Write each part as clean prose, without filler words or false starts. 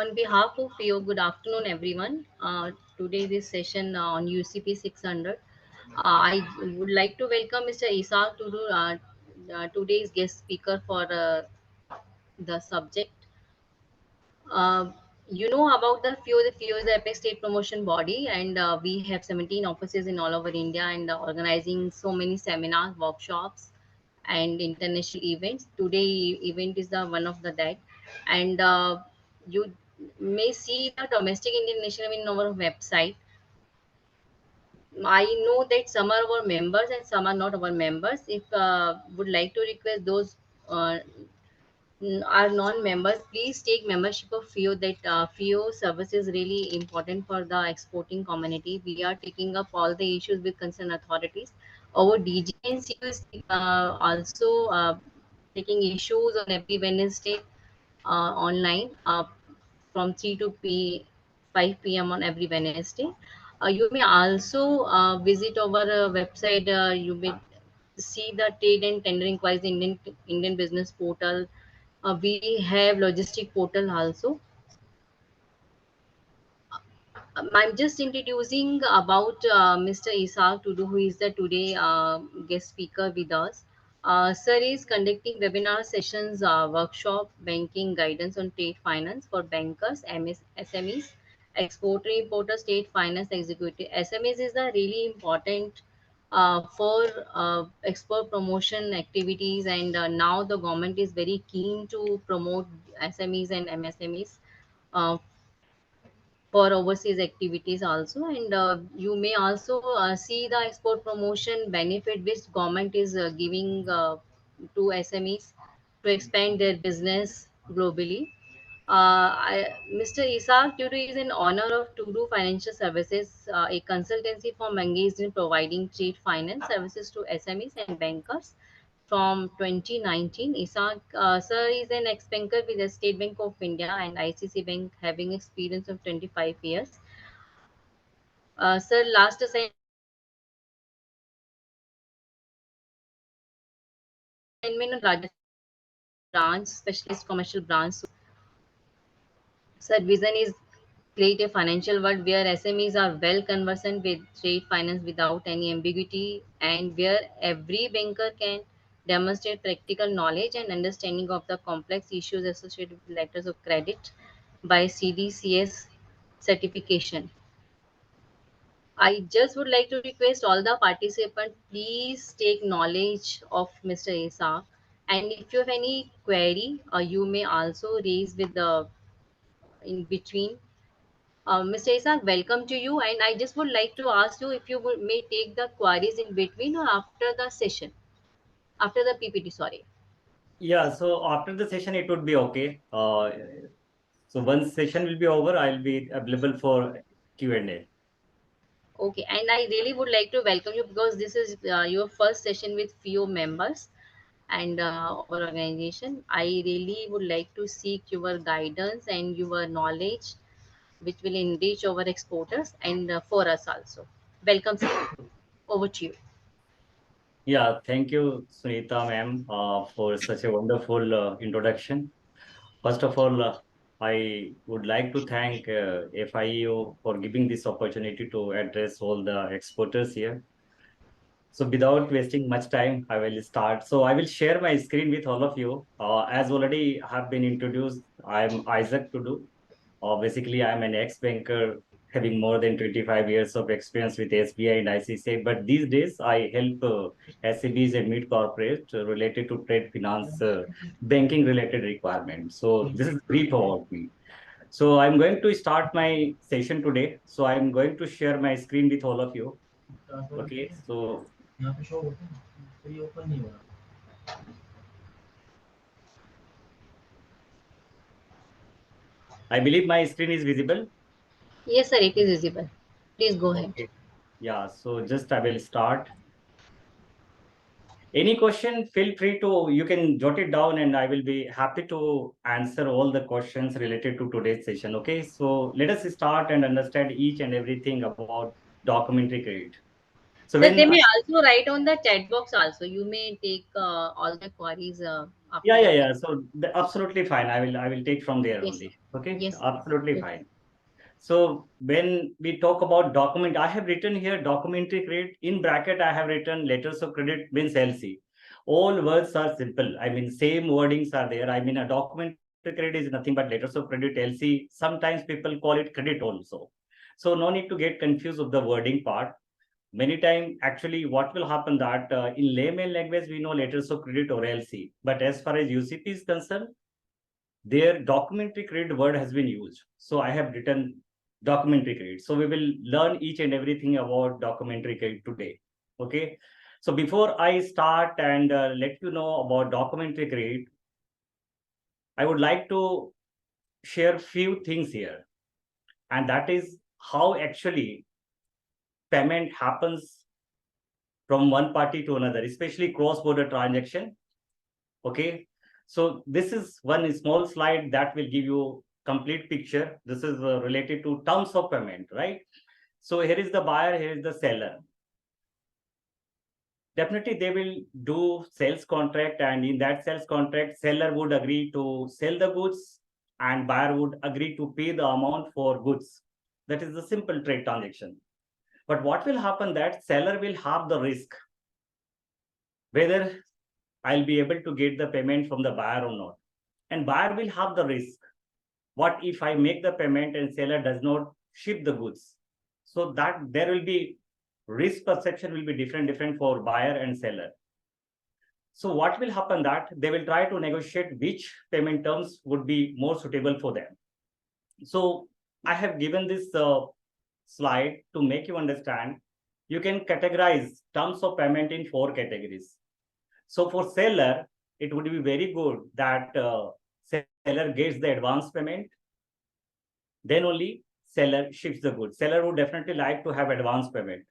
On behalf of FIEO, good afternoon, everyone. Today, this session on UCP 600. I would like to welcome Mr. Isaac Tudu, today's guest speaker for the subject. Uh, you know about the FIEO. The FIEO is the Apex State Promotion Body, and we have 17 offices in all over India and organizing so many seminars, workshops, and international events. Today event is the one of the that, and you may see the domestic Indian national in our website. I know that some are our members and some are not our members. If would like to request those uh, are non-members, please take membership of FIEO. That FIEO service is really important for the exporting community. We are taking up all the issues with concerned authorities. Our DGNCU is also taking issues on every Wednesday online from 3 to 5 p.m. on every Wednesday. You may also visit our website. You may see the trade and tender inquiries Indian business portal. We have logistic portal also. I'm just introducing about Mr. Isaac Tudu, who is the today guest speaker with us. Sir is conducting webinar sessions, workshop, banking guidance on trade finance for bankers, SMEs, exporter, importer, state finance executive. SMEs is a really important for export promotion activities, and now the government is very keen to promote SMEs and MSMEs. Uh, for overseas activities also, and you may also see the export promotion benefit which government is giving to SMEs to expand their business globally. Mr. Isaac Tudu is an owner of Tudu Financial Services, a consultancy firm engaged in providing trade finance services to SMEs and bankers. From 2019, Isaac sir is an ex-banker with the State Bank of India and ICICI Bank, having experience of 25 years. Sir, last assignment on branch, specialist commercial branch. Sir, vision is create a financial world where SMEs are well conversant with trade finance without any ambiguity, and where every banker can demonstrate practical knowledge and understanding of the complex issues associated with letters of credit by CDCS certification. I just would like to request all the participants, please take knowledge of Mr. Asa. And if you have any query, you may also raise with the in between. Mr. Isaac, welcome to you. And I just would like to ask you if you may take the queries in between or after the session, after the PPT, sorry. Yeah, so after the session, it would be okay. So once session will be over, I'll be available for Q&A. Okay, and I really would like to welcome you because this is your first session with few members and our organization. I really would like to seek your guidance and your knowledge, which will enrich our exporters and for us also. Welcome, sir. Over to you. Yeah, thank you, Sunita ma'am, for such a wonderful introduction. First of all, I would like to thank FIEO for giving this opportunity to address all the exporters here. So without wasting much time, I will start. So I will share my screen with all of you. As already have been introduced, I'm Isaac Tudu. Basically, I'm an ex-banker having more than 25 years of experience with SBI and ICICI. But these days, I help SMEs and mid-corporate related to trade finance, banking related requirements. So this is brief about me. So I'm going to start my session today. So I'm going to share my screen with all of you. Okay, so I believe my screen is visible. Yes, sir, it is visible. Please go ahead. Okay. Yeah, so just I will start. Any question, feel free to, you can jot it down and I will be happy to answer all the questions related to today's session. Okay, so let us start and understand each and everything about documentary credit. So So when they may also write on the chat box also. You may take all the queries after the chat. So absolutely fine. I will take from there Yes, sir. only. Okay, Yes, sir. absolutely Okay. fine. So when we talk about document, I have written here documentary credit. In bracket, I have written letters of credit means LC. All words are simple. I mean, same wordings are there. I mean, a documentary credit is nothing but letters of credit LC. Sometimes people call it credit also. So no need to get confused of the wording part. Many times, actually, what will happen that in layman language, we know letters of credit or LC. But as far as UCP is concerned, their documentary credit word has been used. So I have written documentary credit. So we will learn each and everything about documentary credit today. Okay. So before I start and let you know about documentary credit, I would like to share few things here. And that is how actually payment happens from one party to another, especially cross-border transaction. Okay. So this is one small slide that will give you complete picture. This is related to terms of payment, right? So here is the buyer, here is the seller. Definitely they will do sales contract, and in that sales contract, seller would agree to sell the goods and buyer would agree to pay the amount for goods. That is the simple trade transaction. But what will happen that seller will have the risk whether I'll be able to get the payment from the buyer or not. And buyer will have the risk. What if I make the payment and seller does not ship the goods? So that there will be risk perception will be different for buyer and seller. So what will happen that they will try to negotiate which payment terms would be more suitable for them. So I have given this slide to make you understand. You can categorize terms of payment in 4 categories. So for seller, it would be very good that seller gets the advance payment, then only seller ships the goods. Seller would definitely like to have advance payment.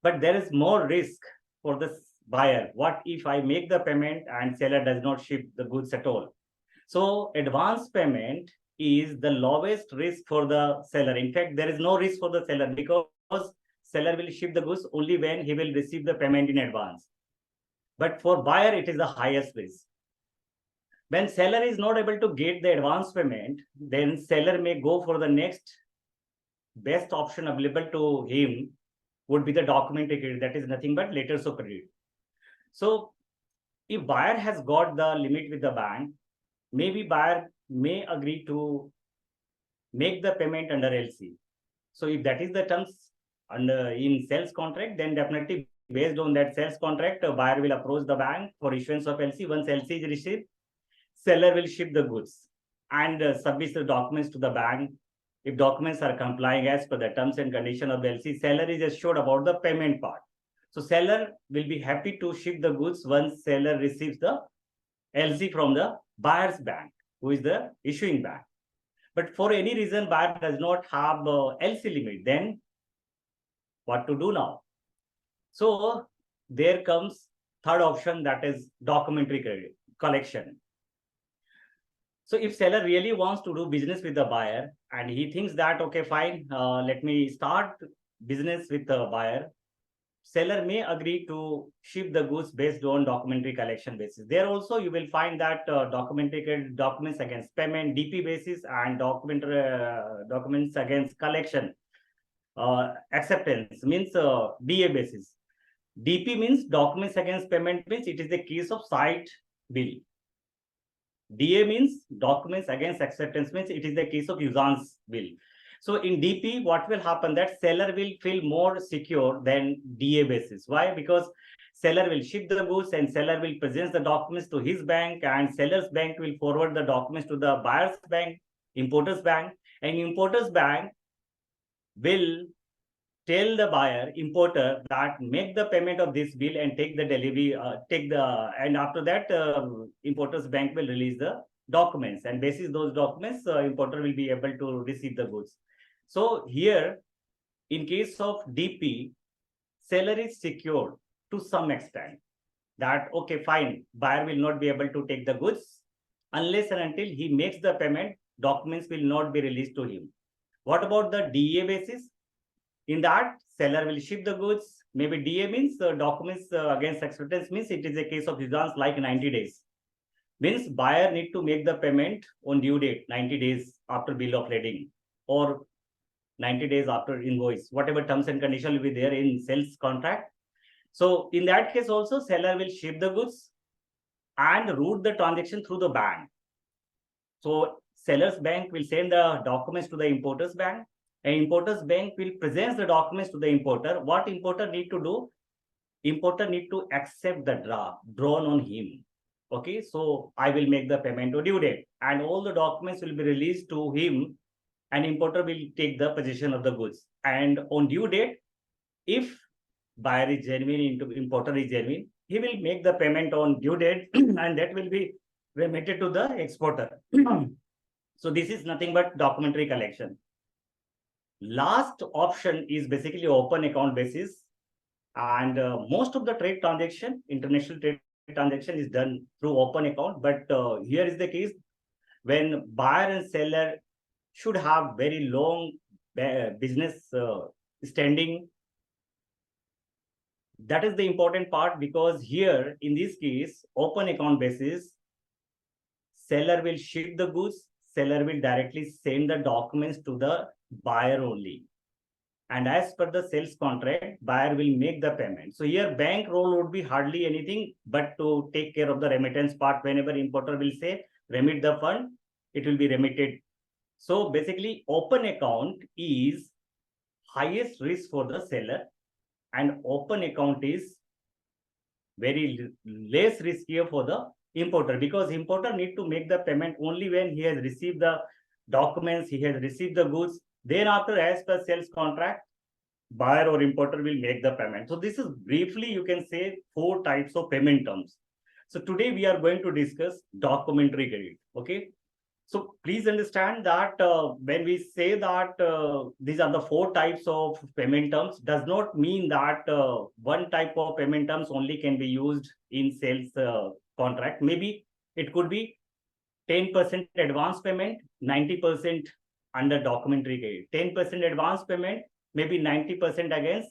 But there is more risk for the buyer. What if I make the payment and seller does not ship the goods at all? So advance payment is the lowest risk for the seller. In fact, there is no risk for the seller because seller will ship the goods only when he will receive the payment in advance. But for buyer, it is the highest risk. When seller is not able to get the advance payment, then seller may go for the next best option available to him would be the documentary credit. That is nothing but letters of credit. So if buyer has got the limit with the bank, maybe buyer may agree to make the payment under LC. So if that is the terms under in sales contract, then definitely based on that sales contract, a buyer will approach the bank for issuance of LC. Once LC is received, seller will ship the goods and submit the documents to the bank. If documents are complying as per the terms and condition of the LC, seller is assured about the payment part. So seller will be happy to ship the goods once seller receives the LC from the buyer's bank, who is the issuing bank. But for any reason, buyer does not have LC limit, then what to do now? So there comes third option, that is documentary credit collection. So if seller really wants to do business with the buyer and he thinks that, okay, fine, let me start business with the buyer, seller may agree to ship the goods based on documentary collection basis. There also you will find that documentary documents against payment, DP basis, and documents against collection acceptance means DA basis. DP means documents against payment, means it is the case of site bill. DA means documents against acceptance, means it is the case of usance bill. So in DP, what will happen that seller will feel more secure than DA basis. Why? Because seller will ship the goods and seller will present the documents to his bank, and seller's bank will forward the documents to the buyer's bank, importer's bank, and importer's bank will tell the buyer, importer, that make the payment of this bill and take the delivery, and after that, importer's bank will release the documents, and basis those documents, importer will be able to receive the goods. So here, in case of DP, seller is secured to some extent that, okay, fine, buyer will not be able to take the goods unless and until he makes the payment, documents will not be released to him. What about the DA basis? In that, seller will ship the goods. Maybe DA means documents against acceptance, means it is a case of usance like 90 days. Means buyer need to make the payment on due date, 90 days after bill of lading, or 90 days after invoice, whatever terms and condition will be there in sales contract. So in that case also, seller will ship the goods and route the transaction through the bank. So seller's bank will send the documents to the importer's bank, and importer's bank will present the documents to the importer. What importer need to do? Importer need to accept the draft drawn on him. Okay, so I will make the payment to due date, and all the documents will be released to him, and importer will take the possession of the goods. And on due date, if buyer is genuine, importer is genuine, he will make the payment on due date, and that will be remitted to the exporter. So this is nothing but documentary collection. Last option is basically open account basis, and most of the trade transaction, international trade transaction, is done through open account. But here is the case when buyer and seller should have very long business standing. That is the important part, because here in this case, open account basis, seller will ship the goods, seller will directly send the documents to the buyer only. And as per the sales contract, buyer will make the payment. So here bank role would be hardly anything but to take care of the remittance part. Whenever importer will say remit the fund, it will be remitted. So basically open account is highest risk for the seller, and open account is very less riskier for the importer, because importer need to make the payment only when he has received the documents, he has received the goods. Then after, as per sales contract, buyer or importer will make the payment. So this is briefly, you can say, 4 types of payment terms. So today we are going to discuss documentary credit. Okay. So please understand that when we say that these are the 4 types of payment terms, does not mean that one type of payment terms only can be used in sales contract. Maybe it could be 10% advance payment, 90% under documentary credit, 10% advance payment, maybe 90% against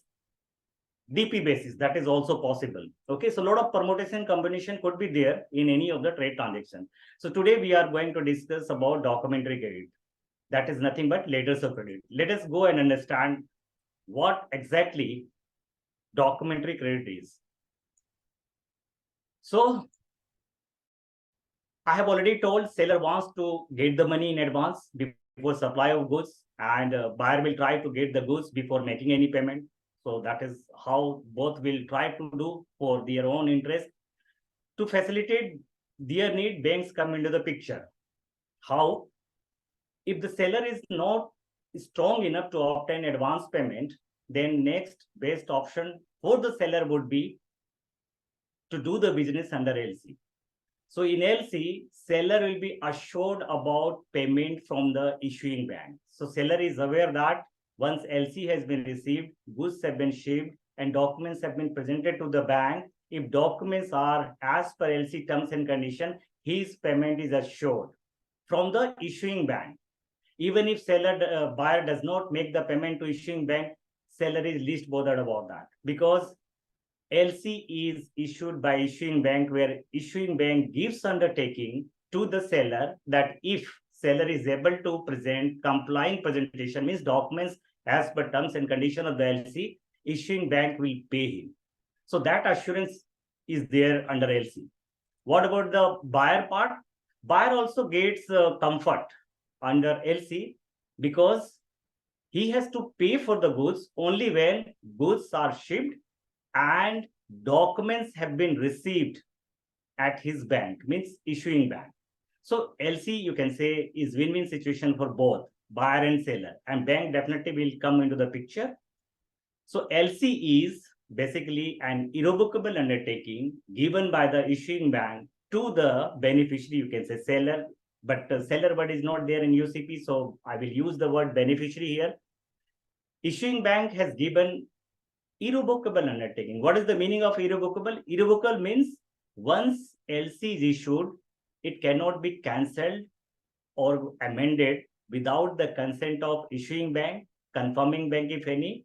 DP basis. That is also possible. Okay, so a lot of permutation combination could be there in any of the trade transaction. So today we are going to discuss about documentary credit. That is nothing but letters of credit. Let us go and understand what exactly documentary credit is. So I have already told seller wants to get the money in advance before supply of goods, and buyer will try to get the goods before making any payment. So that is how both will try to do for their own interest. To facilitate their need, banks come into the picture. How? If the seller is not strong enough to obtain advance payment, then next best option for the seller would be to do the business under LC. So in LC, seller will be assured about payment from the issuing bank. So seller is aware that once LC has been received, goods have been shipped, and documents have been presented to the bank, if documents are as per LC terms and condition, his payment is assured from the issuing bank. Even if seller buyer does not make the payment to issuing bank, seller is least bothered about that, because LC is issued by issuing bank, where issuing bank gives undertaking to the seller that if seller is able to present complying presentation, means documents as per terms and condition of the LC, issuing bank will pay him. So that assurance is there under LC. What about the buyer part? Buyer also gets comfort under LC, because he has to pay for the goods only when goods are shipped and documents have been received at his bank, means issuing bank. So LC, you can say, is win-win situation for both buyer and seller, and bank definitely will come into the picture. So LC is basically an irrevocable undertaking given by the issuing bank to the beneficiary, you can say seller, but seller word is not there in UCP, so I will use the word beneficiary here. Issuing bank has given irrevocable undertaking. What is the meaning of irrevocable? Irrevocable means once LC is issued, it cannot be cancelled or amended without the consent of issuing bank, confirming bank if any,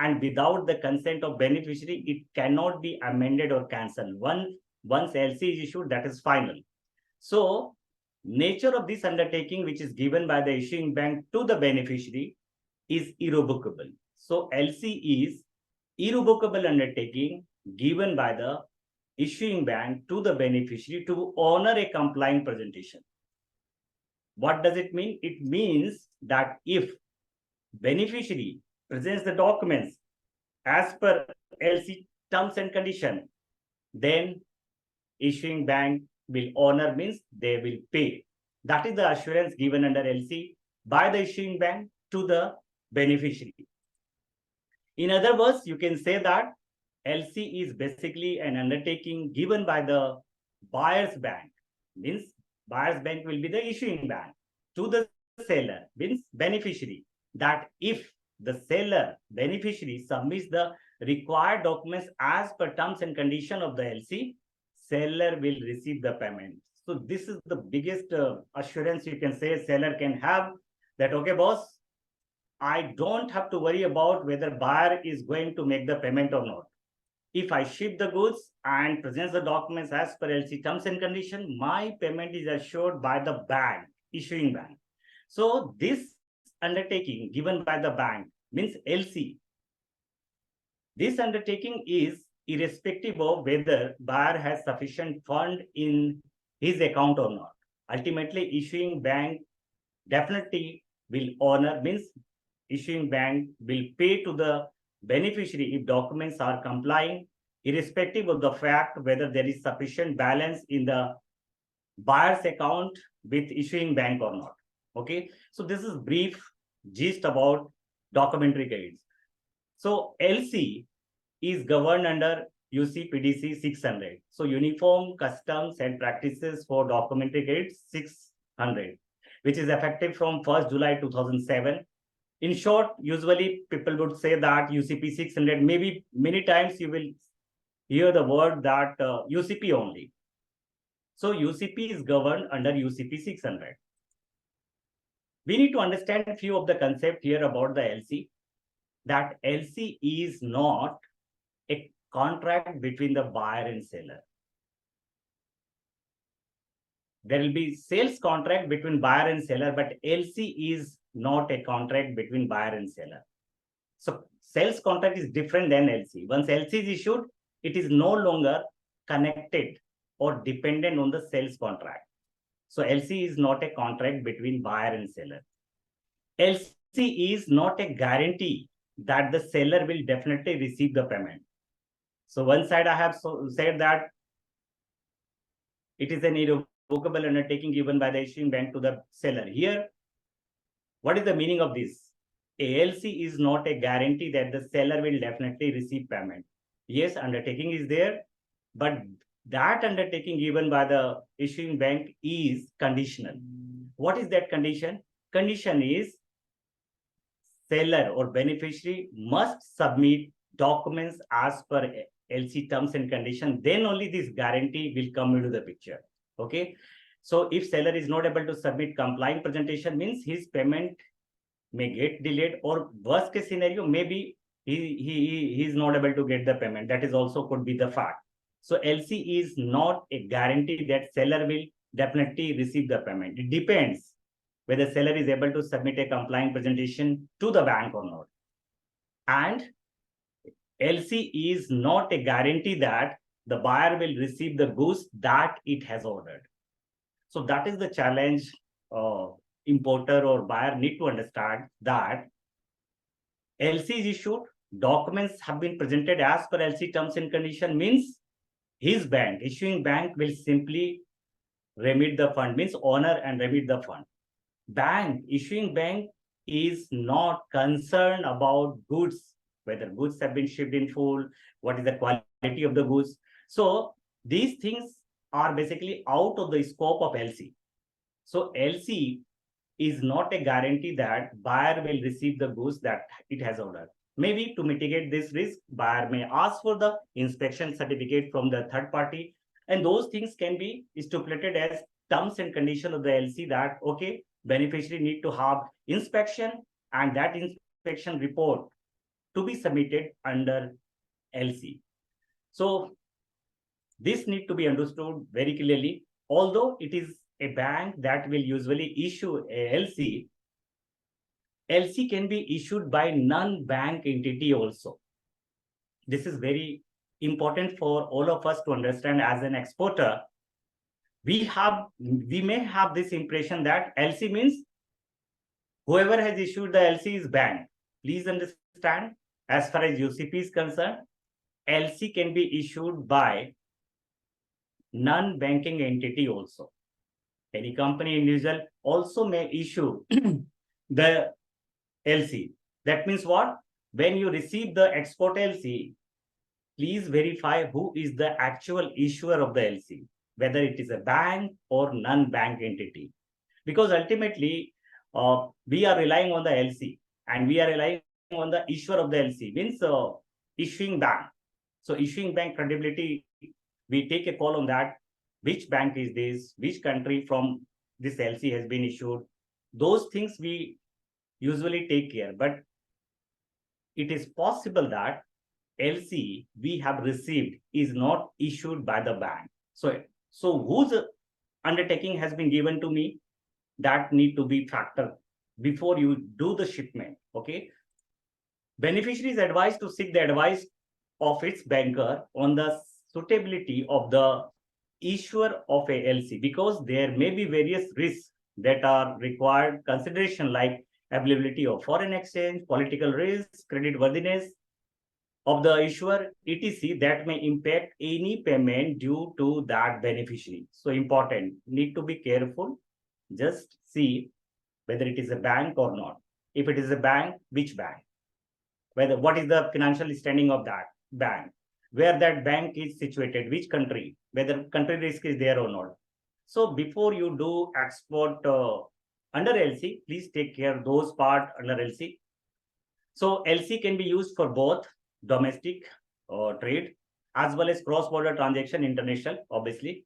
and without the consent of beneficiary, it cannot be amended or cancelled. Once LC is issued, that is final. So nature of this undertaking, which is given by the issuing bank to the beneficiary, is irrevocable. So LC is irrevocable undertaking given by the issuing bank to the beneficiary to honor a compliant presentation. What does it mean? It means that if beneficiary presents the documents as per LC terms and condition, then issuing bank will honor, means they will pay. That is the assurance given under LC by the issuing bank to the beneficiary. In other words, you can say that LC is basically an undertaking given by the buyer's bank, means buyer's bank will be the issuing bank, to the seller, means beneficiary, that if the seller beneficiary submits the required documents as per terms and condition of the LC, seller will receive the payment. So this is the biggest assurance you can say seller can have, that okay boss, I don't have to worry about whether buyer is going to make the payment or not. If I ship the goods and present the documents as per LC terms and condition, my payment is assured by the bank, issuing bank. So this undertaking given by the bank means LC. This undertaking is irrespective of whether buyer has sufficient fund in his account or not. Ultimately, issuing bank definitely will honor, means issuing bank will pay to the beneficiary if documents are complying, irrespective of the fact whether there is sufficient balance in the buyer's account with issuing bank or not. Okay, so this is brief gist about documentary guides. So LC is governed under UCPDC 600. So Uniform Customs and Practices for Documentary Guides 600, which is effective from 1st July 2007. In short, usually people would say that UCP 600, maybe many times you will hear the word that UCP only. So UCP is governed under UCP 600. We need to understand a few of the concepts here about the LC, that LC is not a contract between the buyer and seller. There will be sales contract between buyer and seller, but LC is not a contract between buyer and seller. So sales contract is different than LC. Once LC is issued, it is no longer connected or dependent on the sales contract. So LC is not a contract between buyer and seller. LC is not a guarantee that the seller will definitely receive the payment. So one side I have said that it is an irrevocable undertaking given by the issuing bank to the seller. Here, what is the meaning of this? ALC is not a guarantee that the seller will definitely receive payment. Yes, undertaking is there, but that undertaking given by the issuing bank is conditional. What is that condition? Condition is seller or beneficiary must submit documents as per LC terms and condition. Then only this guarantee will come into the picture. Okay. So if seller is not able to submit complying presentation, means his payment may get delayed, or worst case scenario, maybe he is not able to get the payment. That is also could be the fact. So LC is not a guarantee that seller will definitely receive the payment. It depends whether seller is able to submit a compliant presentation to the bank or not. And LC is not a guarantee that the buyer will receive the goods that it has ordered. So that is the challenge importer or buyer need to understand, that LC is issued, documents have been presented as per LC terms and condition, means his bank, issuing bank, will simply remit the fund, means honor and remit the fund. Bank, issuing bank is not concerned about goods, whether goods have been shipped in full, what is the quality of the goods. So these things are basically out of the scope of LC. So LC is not a guarantee that buyer will receive the goods that it has ordered. Maybe to mitigate this risk, buyer may ask for the inspection certificate from the third party, and those things can be stipulated as terms and conditions of the LC, that okay, beneficiary need to have inspection, and that inspection report to be submitted under LC. So this need to be understood very clearly. Although it is a bank that will usually issue a LC, LC can be issued by non-bank entity also. This is very important for all of us to understand. As an exporter, we may have this impression that LC means whoever has issued the LC is bank. Please understand, as far as UCP is concerned, LC can be issued by non-banking entity also. Any company, individual also may issue the LC. That means what? When you receive the export LC, please verify who is the actual issuer of the LC, whether it is a bank or non-bank entity. Because ultimately, we are relying on the LC and we are relying on the issuer of the LC, means issuing bank. So issuing bank credibility, we take a call on that. Which bank is this? Which country from this LC has been issued? Those things we usually take care. But it is possible that LC we have received is not issued by the bank. So whose undertaking has been given to me, that need to be factored before you do the shipment. Okay. Beneficiary is advised to seek the advice of its banker on the suitability of the issuer of a LC, because there may be various risks that are required consideration, like availability of foreign exchange, political risk, credit worthiness of the issuer, etc., that may impact any payment due to that beneficiary. So important, need to be careful. Just see whether it is a bank or not. If it is a bank, which bank? What is the financial standing of that bank? Where that bank is situated, which country, whether country risk is there or not. So before you do export under LC, please take care of those part under LC. So LC can be used for both domestic trade as well as cross-border transaction, international, obviously,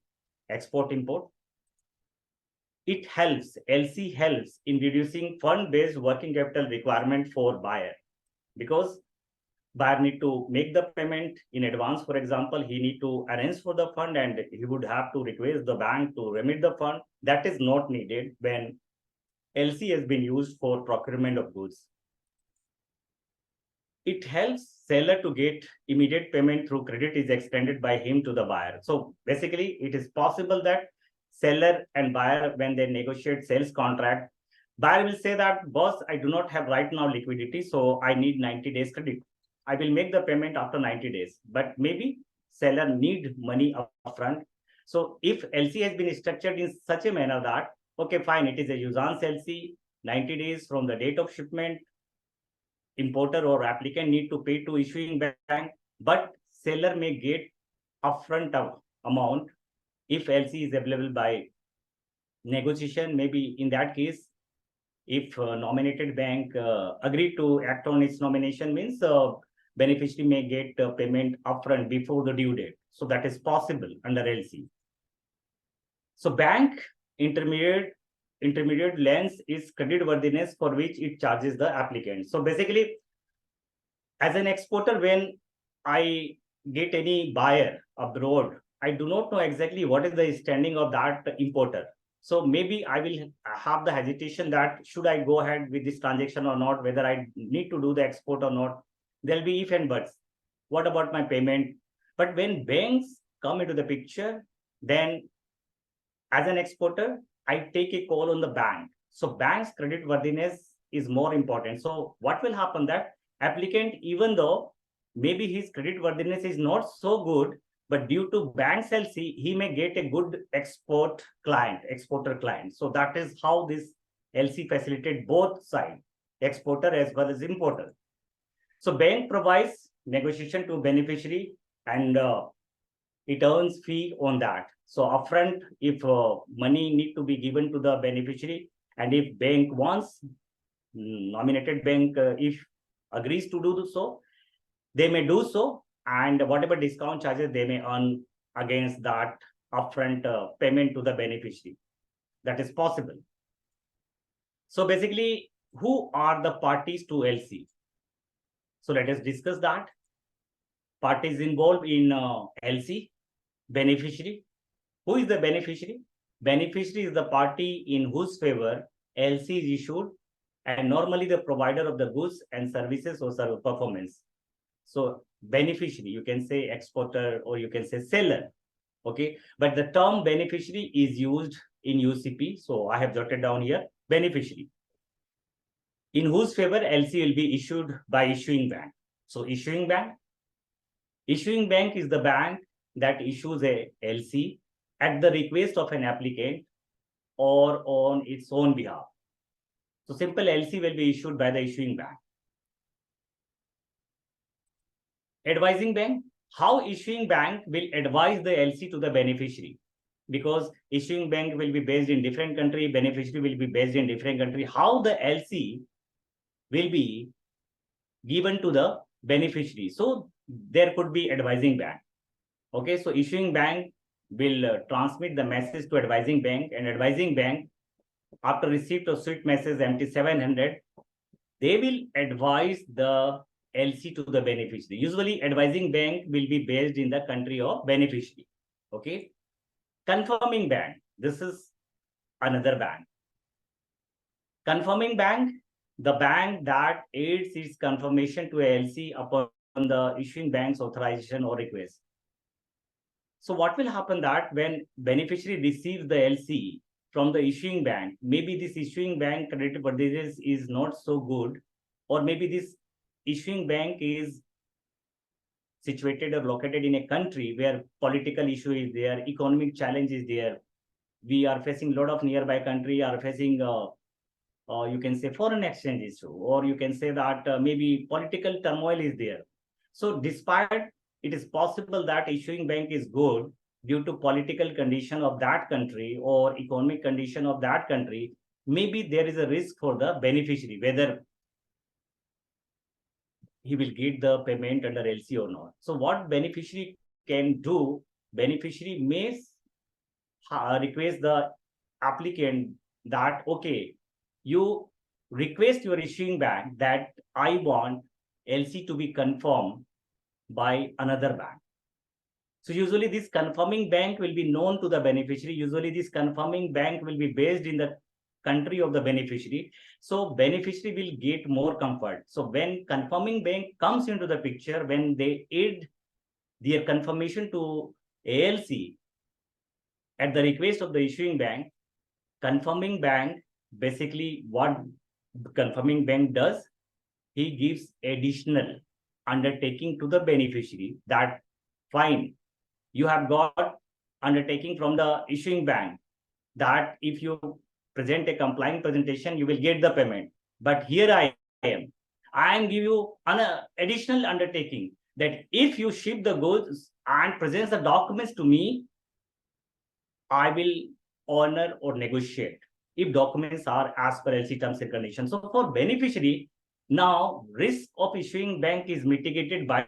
export, import. It helps, LC helps in reducing fund-based working capital requirement for buyer, because buyer need to make the payment in advance. For example, he need to arrange for the fund and he would have to request the bank to remit the fund. That is not needed when LC has been used for procurement of goods. It helps seller to get immediate payment through credit is extended by him to the buyer. So basically, it is possible that seller and buyer, when they negotiate sales contract, buyer will say that, boss, I do not have right now liquidity, so I need 90 days credit. I will make the payment after 90 days. But maybe seller need money upfront. So if LC has been structured in such a manner that, okay, fine, it is a usance LC, 90 days from the date of shipment, importer or applicant need to pay to issuing bank, but seller may get upfront amount if LC is available by negotiation. Maybe in that case, if nominated bank agreed to act on its nomination, means beneficiary may get payment upfront before the due date. So that is possible under LC. So bank intermediate lens is credit worthiness for which it charges the applicant. So basically, as an exporter, when I get any buyer abroad, I do not know exactly what is the standing of that importer. So maybe I will have the hesitation that should I go ahead with this transaction or not, whether I need to do the export or not. There'll be if and buts. What about my payment? But when banks come into the picture, then as an exporter, I take a call on the bank. So bank's credit worthiness is more important. So what will happen that applicant, even though maybe his credit worthiness is not so good, but due to bank's LC, he may get a good exporter client. So that is how this LC facilitate both sides, exporter as well as importer. So bank provides negotiation to beneficiary and it earns fee on that. So upfront, if money need to be given to the beneficiary, and if bank wants, nominated bank, if agrees to do so, they may do so, and whatever discount charges they may earn against that upfront payment to the beneficiary. That is possible. So basically, who are the parties to LC? So let us discuss that. Parties involved in LC, beneficiary. Who is the beneficiary? Beneficiary is the party in whose favor LC is issued, and normally the provider of the goods and services or service performance. So beneficiary, you can say exporter or you can say seller. Okay, but the term beneficiary is used in UCP. So I have jotted down here beneficiary, in whose favor LC will be issued by issuing bank. So issuing bank is the bank that issues a LC at the request of an applicant or on its own behalf. So simple LC will be issued by the issuing bank. Advising bank, how issuing bank will advise the LC to the beneficiary, because issuing bank will be based in different country, beneficiary will be based in different country. How the LC will be given to the beneficiary? So there could be advising bank. Okay, so issuing bank will transmit the message to advising bank, and advising bank, after receipt of sweet message MT700, they will advise the LC to the beneficiary. Usually advising bank will be based in the country of beneficiary. Okay, confirming bank, this is another bank. Confirming bank, the bank that aids its confirmation to a LC upon the issuing bank's authorization or request. So what will happen that when beneficiary receives the LC from the issuing bank, maybe this issuing bank credit worthiness is not so good, or maybe this issuing bank is situated or located in a country where political issue is there, economic challenge is there. We are facing a lot of nearby country are facing you can say foreign exchange issue, or you can say that maybe political turmoil is there. So despite it is possible that issuing bank is good due to political condition of that country or economic condition of that country, maybe there is a risk for the beneficiary, whether he will get the payment under LC or not. So what beneficiary can do, beneficiary may request the applicant that, okay, you request your issuing bank that I want LC to be confirmed by another bank. So usually this confirming bank will be known to the beneficiary. Usually this confirming bank will be based in the country of the beneficiary. So beneficiary will get more comfort. So when confirming bank comes into the picture, when they aid their confirmation to ALC at the request of the issuing bank, confirming bank, basically what confirming bank does, he gives additional undertaking to the beneficiary that fine, you have got undertaking from the issuing bank that if you present a compliant presentation, you will get the payment. But here I am give you an additional undertaking that if you ship the goods and present the documents to me, I will honor or negotiate if documents are as per LC terms and conditions. So for beneficiary, now risk of issuing bank is mitigated by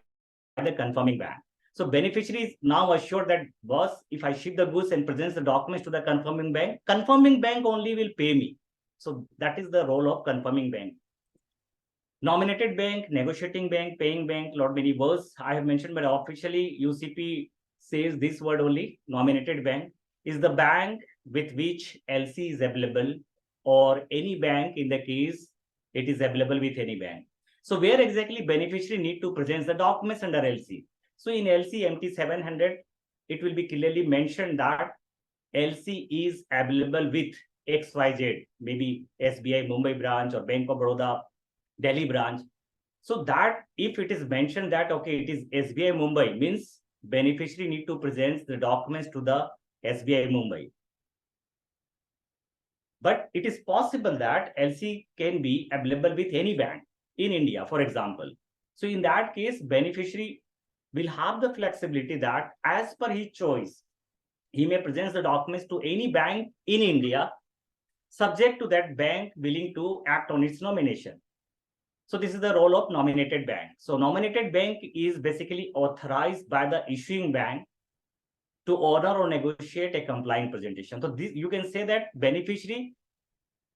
the confirming bank. So beneficiary is now assured that, boss, if I ship the goods and presents the documents to the confirming bank only will pay me. So that is the role of confirming bank. Nominated bank, negotiating bank, paying bank, lot many words I have mentioned, but officially UCP says this word only. Nominated bank is the bank with which LC is available, or any bank in the case it is available with any bank. So where exactly beneficiary need to present the documents under LC? So in LC MT700, it will be clearly mentioned that LC is available with XYZ, maybe SBI Mumbai branch or Bank of Baroda Delhi branch. So that if it is mentioned that, okay, it is SBI Mumbai, means beneficiary need to present the documents to the SBI Mumbai. But it is possible that LC can be available with any bank in India, for example. So in that case, beneficiary will have the flexibility that as per his choice, he may present the documents to any bank in India, subject to that bank willing to act on its nomination. So this is the role of nominated bank. So nominated bank is basically authorized by the issuing bank to honor or negotiate a compliant presentation. So this, you can say that beneficiary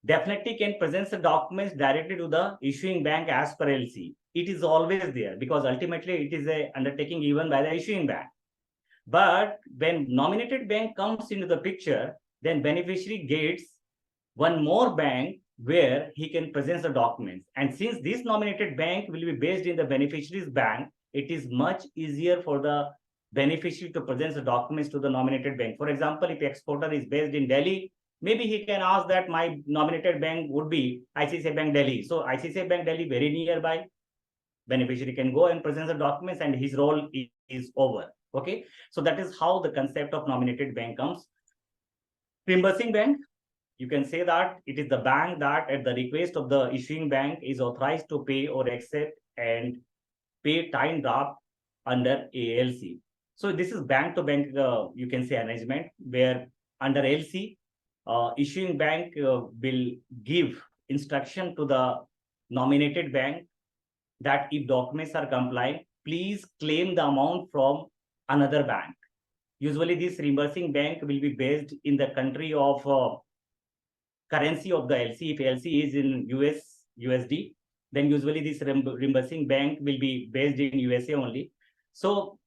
definitely can present the documents directly to the issuing bank as per LC. It is always there because ultimately it is a undertaking given by the issuing bank. But when nominated bank comes into the picture, then beneficiary gets one more bank where he can present the documents. And since this nominated bank will be based in the beneficiary's bank, it is much easier for the beneficiary to present the documents to the nominated bank. For example, if exporter is based in Delhi, maybe he can ask that my nominated bank would be ICICI Bank Delhi. So ICICI Bank Delhi very nearby. Beneficiary can go and present the documents and his role is over. Okay. So that is how the concept of nominated bank comes. Reimbursing bank, you can say that it is the bank that at the request of the issuing bank is authorized to pay or accept and pay time draft under ALC. So this is bank to bank, you can say arrangement where under LC, issuing bank will give instruction to the nominated bank that if documents are compliant, please claim the amount from another bank. Usually this reimbursing bank will be based in the country of currency of the LC. If LC is in USD, then usually this reimbursing bank will be based in USA only. So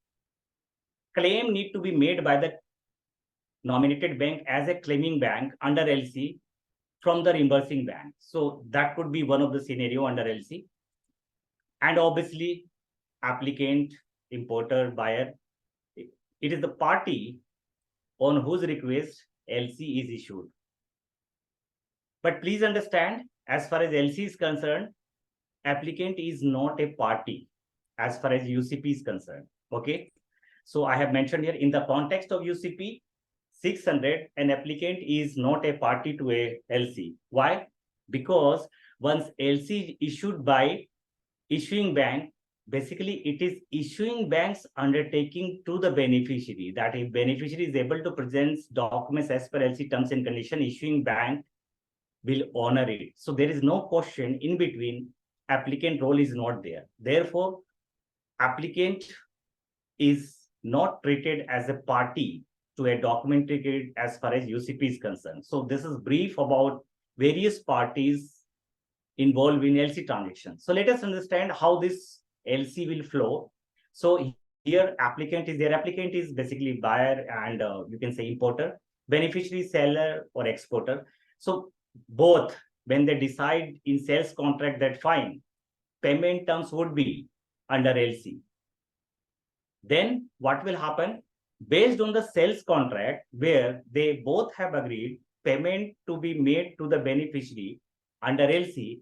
claim need to be made by the nominated bank as a claiming bank under LC from the reimbursing bank. So that could be one of the scenario under LC. And obviously applicant, importer, buyer, it is the party on whose request LC is issued. But please understand, as far as LC is concerned, applicant is not a party as far as UCP is concerned. Okay. So I have mentioned here in the context of UCP 600, an applicant is not a party to a LC. Why? Because once LC is issued by issuing bank, basically it is issuing bank's undertaking to the beneficiary that if beneficiary is able to present documents as per LC terms and condition, issuing bank will honor it. So there is no question in between. Applicant role is not there. Therefore, applicant is not treated as a party to a document ticket as far as UCP is concerned. So this is brief about various parties involved in LC transactions. So let us understand how this LC will flow. So here applicant is there. Applicant is basically buyer and you can say importer, beneficiary seller or exporter. So both, when they decide in sales contract that fine, payment terms would be under LC. Then what will happen? Based on the sales contract where they both have agreed payment to be made to the beneficiary under LC,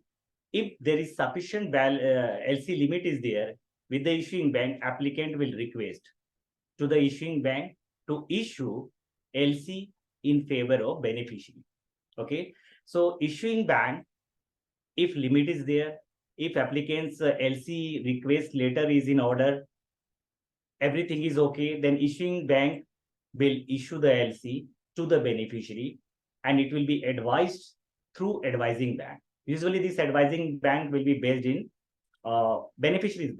if there is sufficient LC limit is there with the issuing bank, applicant will request to the issuing bank to issue LC in favor of beneficiary. Okay. So issuing bank, if limit is there, if applicant's LC request letter is in order, everything is okay, then issuing bank will issue the LC to the beneficiary and it will be advised through advising bank. Usually this advising bank will be based in beneficiary's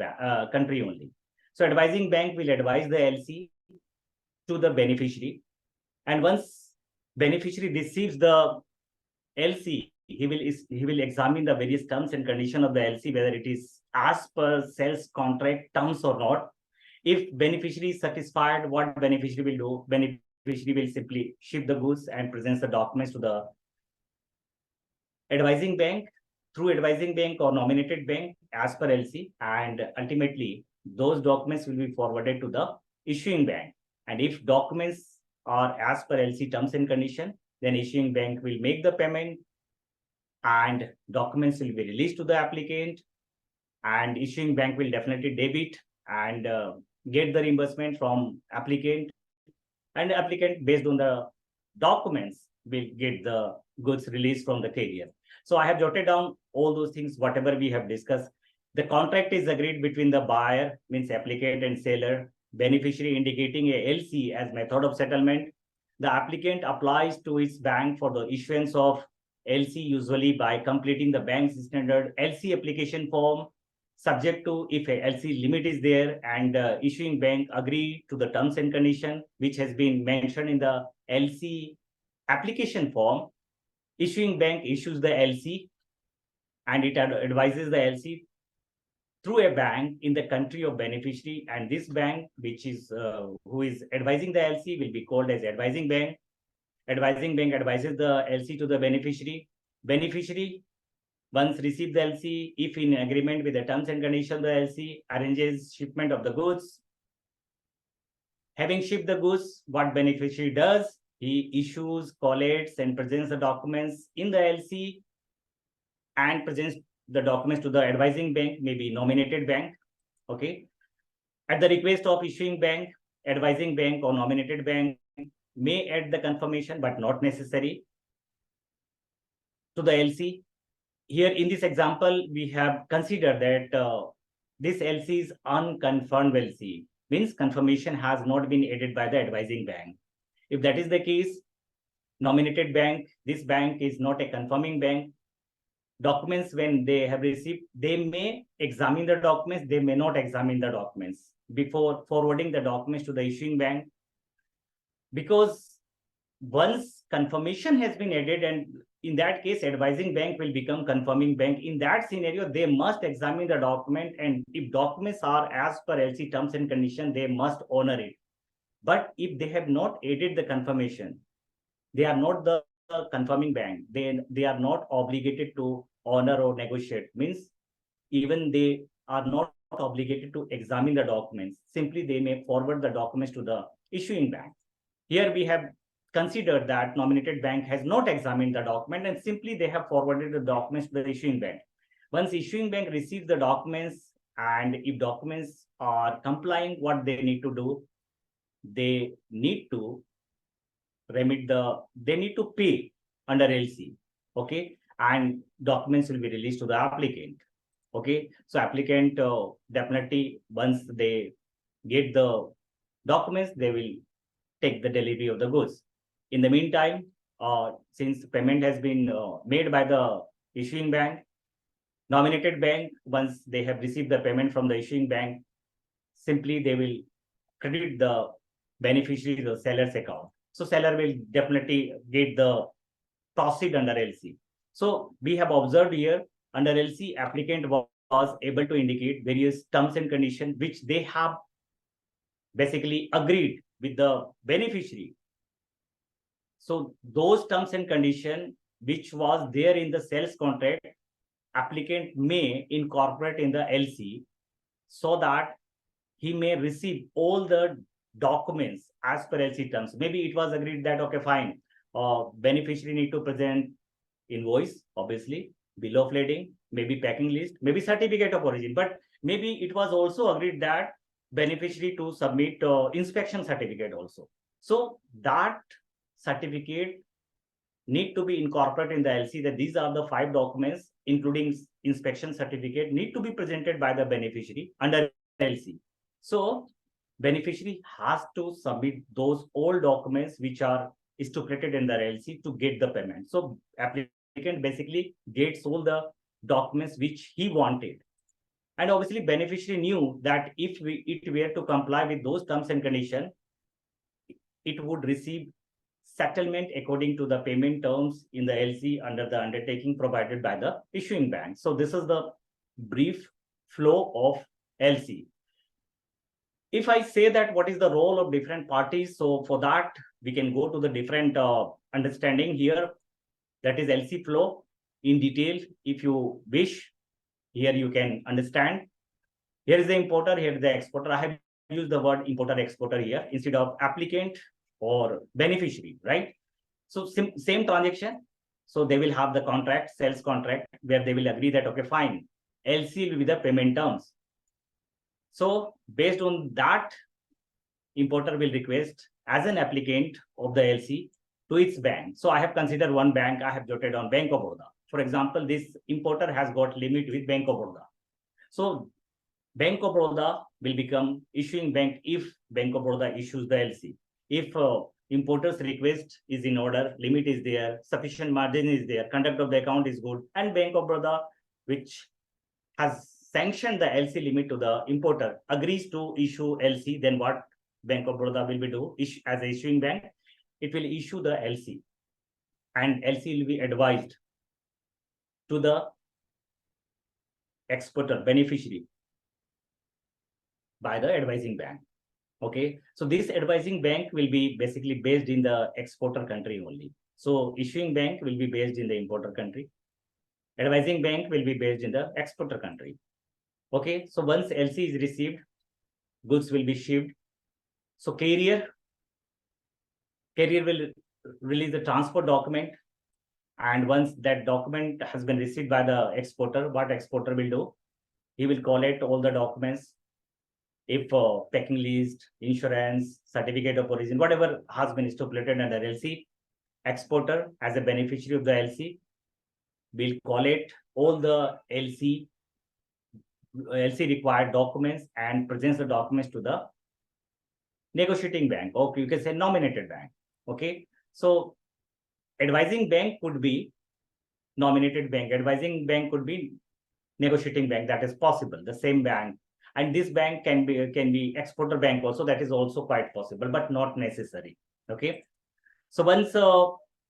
country only. So advising bank will advise the LC to the beneficiary. And once beneficiary receives the LC, he will examine the various terms and condition of the LC, whether it is as per sales contract terms or not. If beneficiary is satisfied, what beneficiary will do? Beneficiary will simply ship the goods and presents the documents to the advising bank through advising bank or nominated bank as per LC, and ultimately those documents will be forwarded to the issuing bank. And if documents are as per LC terms and condition, then issuing bank will make the payment and documents will be released to the applicant, and issuing bank will definitely debit and get the reimbursement from applicant, and the applicant based on the documents will get the goods released from the carrier. So I have jotted down all those things, whatever we have discussed. The contract is agreed between the buyer, means applicant, and seller, beneficiary indicating a LC as method of settlement. The applicant applies to its bank for the issuance of LC, usually by completing the bank's standard LC application form, subject to if a LC limit is there and issuing bank agree to the terms and condition which has been mentioned in the LC application form. issuing bank issues the LC and it advises the LC through a bank in the country of beneficiary, and this bank which is who is advising the LC will be called as advising bank. Advising bank advises the LC to the beneficiary. Beneficiary once receive the LC, if in agreement with the terms and conditions, the LC arranges shipment of the goods. Having shipped the goods, what beneficiary does? He issues, collates, and presents the documents in the LC and presents the documents to the advising bank, maybe nominated bank. Okay. At the request of issuing bank, advising bank, or nominated bank may add the confirmation, but not necessary, to the LC. Here in this example, we have considered that this LC is unconfirmed LC, means confirmation has not been added by the advising bank. If that is the case, nominated bank, this bank is not a confirming bank. Documents, when they have received, they may examine the documents, they may not examine the documents before forwarding the documents to the issuing bank. Because once confirmation has been added, and in that case, advising bank will become confirming bank. In that scenario, they must examine the document, and if documents are as per LC terms and conditions, they must honor it. But if they have not added the confirmation, they are not the confirming bank. They are not obligated to honor or negotiate. Means even they are not obligated to examine the documents. Simply they may forward the documents to the issuing bank. Here we have considered that nominated bank has not examined the document and simply they have forwarded the documents to the issuing bank. Once issuing bank receives the documents, and if documents are complying, what they need to do, they need to they need to pay under LC. Okay. And documents will be released to the applicant. Okay. So applicant definitely, once they get the documents, they will take the delivery of the goods. In the meantime, since payment has been made by the issuing bank, nominated bank, once they have received the payment from the issuing bank, simply they will credit the beneficiary the seller's account. So seller will definitely get the proceed under LC. So we have observed here under LC, applicant was able to indicate various terms and conditions which they have basically agreed with the beneficiary. So those terms and conditions which was there in the sales contract, applicant may incorporate in the LC so that he may receive all the documents as per LC terms. Maybe it was agreed that, okay, fine, beneficiary need to present invoice, obviously, bill of lading, maybe packing list, maybe certificate of origin, but maybe it was also agreed that beneficiary to submit inspection certificate also. So that certificate need to be incorporated in the LC, that these are the 5 documents, including inspection certificate, need to be presented by the beneficiary under LC. So beneficiary has to submit those all documents which are stipulated in the LC to get the payment. So applicant basically gets all the documents which he wanted. And obviously beneficiary knew that if it were to comply with those terms and conditions, it would receive settlement according to the payment terms in the LC under the undertaking provided by the issuing bank. So this is the brief flow of LC. If I say that what is the role of different parties, so for that we can go to the different understanding here, that is LC flow in detail. If you wish, here you can understand. Here is the importer, here is the exporter. I have used the word importer exporter here instead of applicant or beneficiary, right? So same transaction. So they will have the contract, sales contract, where they will agree that, okay, fine, LC will be the payment terms. So based on that, importer will request as an applicant of the LC to its bank. So I have considered one bank, I have jotted on Bank of Baroda. For example, this importer has got limit with Bank of Baroda. So Bank of Baroda will become issuing bank if Bank of Baroda issues the LC. If importer's request is in order, limit is there, sufficient margin is there, conduct of the account is good, and Bank of Baroda, which has sanctioned the LC limit to the importer, agrees to issue LC, then what Bank of Baroda will be do as a issuing bank? It will issue the LC. and LC will be advised to the exporter beneficiary by the advising bank. Okay, so this advising bank will be basically based in the exporter country only. So issuing bank will be based in the importer country. Advising bank will be based in the exporter country. Okay, so once LC is received, goods will be shipped. So carrier will release the transport document. And once that document has been received by the exporter, what exporter will do? He will collect all the documents. If packing list, insurance, certificate of origin, whatever has been stipulated under LC, exporter as a beneficiary of the LC will collect all the LC required documents and presents the documents to the negotiating bank, or you can say nominated bank. Okay, so advising bank could be nominated bank, advising bank could be negotiating bank. That is possible, the same bank. And this bank can be exporter bank also. That is also quite possible, but not necessary. Okay, so once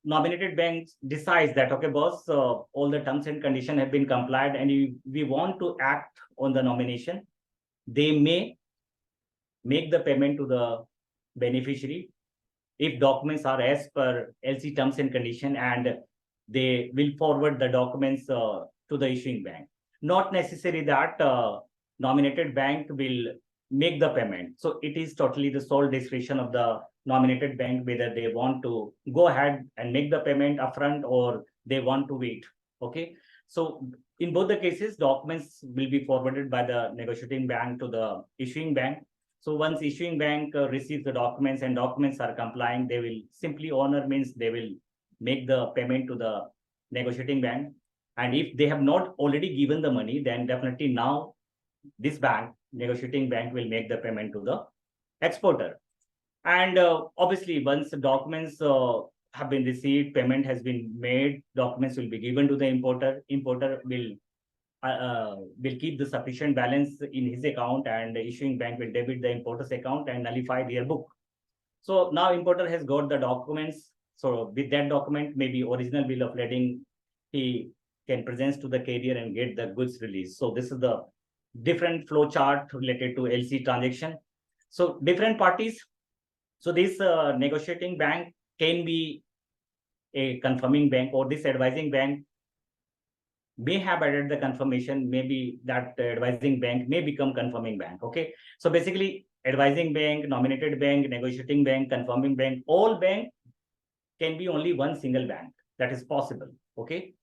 nominated bank decides that, okay, boss, all the terms and conditions have been complied and we want to act on the nomination, they may make the payment to the beneficiary if documents are as per LC terms and condition, and they will forward the documents to the issuing bank. Not necessary that nominated bank will make the payment. So it is totally the sole discretion of the nominated bank whether they want to go ahead and make the payment upfront or they want to wait. Okay, so in both the cases, documents will be forwarded by the negotiating bank to the issuing bank. So once issuing bank receives the documents and documents are complying, they will simply honor, means they will make the payment to the negotiating bank. And if they have not already given the money, then definitely now this bank, negotiating bank, will make the payment to the exporter. And obviously, once the documents have been received, payment has been made, documents will be given to the importer. Importer will keep the sufficient balance in his account, and the issuing bank will debit the importer's account and nullify their book. So now importer has got the documents. So with that document, maybe original bill of lading, he can present to the carrier and get the goods released. So this is the different flow chart related to LC transaction. So different parties. So this negotiating bank can be a confirming bank, or this advising bank may have added the confirmation. Maybe that advising bank may become confirming bank. Okay, so basically advising bank, nominated bank, negotiating bank, confirming bank, all bank can be only one single bank. That is possible. Okay,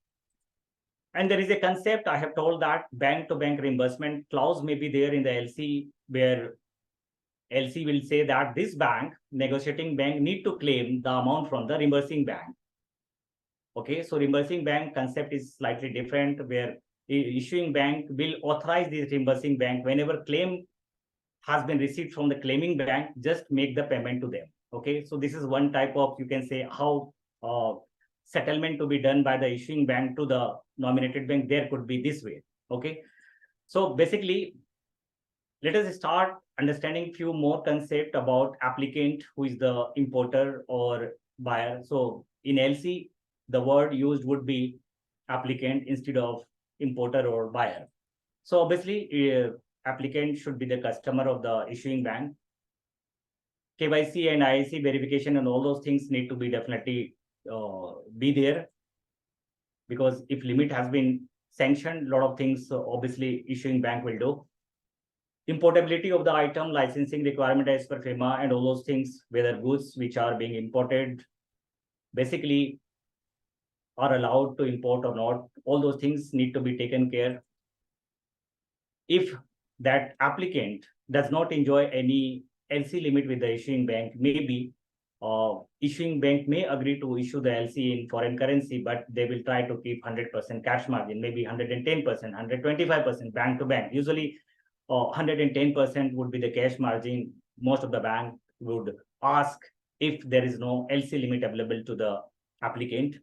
and there is a concept I have told that bank to bank reimbursement clause may be there in the LC, where LC will say that this bank, negotiating bank, need to claim the amount from the reimbursing bank. Okay, so reimbursing bank concept is slightly different, where the issuing bank will authorize the reimbursing bank whenever claim has been received from the claiming bank, just make the payment to them. Okay, so this is one type of, you can say, how settlement to be done by the issuing bank to the nominated bank. There could be this way. Okay, so basically, let us start understanding few more concept about applicant, who is the importer or buyer. So in LC, the word used would be applicant instead of importer or buyer. So obviously, applicant should be the customer of the issuing bank. KYC and IIC verification and all those things need to be definitely be there, because if limit has been sanctioned, a lot of things obviously issuing bank will do. Importability of the item, licensing requirement as per FEMA, and all those things, whether goods which are being imported basically are allowed to import or not, all those things need to be taken care. If that applicant does not enjoy any LC limit with the issuing bank, maybe issuing bank may agree to issue the LC in foreign currency, but they will try to keep 100% cash margin, maybe 110%, 125% bank to bank. Usually 110% would be the cash margin. Most of the bank would ask if there is no LC limit available to the applicant.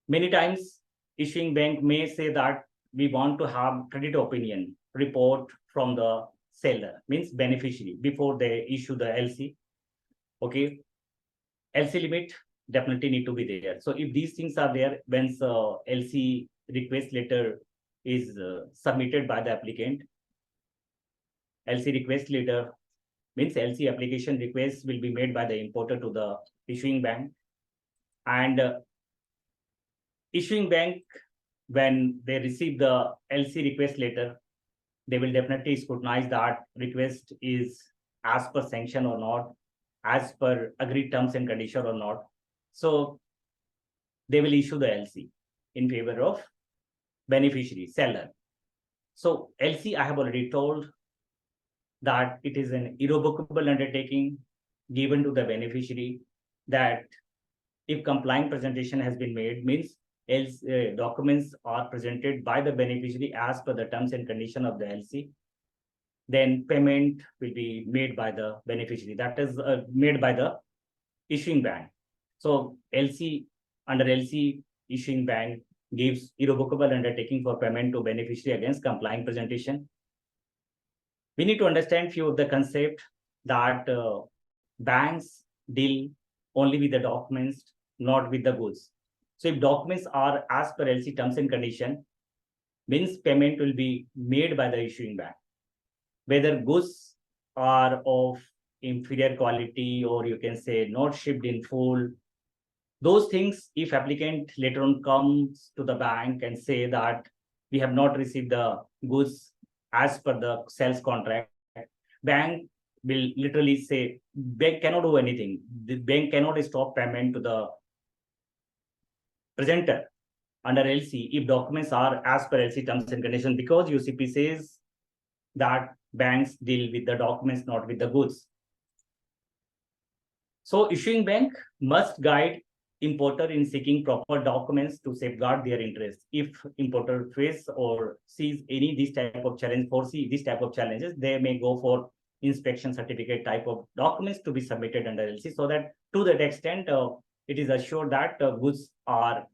Many times, issuing bank may say that we want to have credit opinion report from the seller, means beneficiary, before they issue the LC. Okay, LC limit definitely need to be there. So if these things are there, when LC request letter is submitted by the applicant, LC request letter means LC application request will be made by the importer to the issuing bank, and issuing bank, when they receive the LC request letter, they will definitely scrutinize that request is as per sanction or not, as per agreed terms and condition or not. So they will issue the LC in favor of beneficiary, seller. So LC, I have already told that it is an irrevocable undertaking given to the beneficiary, that if compliant presentation has been made, means else documents are presented by the beneficiary as per the terms and condition of the LC, then payment will be made by the beneficiary, that is made by the issuing bank. So LC, under LC, issuing bank gives irrevocable undertaking for payment to beneficiary against complying presentation. We need to understand few of the concept that banks deal only with the documents, not with the goods. So if documents are as per LC terms and condition, means payment will be made by the issuing bank. Whether goods are of inferior quality, or you can say not shipped in full, those things, if applicant later on comes to the bank and say that we have not received the goods as per the sales contract, bank will literally say, bank cannot do anything. The bank cannot stop payment to the presenter under LC if documents are as per LC terms and conditions, because UCP says that banks deal with the documents, not with the goods. So issuing bank must guide importer in seeking proper documents to safeguard their interests. If importer face or sees any this type of challenge, foresee this type of challenges, they may go for inspection certificate type of documents to be submitted under LC, so that to that extent it is assured that goods are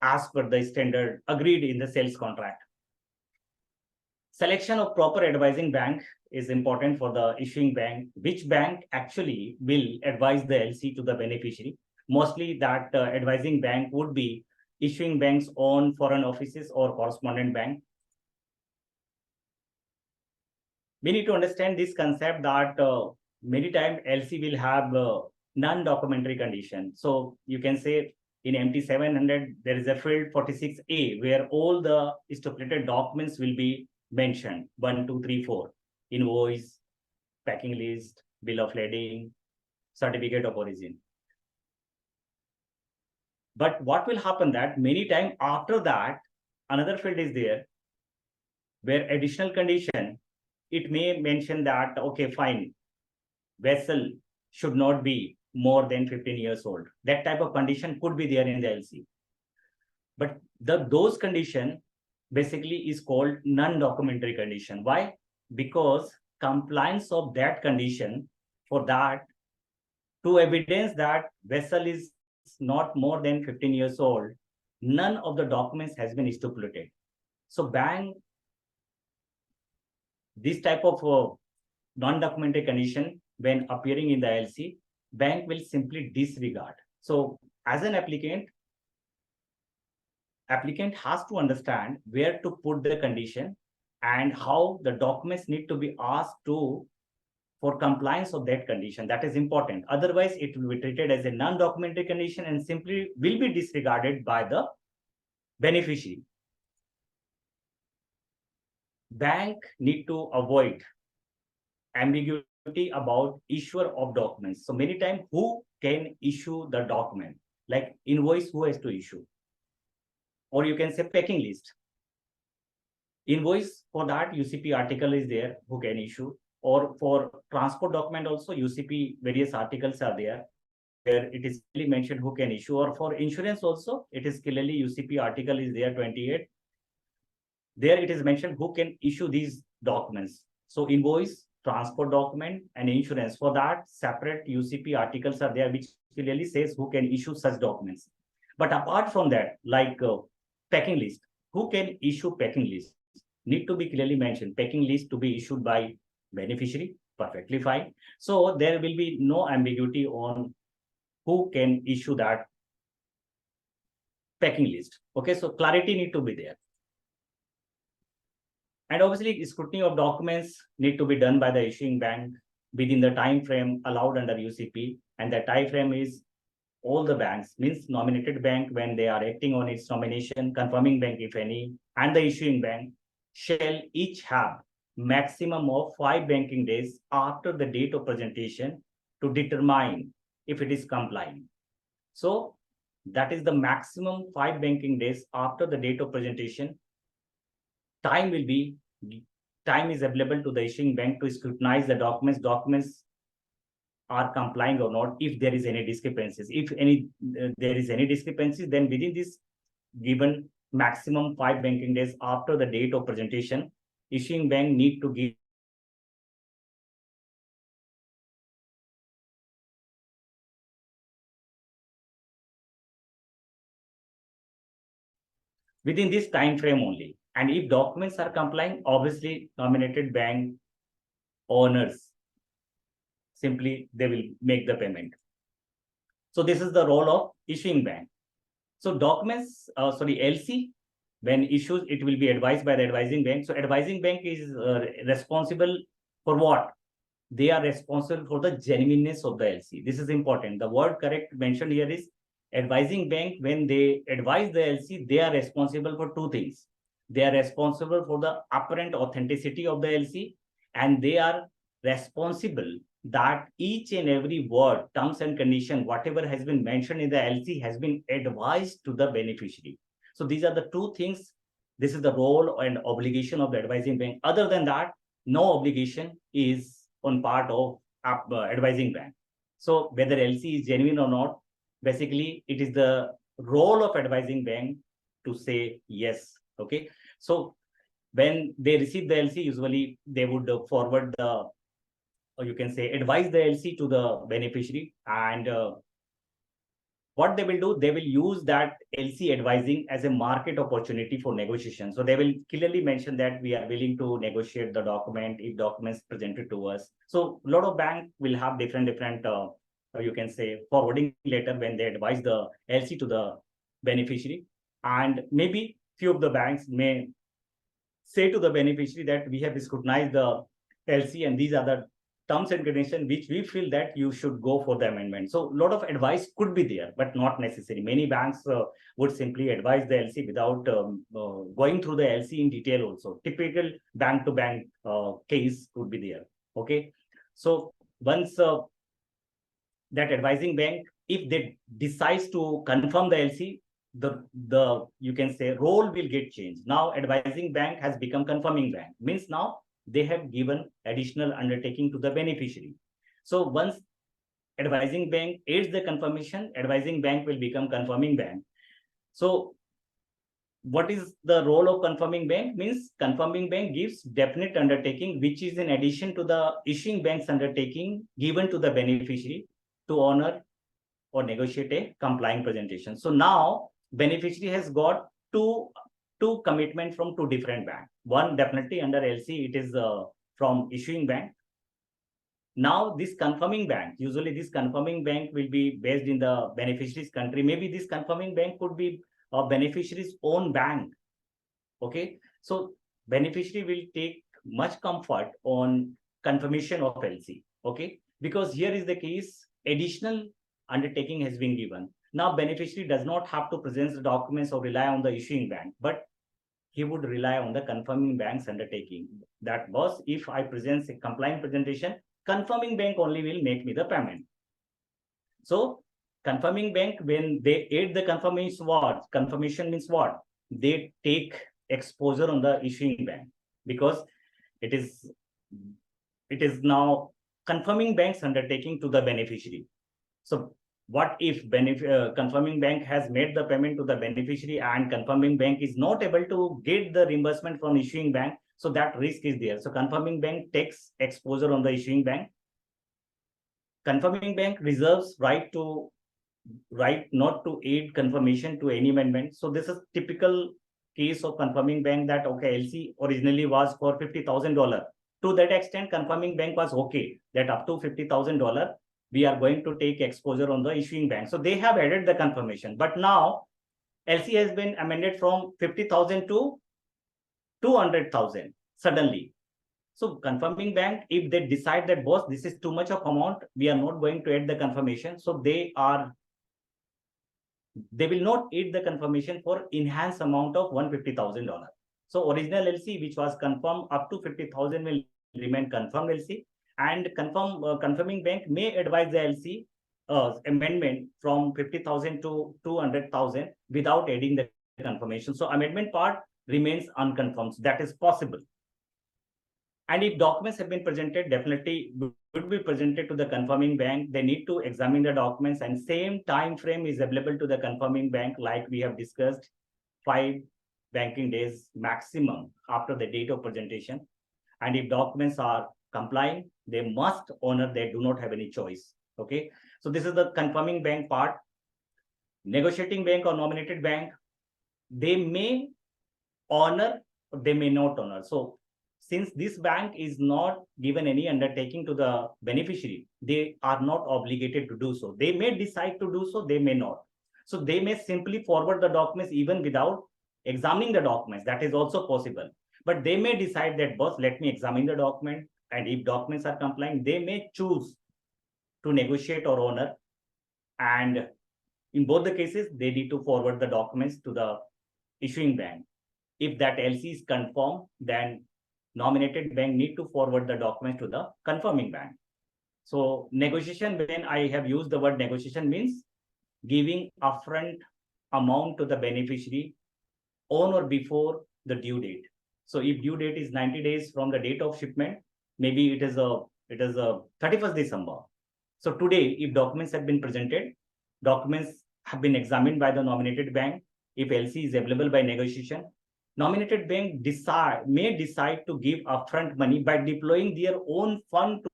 as per the standard agreed in the sales contract. Selection of proper advising bank is important for the issuing bank. Which bank actually will advise the LC to the beneficiary? Mostly that advising bank would be issuing bank's own foreign offices or correspondent bank. We need to understand this concept that many times LC will have non-documentary condition. So you can say in MT 700, there is a field 46A where all the stipulated documents will be mentioned: 1, 2, 3, 4, invoice, packing list, bill of lading, certificate of origin. But what will happen that many times after that, another field is there where additional condition, it may mention that, okay, fine, vessel should not be more than 15 years old. That type of condition could be there in the LC. But those condition basically is called non-documentary condition. Why? Because compliance of that condition, for that, to evidence that vessel is not more than 15 years old, none of the documents has been stipulated. So bank, this type of non-documentary condition, when appearing in the LC, bank will simply disregard. So as an applicant has to understand where to put the condition and how the documents need to be asked to for compliance of that condition. That is important. Otherwise, it will be treated as a non-documentary condition and simply will be disregarded by the beneficiary. Bank need to avoid ambiguity about issuer of documents. So many times, who can issue the document? Like invoice, who has to issue? Or you can say packing list. Invoice, for that UCP article is there, who can issue. Or for transport document also, UCP various articles are there where it is clearly mentioned who can issue. Or for insurance also, it is clearly UCP article is there, 28. There it is mentioned who can issue these documents. So invoice, transport document, and insurance, for that separate UCP articles are there which clearly says who can issue such documents. But apart from that, like packing list, who can issue packing list? Need to be clearly mentioned. Packing list to be issued by beneficiary, perfectly fine. So there will be no ambiguity on who can issue that packing list. Okay, so clarity need to be there. And obviously, scrutiny of documents need to be done by the issuing bank within the time frame allowed under UCP, and the time frame is all the banks, means nominated bank when they are acting on its nomination, confirming bank if any, and the issuing bank shall each have maximum of 5 banking days after the date of presentation to determine if it is complying. So that is the maximum 5 banking days after the date of presentation. Time is available to the issuing bank to scrutinize the documents are complying or not. If there is any discrepancies, there is any discrepancies, then within this given maximum 5 banking days after the date of presentation, issuing bank need to give within this time frame only. And if documents are complying, obviously nominated bank owners simply they will make the payment. So this is the role of issuing bank. So documents, LC, when issued, it will be advised by the advising bank. So advising bank is responsible for what? They are responsible for the genuineness of the LC. This is important. The word correct mentioned here is advising bank. When they advise the LC, they are responsible for two things. They are responsible for the apparent authenticity of the LC, and they are responsible that each and every word, terms and condition, whatever has been mentioned in the LC has been advised to the beneficiary. So these are the two things. This is the role and obligation of the advising bank. Other than that, no obligation is on part of advising bank. So whether LC is genuine or not, basically it is the role of advising bank to say yes. Okay. So when they receive the LC, usually they would forward the, or you can say advise the LC to the beneficiary, and what they will do, they will use that LC advising as a market opportunity for negotiation. So they will clearly mention that we are willing to negotiate the document if documents presented to us. So a lot of banks will have different, you can say forwarding letter when they advise the LC to the beneficiary. And maybe few of the banks may say to the beneficiary that we have scrutinized the LC and these are the terms and conditions which we feel that you should go for the amendment. So a lot of advice could be there, but not necessary. Many banks would simply advise the LC without going through the LC in detail also. Typical bank-to-bank case would be there. Okay. So once that advising bank, if they decides to confirm the LC, the you can say role will get changed. Now advising bank has become confirming bank, means now they have given additional undertaking to the beneficiary. So once advising bank aids the confirmation, advising bank will become confirming bank. So what is the role of confirming bank? Means confirming bank gives definite undertaking, which is in addition to the issuing bank's undertaking given to the beneficiary to honor or negotiate a complying presentation. So now beneficiary has got two commitment from two different banks. One definitely under LC, it is from issuing bank. Now this confirming bank, usually this confirming bank will be based in the beneficiary's country. Maybe this confirming bank could be a beneficiary's own bank. Okay, so beneficiary will take much comfort on confirmation of LC. Okay, because here is the case, additional undertaking has been given. Now beneficiary does not have to present the documents or rely on the issuing bank, but he would rely on the confirming bank's undertaking. That was, if I present a compliant presentation, confirming bank only will make me the payment. So confirming bank, when they aid the confirmation, what? Confirmation means what? They take exposure on the issuing bank, because it is now confirming bank's undertaking to the beneficiary. So what if confirming bank has made the payment to the beneficiary and confirming bank is not able to get the reimbursement from issuing bank? So that risk is there. So confirming bank takes exposure on the issuing bank. Confirming bank reserves right not to aid confirmation to any amendment. So this is typical case of confirming bank that, okay, LC originally was for $50,000. To that extent, confirming bank was okay that up to $50,000 we are going to take exposure on the issuing bank. So they have added the confirmation. But now LC has been amended from 50,000 to 200,000 suddenly. So confirming bank, if they decide that, boss, this is too much of amount, we are not going to add the confirmation. So they will not add the confirmation for enhanced amount of $150,000. So original LC, which was confirmed up to 50,000, will remain confirmed LC, and confirming bank may advise the LC amendment from 50,000 to 200,000 without adding the confirmation. So amendment part remains unconfirmed. So that is possible. And if documents have been presented, definitely would be presented to the confirming bank. They need to examine the documents, and same time frame is available to the confirming bank, like we have discussed, 5 banking days maximum after the date of presentation. And if documents are complying, they must honor. They do not have any choice. Okay. So this is the confirming bank part. Negotiating bank or nominated bank, they may honor or they may not honor. So since this bank is not given any undertaking to the beneficiary, they are not obligated to do so. They may decide to do so, they may not. So they may simply forward the documents even without examining the documents. That is also possible. But they may decide that, boss, let me examine the document. And if documents are complying, they may choose to negotiate or honor. And in both the cases, they need to forward the documents to the issuing bank. If that LC is confirmed, then nominated bank need to forward the documents to the confirming bank. So negotiation, when I have used the word negotiation, means giving upfront amount to the beneficiary on or before the due date. So if due date is 90 days from the date of shipment, maybe it is a 31st December. So today, if documents have been presented, documents have been examined by the nominated bank, if LC is available by negotiation, nominated bank may decide to give upfront money by deploying their own fund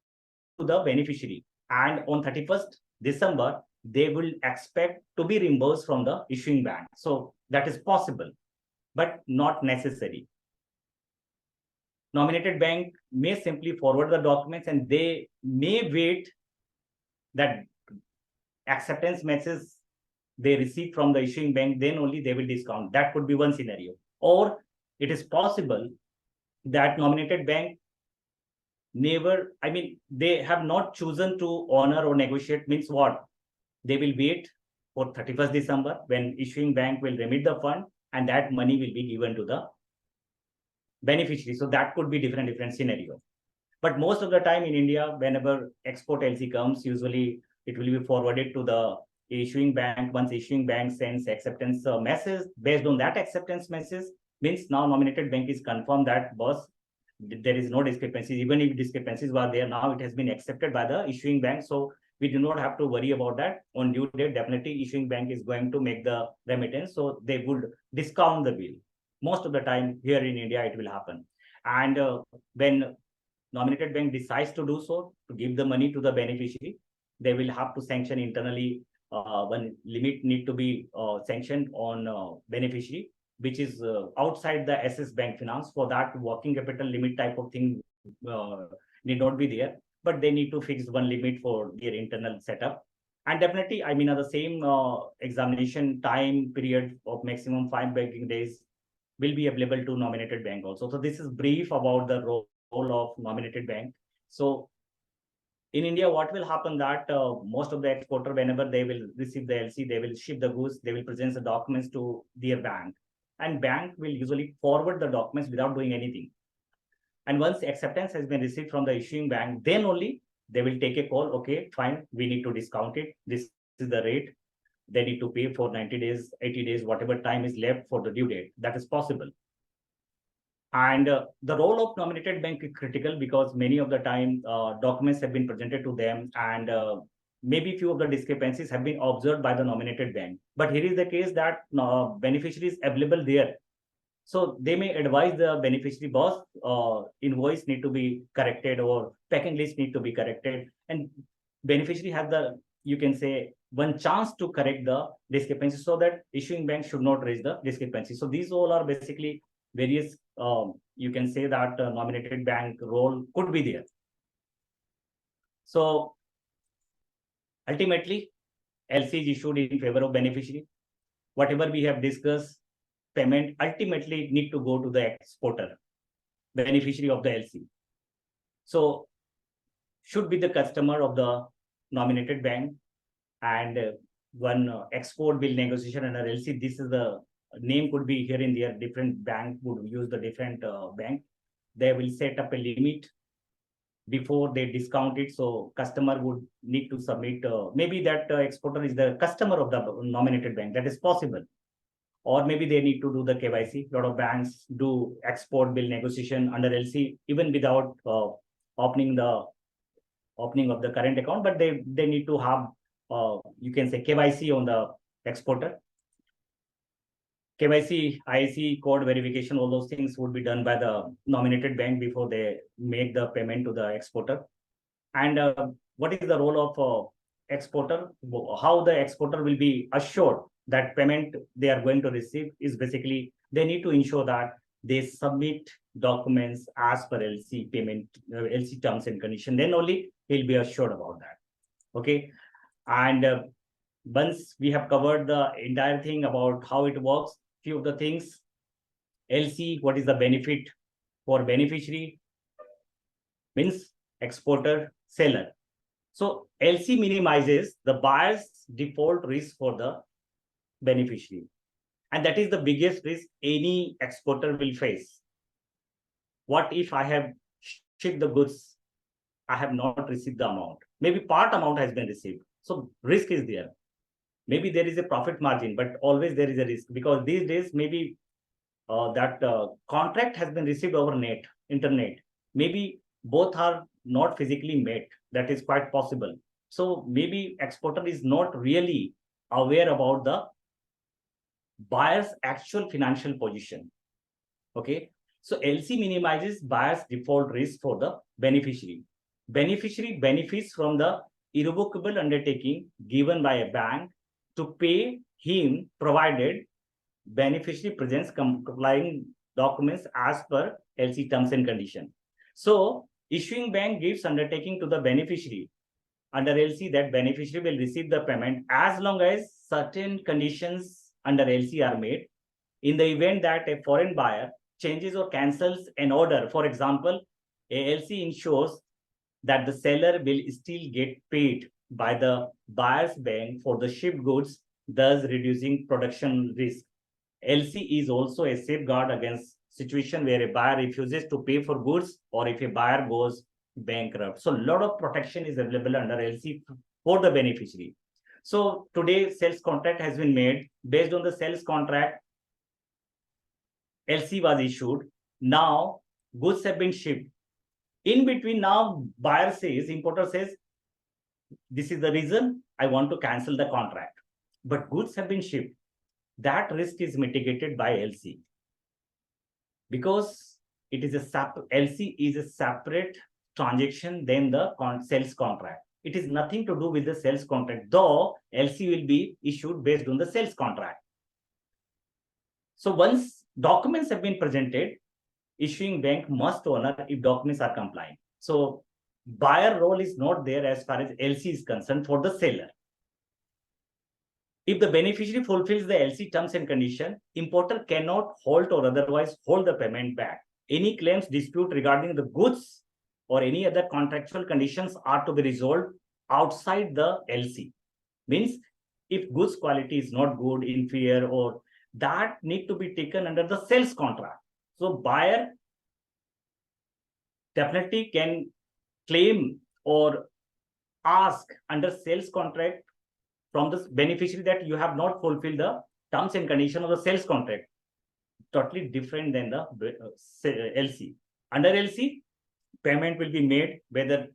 to the beneficiary. And on 31st December, they will expect to be reimbursed from the issuing bank. So that is possible, but not necessary. Nominated bank may simply forward the documents, and they may wait that acceptance message they receive from the issuing bank, then only they will discount. That could be one scenario. Or it is possible that nominated bank they have not chosen to honor or negotiate. Means what? They will wait for 31st December when issuing bank will remit the fund, and that money will be given to the beneficiary. So that could be different scenario. But most of the time in India, whenever export LC comes, usually it will be forwarded to the issuing bank. Once issuing bank sends acceptance message, based on that acceptance message, means now nominated bank is confirmed that, boss, there is no discrepancies. Even if discrepancies were there, now it has been accepted by the issuing bank. So we do not have to worry about that. On due date, definitely issuing bank is going to make the remittance. So they would discount the bill. Most of the time here in India, it will happen. And when nominated bank decides to do so, to give the money to the beneficiary, they will have to sanction internally. One limit need to be sanctioned on beneficiary, which is outside the SS bank finance. For that, working capital limit type of thing need not be there, but they need to fix one limit for their internal setup. And definitely, the same examination time period of maximum 5 banking days will be available to nominated bank also. So this is brief about the role of nominated bank. So in India, what will happen that most of the exporter, whenever they will receive the LC, they will ship the goods, they will present the documents to their bank, and bank will usually forward the documents without doing anything. And once acceptance has been received from the issuing bank, then only they will take a call. Okay, fine, we need to discount it. This is the rate. They need to pay for 90 days, 80 days, whatever time is left for the due date. That is possible. And the role of nominated bank is critical because many of the time documents have been presented to them, and maybe few of the discrepancies have been observed by the nominated bank. But here is the case that beneficiary is available there. So they may advise the beneficiary, boss, invoice need to be corrected or packing list need to be corrected. And beneficiary has the, you can say, one chance to correct the discrepancy so that issuing bank should not raise the discrepancy. So these all are basically various, you can say that nominated bank role could be there. So Ultimately, LC is issued in favor of beneficiary. Whatever we have discussed, payment ultimately need to go to the exporter, beneficiary of the LC. So should be the customer of the nominated bank, and one export bill negotiation under LC. This is the name could be here in there. Different bank would use the different bank. They will set up a limit before they discount it. So customer would need to submit. Maybe that exporter is the customer of the nominated bank. That is possible. Or maybe they need to do the KYC. A lot of banks do export bill negotiation under LC even without opening of the current account, but they need to have you can say KYC on the exporter. KYC, IC code verification, all those things would be done by the nominated bank before they make the payment to the exporter. And what is the role of exporter? How the exporter will be assured that payment they are going to receive is basically they need to ensure that they submit documents as per LC payment, LC terms and condition. Then only he'll be assured about that. Okay. And once we have covered the entire thing about how it works, few of the things, LC, what is the benefit for beneficiary, means exporter, seller. So LC minimizes the buyer's default risk for the beneficiary. And that is the biggest risk any exporter will face. What if I have shipped the goods, I have not received the amount? Maybe part amount has been received. So risk is there. Maybe there is a profit margin, but always there is a risk, because these days maybe that contract has been received over internet. Maybe both are not physically met. That is quite possible. So maybe exporter is not really aware about the buyer's actual financial position. Okay. So LC minimizes buyer's default risk for the beneficiary. Beneficiary benefits from the irrevocable undertaking given by a bank to pay him, provided beneficiary presents complying documents as per LC terms and conditions. So issuing bank gives undertaking to the beneficiary under LC that beneficiary will receive the payment as long as certain conditions under LC are made. In the event that a foreign buyer changes or cancels an order, for example, LC ensures that the seller will still get paid by the buyer's bank for the shipped goods, thus reducing production risk. LC is also a safeguard against situation where a buyer refuses to pay for goods or if a buyer goes bankrupt. So a lot of protection is available under LC for the beneficiary. So today sales contract has been made. Based on the sales contract, LC was issued. Now goods have been shipped. In between, now buyer says, importer says, this is the reason I want to cancel the contract. But goods have been shipped. That risk is mitigated by LC. Because it is LC is a separate transaction than the sales contract. It is nothing to do with the sales contract, though LC will be issued based on the sales contract. So once documents have been presented, issuing bank must honor if documents are compliant. So buyer role is not there as far as LC is concerned for the seller. If the beneficiary fulfills the LC terms and conditions, importer cannot halt or otherwise hold the payment back. Any claims dispute regarding the goods or any other contractual conditions are to be resolved outside the LC. Means if goods quality is not good, inferior, or that need to be taken under the sales contract. So buyer definitely can claim or ask under sales contract from the beneficiary that you have not fulfilled the terms and conditions of the sales contract. Totally different than the LC. Under LC, payment will be made whether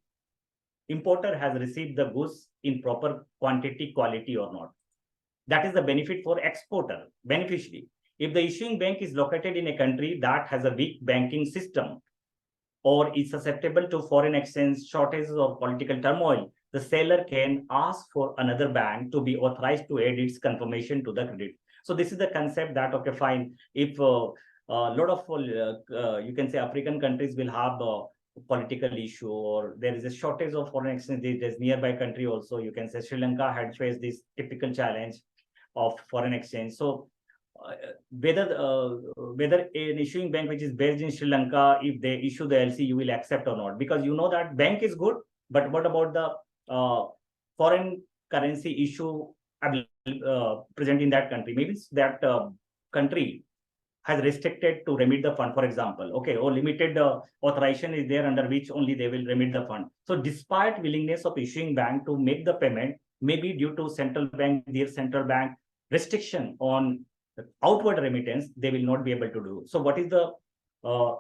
importer has received the goods in proper quantity, quality or not. That is the benefit for exporter, beneficiary. If the issuing bank is located in a country that has a weak banking system or is susceptible to foreign exchange shortages or political turmoil, the seller can ask for another bank to be authorized to add its confirmation to the credit. So this is the concept that, okay, fine, if a lot of, you can say African countries will have political issue, or there is a shortage of foreign exchange. There's nearby country also. You can say Sri Lanka had faced this typical challenge of foreign exchange. So uh, whether an issuing bank which is based in Sri Lanka, if they issue the LC, you will accept or not, because you know that bank is good, but what about the foreign currency issue present in that country? Maybe that country has restricted to remit the fund, for example, okay, or limited authorization is there under which only they will remit the fund. So despite willingness of issuing bank to make the payment, maybe due to their central bank restriction on outward remittance, they will not be able to do. So what is the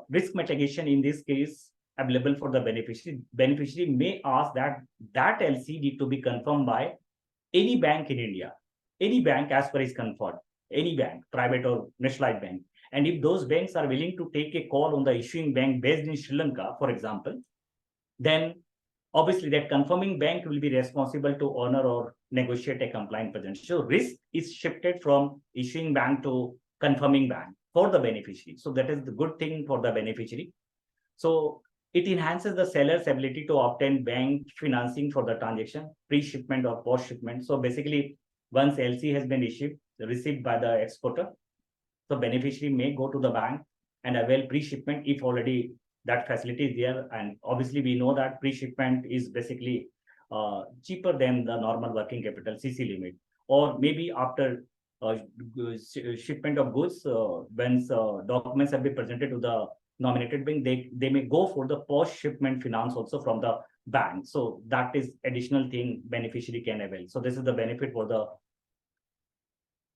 risk mitigation in this case available for the beneficiary? Beneficiary may ask that LC need to be confirmed by any bank in India, any bank as per his comfort, any bank, private or nationalized bank. And if those banks are willing to take a call on the issuing bank based in Sri Lanka, for example, then obviously that confirming bank will be responsible to honor or negotiate a compliant present. So risk is shifted from issuing bank to confirming bank for the beneficiary. So that is the good thing for the beneficiary. So it enhances the seller's ability to obtain bank financing for the transaction, pre-shipment or post-shipment. So basically, once LC has been received by the exporter, the beneficiary may go to the bank and avail pre-shipment if already that facility is there. And obviously, we know that pre-shipment is basically cheaper than the normal working capital CC limit. Or maybe after shipment of goods, when documents have been presented to the nominated bank, they may go for the post-shipment finance also from the bank. So that is additional thing beneficiary can avail. So this is the benefit for the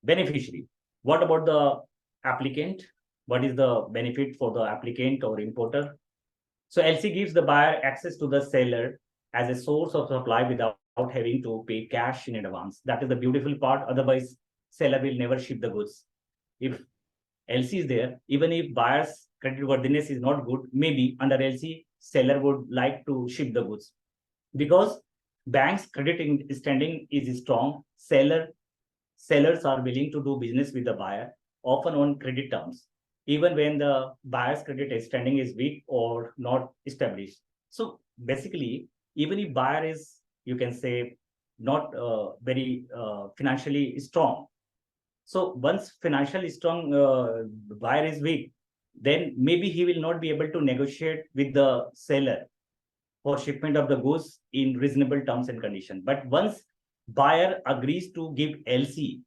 beneficiary. What about the applicant? What is the benefit for the applicant or importer? So LC gives the buyer access to the seller as a source of supply without having to pay cash in advance. That is the beautiful part. Otherwise, seller will never ship the goods. If LC is there, even if buyer's credit worthiness is not good, maybe under LC, seller would like to ship the goods. Because bank's credit standing is strong, sellers are willing to do business with the buyer, often on credit terms, even when the buyer's credit standing is weak or not established. So basically, even if buyer is, you can say, not very financially strong. So once financially strong buyer is weak, then maybe he will not be able to negotiate with the seller for shipment of the goods in reasonable terms and conditions. But once buyer agrees to give LC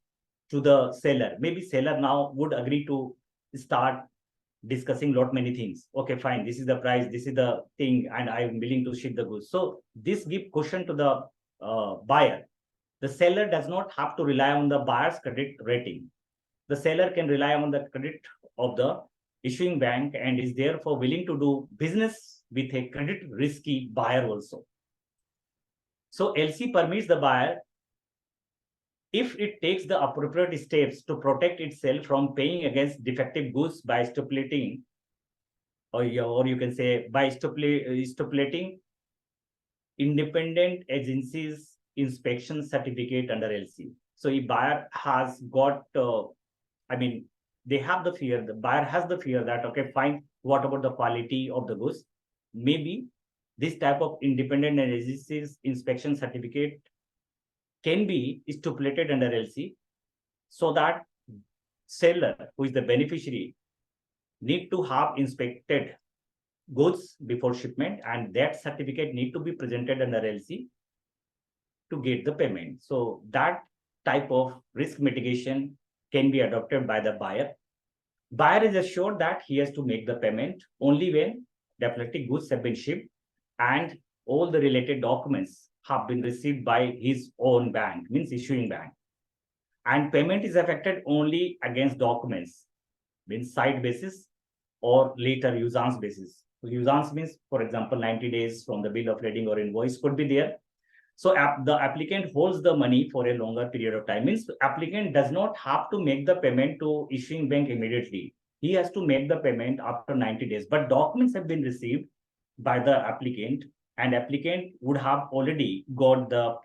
to the seller, maybe seller now would agree to start discussing lot many things. Okay, fine, this is the price, this is the thing, and I am willing to ship the goods. So this give cushion to the buyer. The seller does not have to rely on the buyer's credit rating. The seller can rely on the credit of the issuing bank and is therefore willing to do business with a credit risky buyer also. So LC permits the buyer, if it takes the appropriate steps to protect itself from paying against defective goods by stipulating, or you can say by stipulating independent agencies inspection certificate under LC. So if buyer has got, they have the fear, the buyer has the fear that, okay, fine, what about the quality of the goods? Maybe this type of independent agencies inspection certificate can be stipulated under LC, so that seller, who is the beneficiary, need to have inspected goods before shipment, and that certificate need to be presented under LC to get the payment. So that type of risk mitigation can be adopted by the buyer. Buyer is assured that he has to make the payment only when defective goods have been shipped and all the related documents have been received by his own bank, means issuing bank. And payment is affected only against documents, means side basis or later usance basis. So usance means, for example, 90 days from the bill of lading or invoice could be there. So the applicant holds the money for a longer period of time. Means the applicant does not have to make the payment to issuing bank immediately. He has to make the payment after 90 days. But documents have been received by the applicant, and applicant would have already got the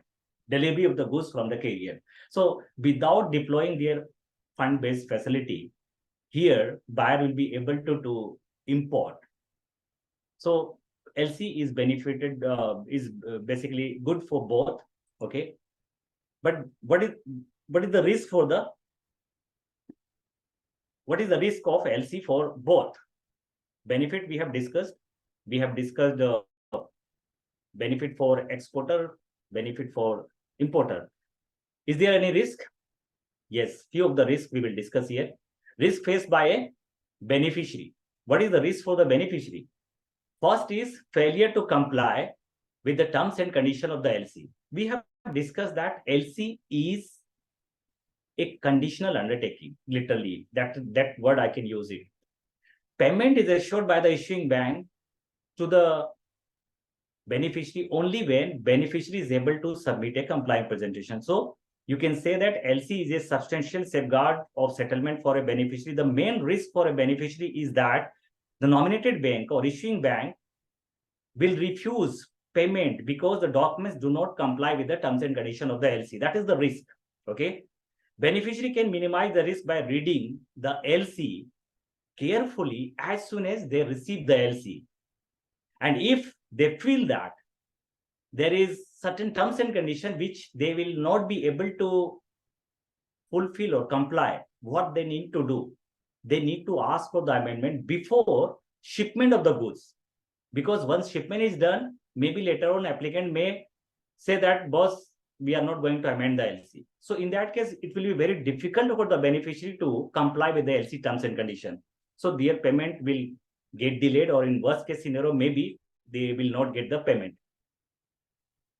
delivery of the goods from the carrier. So without deploying their fund-based facility, here buyer will be able to import. So LC is benefited, is basically good for both. Okay, but what is the risk for the, what is the risk of LC for both? Benefit we have discussed. We have discussed benefit for exporter, benefit for importer. Is there any risk? Yes, few of the risks we will discuss here. Risk faced by a beneficiary. What is the risk for the beneficiary? First is failure to comply with the terms and condition of the LC. We have discussed that LC is a conditional undertaking, literally. That word I can use it. Payment is assured by the issuing bank to the beneficiary only when beneficiary is able to submit a compliant presentation. So you can say that LC is a substantial safeguard of settlement for a beneficiary. The main risk for a beneficiary is that the nominated bank or issuing bank will refuse payment because the documents do not comply with the terms and condition of the LC. That is the risk. Okay. Beneficiary can minimize the risk by reading the LC carefully as soon as they receive the LC. And if they feel that there is certain terms and conditions which they will not be able to fulfill or comply, what they need to do, they need to ask for the amendment before shipment of the goods. Because once shipment is done, maybe later on applicant may say that, boss, we are not going to amend the LC. So in that case, it will be very difficult for the beneficiary to comply with the LC terms and conditions. So their payment will get delayed, or in worst case scenario, maybe they will not get the payment.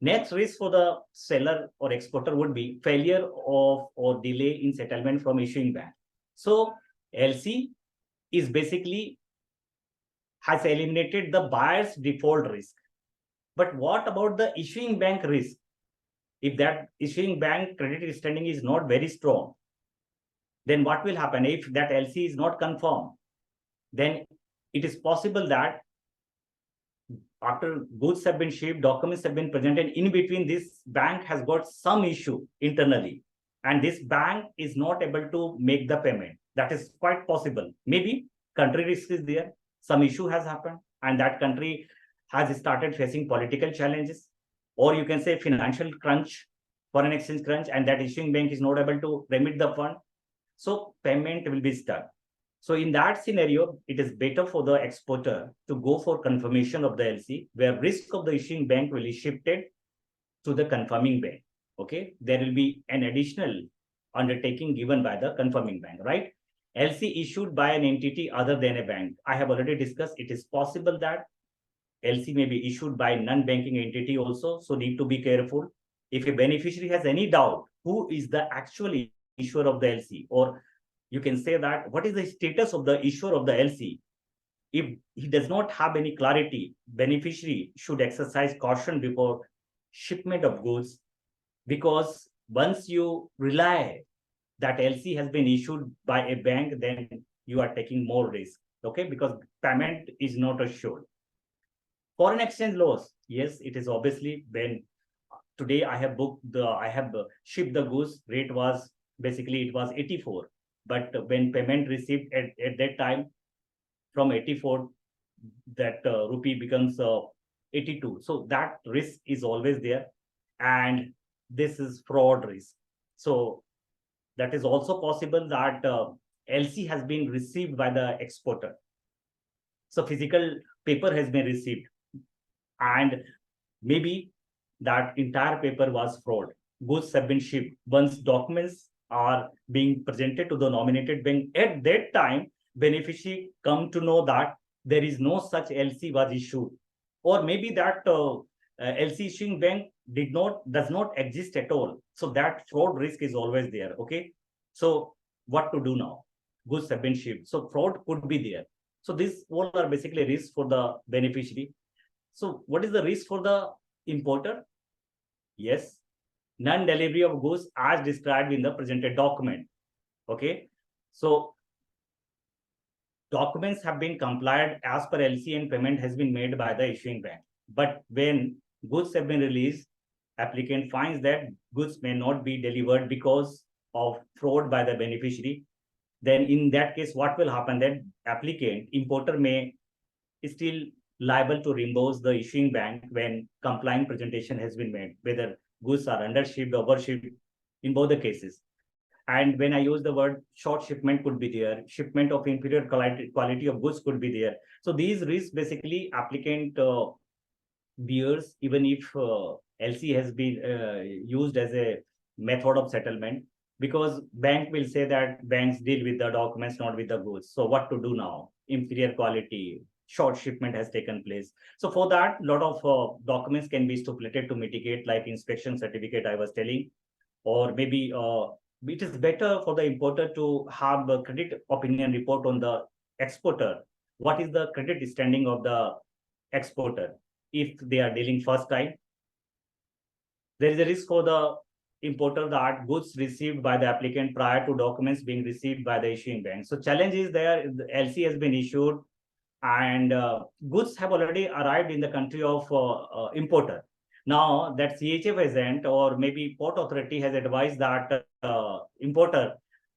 Next risk for the seller or exporter would be failure of or delay in settlement from issuing bank. So LC is basically has eliminated the buyer's default risk. But what about the issuing bank risk? If that issuing bank credit standing is not very strong, then what will happen if that LC is not confirmed? Then it is possible that after goods have been shipped, documents have been presented, in between this bank has got some issue internally, and this bank is not able to make the payment. That is quite possible. Maybe country risk is there, some issue has happened, and that country has started facing political challenges, or you can say financial crunch, foreign exchange crunch, and that issuing bank is not able to remit the fund. So payment will be stuck. So in that scenario, it is better for the exporter to go for confirmation of the LC, where risk of the issuing bank will be shifted to the confirming bank. Okay, there will be an additional undertaking given by the confirming bank, right? LC issued by an entity other than a bank. I have already discussed, it is possible that LC may be issued by non-banking entity also, so need to be careful. If a beneficiary has any doubt who is the actual issuer of the LC, or you can say that what is the status of the issuer of the LC, if he does not have any clarity, beneficiary should exercise caution before shipment of goods, because once you rely that LC has been issued by a bank, then you are taking more risk, okay, because payment is not assured. Foreign exchange loss, yes, it is obviously when today I have shipped the goods, rate was basically it was 84, but when payment received at that time from 84, that rupee becomes 82. So that risk is always there, and this is fraud risk. So that is also possible that LC has been received by the exporter. So physical paper has been received, and maybe that entire paper was fraud. Goods have been shipped. Once documents are being presented to the nominated bank, at that time, beneficiary come to know that there is no such LC was issued, or maybe that LC issuing bank does not exist at all. So that fraud risk is always there. Okay, so what to do now? Goods have been shipped, so fraud could be there. So these all are basically risks for the beneficiary. So what is the risk for the importer? Yes, non-delivery of goods as described in the presented document. Okay, so documents have been complied as per LC and payment has been made by the issuing bank. But when goods have been released, applicant finds that goods may not be delivered because of fraud by the beneficiary. Then in that case, what will happen? Then applicant, importer may still liable to reimburse the issuing bank when compliant presentation has been made, whether goods are undershipped, overshipped, in both the cases. And when I use the word short shipment could be there, shipment of inferior quality of goods could be there. So these risks basically applicant bears, even if LC has been used as a method of settlement, because bank will say that banks deal with the documents, not with the goods. So what to do now? Inferior quality, short shipment has taken place. So for that, a lot of documents can be stipulated to mitigate, like inspection certificate I was telling, or maybe it is better for the importer to have a credit opinion report on the exporter. What is the credit standing of the exporter if they are dealing first time? There is a risk for the importer that goods received by the applicant prior to documents being received by the issuing bank. So challenge is there, the LC has been issued and goods have already arrived in the country of importer. Now that CHF agent or maybe port authority has advised that importer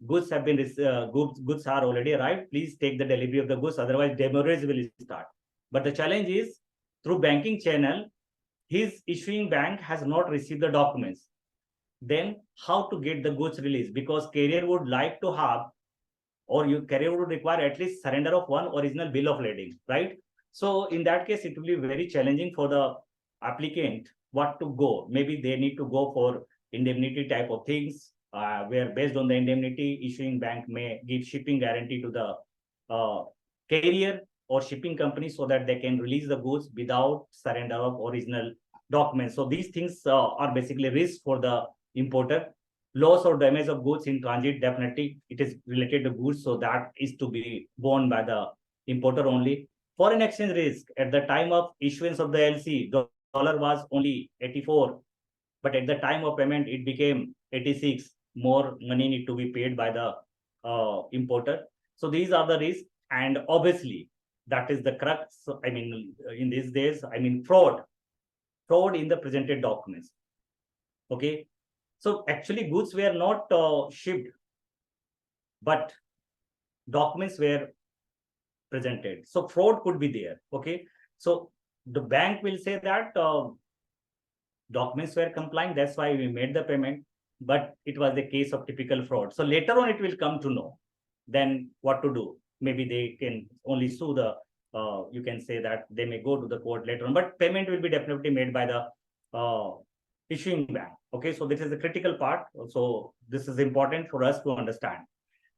goods have been goods are already arrived. Please take the delivery of the goods, otherwise demurrage will start. But the challenge is through banking channel, his issuing bank has not received the documents. Then how to get the goods released? Because carrier would like to have, or your carrier would require at least surrender of one original bill of lading, right? So in that case, it will be very challenging for the applicant what to go. Maybe they need to go for indemnity type of things, where based on the indemnity, issuing bank may give shipping guarantee to the carrier or shipping company so that they can release the goods without surrender of original documents. So these things are basically risk for the importer. Loss or damage of goods in transit, definitely it is related to goods, so that is to be borne by the importer only. Foreign exchange risk, at the time of issuance of the LC, dollar was only 84, but at the time of payment it became 86. More money need to be paid by the importer. So these are the risks, and obviously that is the crux. I mean, in these days, I mean, fraud in the presented documents. Okay, so actually goods were not shipped, but documents were presented. So fraud could be there. Okay, so the bank will say that documents were compliant, that's why we made the payment, but it was the case of typical fraud. So later on it will come to know then what to do. Maybe they can only sue the you can say that they may go to the court later on, but payment will be definitely made by the issuing bank. Okay, so this is a critical part. So this is important for us to understand.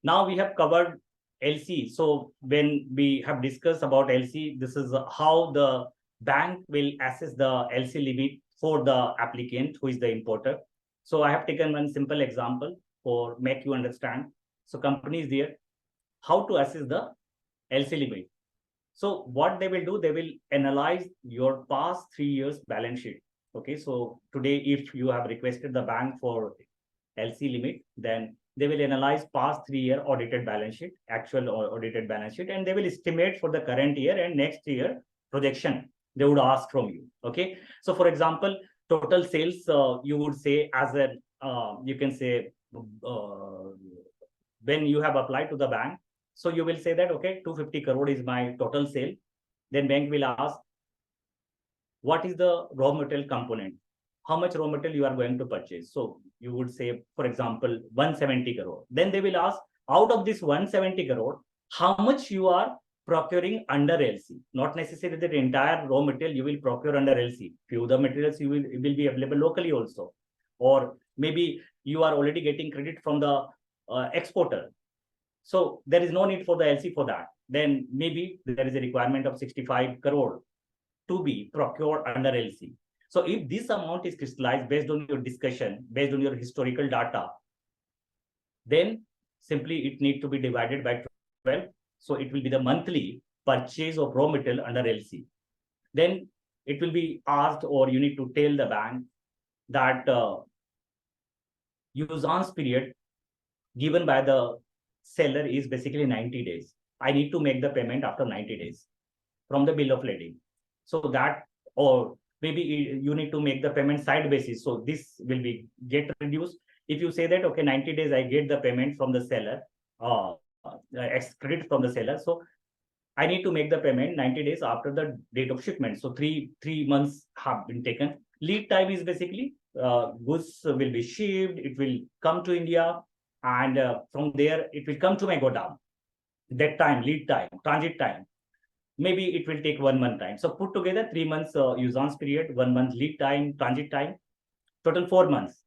Now we have covered LC. So when we have discussed about LC, this is how the bank will assess the LC limit for the applicant who is the importer. So I have taken one simple example for make you understand. So company is there, how to assess the LC limit. So what they will do, they will analyze your past 3 years balance sheet. Okay, so today if you have requested the bank for LC limit, then they will analyze past 3 year audited balance sheet, actual audited balance sheet, and they will estimate for the current year and next year projection they would ask from you. Okay, so for example, total sales, you would say as a you can say when you have applied to the bank, so you will say that okay, 250 crore is my total sale. Then bank will ask, what is the raw material component? How much raw material you are going to purchase? So you would say, for example, 170 crore. Then they will ask, out of this 170 crore, how much you are procuring under LC? Not necessarily the entire raw material you will procure under LC. Few of the materials you will be available locally also. Or maybe you are already getting credit from the exporter. So there is no need for the LC for that. Then maybe there is a requirement of 65 crore to be procured under LC. So if this amount is crystallized based on your discussion, based on your historical data, then simply it need to be divided by 12. So it will be the monthly purchase of raw material under LC. Then it will be asked, or you need to tell the bank that usance period given by the seller is basically 90 days. I need to make the payment after 90 days from the bill of lading. So that, or maybe you need to make the payment side basis. So this will be get reduced. If you say that, okay, 90 days, I get the payment from the seller, credit from the seller. So I need to make the payment 90 days after the date of shipment. So three months have been taken. Lead time is basically goods will be shipped, it will come to India, and from there it will come to my godown. That time, lead time, transit time, maybe it will take 1 month time. So put together 3 months usance period, 1 month lead time, transit time, total 4 months.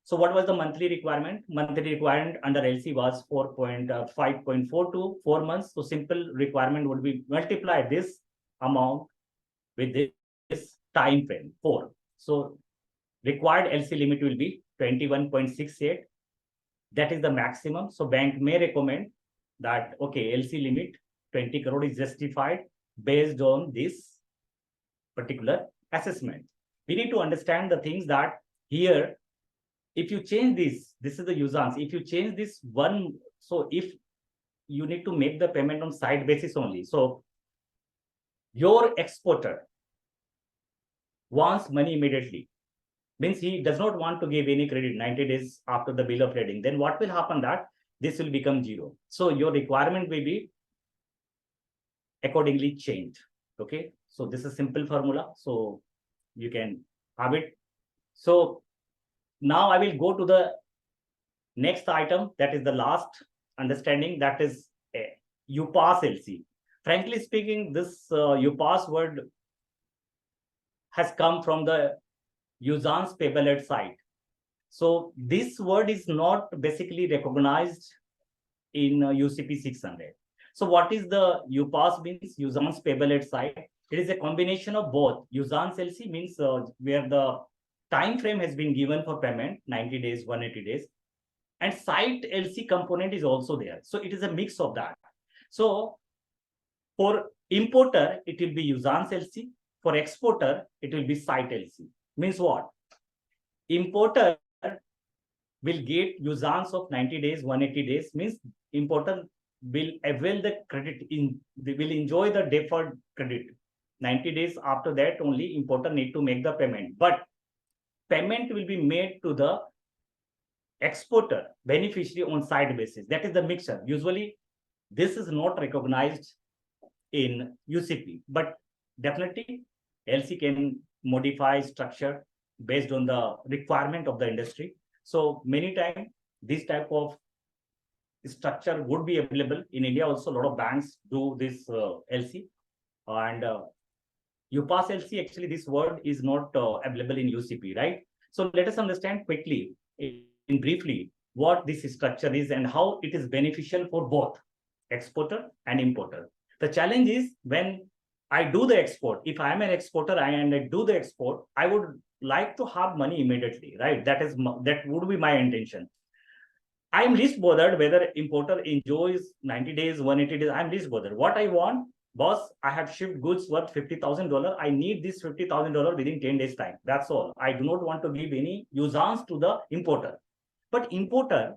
So what was the monthly requirement? Monthly requirement under LC was 5.42, 4 months. So simple requirement would be multiply this amount with this time frame, 4. So required LC limit will be 21.68. That is the maximum. So bank may recommend that, okay, LC limit 20 crore is justified based on this particular assessment. We need to understand the things that here, if you change this is the usance. If you change this one, so if you need to make the payment on site basis only. So your exporter wants money immediately, means he does not want to give any credit 90 days after the bill of lading. Then what will happen that this will become 0. So your requirement will be accordingly changed. Okay. So this is simple formula. So you can have it. So now I will go to the next item. That is the last understanding. That is UPAS LC. Frankly speaking, this UPAS word has come from the usance payable at site. So this word is not basically recognized in UCP 600. So what is the UPAS means? Usance payable at site. It is a combination of both. Usance LC means where the time frame has been given for payment, 90 days, 180 days. And site LC component is also there. So it is a mix of that. So for importer, it will be usance LC. For exporter, it will be site LC. Means what? Importer will get usance of 90 days, 180 days. Means importer will avail the credit in, they will enjoy the deferred credit. 90 days after that only importer need to make the payment. But payment will be made to the exporter beneficiary on site basis. That is the mixture. Usually this is not recognized in UCP, but definitely LC can modify structure based on the requirement of the industry. So many times this type of structure would be available in India. Also, a lot of banks do this LC, and UPAS LC, actually this word is not available in UCP, right? So let us understand quickly, in briefly, what this structure is and how it is beneficial for both exporter and importer. The challenge is when I do the export, if I am an exporter and I do the export, I would like to have money immediately, right? That would be my intention. I'm least bothered whether importer enjoys 90 days, 180 days. I'm least bothered. What I want, boss, I have shipped goods worth $50,000. I need this $50,000 within 10 days time. That's all. I do not want to give any usance to the importer. But importer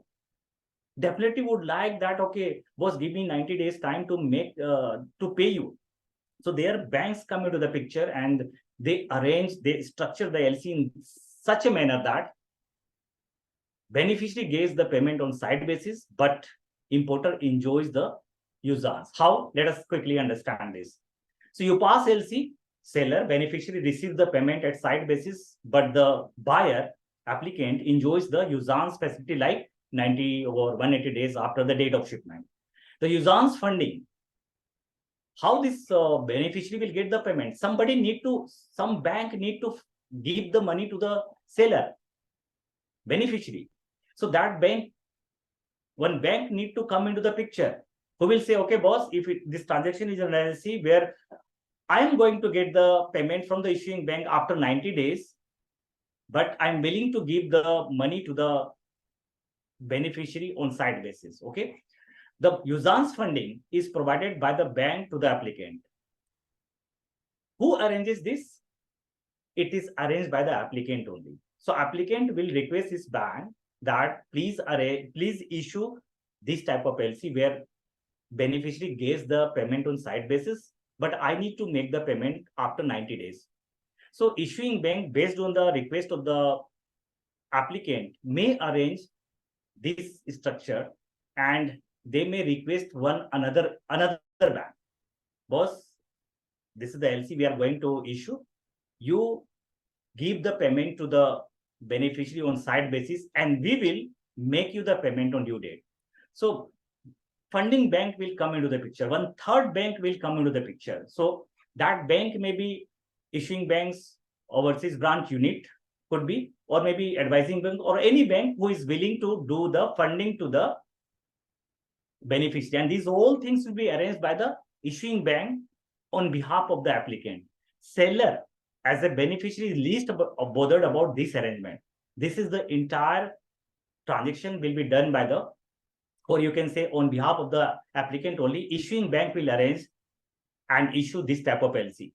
definitely would like that, okay, boss, give me 90 days time to make, to pay you. So their banks come into the picture and they structure the LC in such a manner that beneficiary gets the payment on site basis, but importer enjoys the usance. How? Let us quickly understand this. So you pass LC, seller, beneficiary receives the payment at site basis, but the buyer, applicant, enjoys the usance facility like 90 or 180 days after the date of shipment. The usance funding, how this beneficiary will get the payment? Some bank need to give the money to the seller, beneficiary. So that one bank need to come into the picture, who will say, okay, boss, if this transaction is an LC where I am going to get the payment from the issuing bank after 90 days, but I'm willing to give the money to the beneficiary on site basis. Okay. The usance funding is provided by the bank to the applicant. Who arranges this? It is arranged by the applicant only. So applicant will request his bank that please issue this type of LC where beneficiary gets the payment on site basis, but I need to make the payment after 90 days. So issuing bank, based on the request of the applicant, may arrange this structure, and they may request another bank. boss, this is the LC we are going to issue. You give the payment to the beneficiary on site basis, and we will make you the payment on due date. So funding bank will come into the picture. One third bank will come into the picture. So that bank may be issuing banks, overseas branch unit could be, or maybe advising bank, or any bank who is willing to do the funding to the beneficiary. And these whole things will be arranged by the issuing bank on behalf of the applicant. Seller as a beneficiary is least bothered about this arrangement. This is the entire transaction will be done by the, or you can say on behalf of the applicant only. Issuing bank will arrange and issue this type of LC.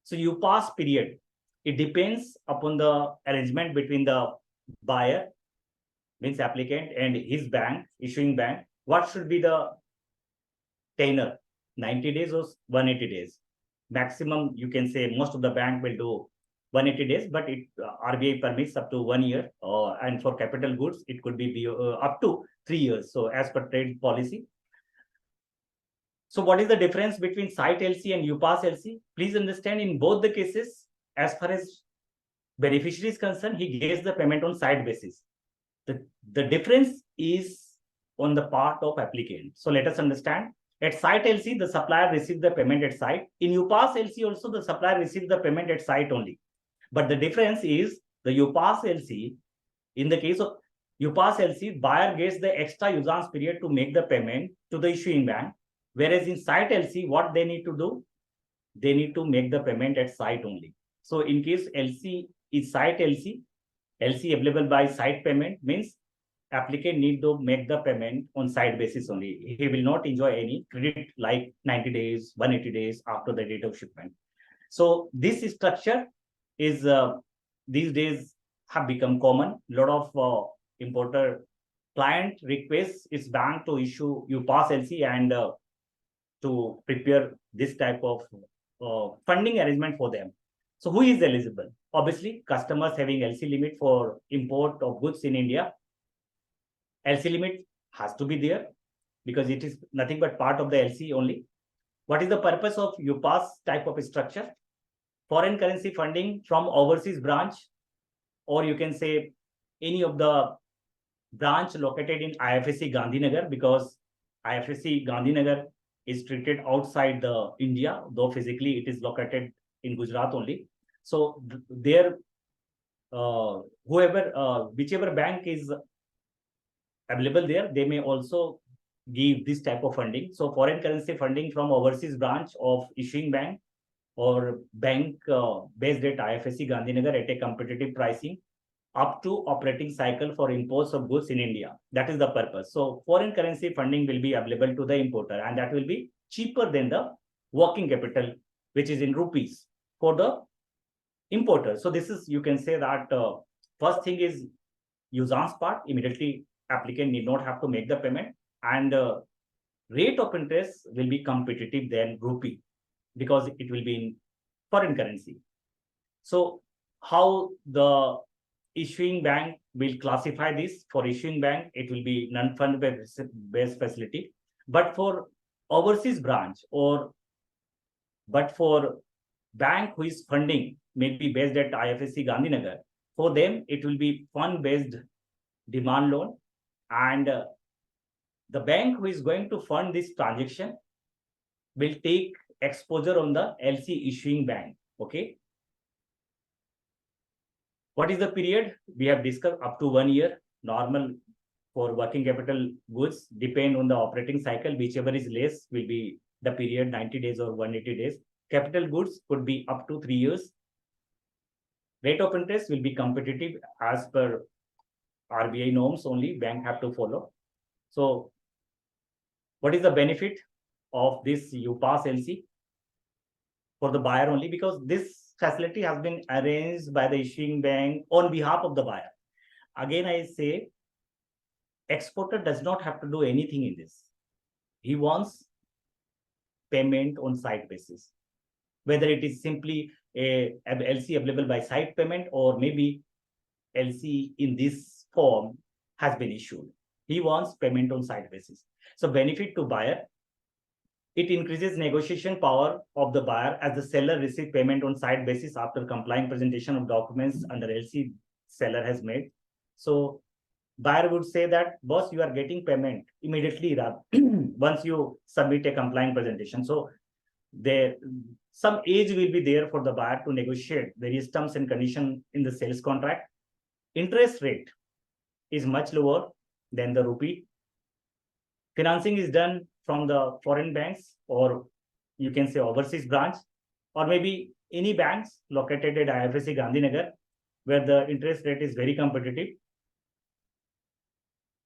So UPAS period, it depends upon the arrangement between the buyer, means applicant, and his bank, issuing bank. What should be the tenure? 90 days or 180 days? Maximum, you can say most of the bank will do 180 days, but it RBI permits up to 1 year, and for capital goods, it could be up to 3 years. So as per trade policy. So what is the difference between site LC and UPAS LC? Please understand, in both the cases, as far as beneficiary is concerned, he gets the payment on site basis. The difference is on the part of applicant. So let us understand. At site LC, the supplier receives the payment at site. In UPAS LC also, the supplier receives the payment at site only. But the difference is the UPAS LC, in the case of UPAS LC, buyer gets the extra usance period to make the payment to the issuing bank. Whereas in site LC, what they need to do? They need to make the payment at site only. So in case LC is site LC, LC available by site payment means applicant need to make the payment on site basis only. He will not enjoy any credit like 90 days, 180 days after the date of shipment. So this structure is these days have become common. A lot of importer client requests its bank to issue UPAS LC and to prepare this type of funding arrangement for them. So who is eligible? Obviously, customers having LC limit for import of goods in India. LC limit has to be there because it is nothing but part of the LC only. What is the purpose of UPAS type of structure? Foreign currency funding from overseas branch, or you can say any of the branch located in IFSC Gandhinagar, because IFSC Gandhinagar is treated outside the India, though physically it is located in Gujarat only. So there, whichever bank is available there, they may also give this type of funding. So foreign currency funding from overseas branch of issuing bank or bank based at IFSC Gandhinagar at a competitive pricing up to operating cycle for imports of goods in India. That is the purpose. So foreign currency funding will be available to the importer, and that will be cheaper than the working capital, which is in rupees for the importer. So this is, you can say that first thing is usance part. Immediately applicant need not have to make the payment, and rate of interest will be competitive than rupee because it will be in foreign currency. So how the issuing bank will classify this? For issuing bank, it will be non-fund based facility, but for overseas branch but for bank who is funding maybe based at IFSC Gandhinagar, for them it will be fund based demand loan, and the bank who is going to fund this transaction will take exposure on the LC issuing bank. Okay. What is the period? We have discussed up to 1 year. Normal for working capital goods depend on the operating cycle. Whichever is less will be the period 90 days or 180 days. Capital goods could be up to 3 years. Rate of interest will be competitive as per RBI norms only. Bank have to follow. So what is the benefit of this UPAS LC? For the buyer only, because this facility has been arranged by the issuing bank on behalf of the buyer. Again, I say, exporter does not have to do anything in this. He wants payment on site basis, whether it is simply a LC available by site payment or maybe LC in this form has been issued. He wants payment on site basis. So benefit to buyer, It increases negotiation power of the buyer as the seller receives payment on site basis after complying presentation of documents under LC seller has made. So buyer would say that, boss, you are getting payment immediately once you submit a complying presentation. So there some age will be there for the buyer to negotiate various terms and conditions in the sales contract. Interest rate is much lower than the rupee. Financing is done from the foreign banks, or you can say overseas branch, or maybe any banks located at IFSC Gandhinagar, where the interest rate is very competitive.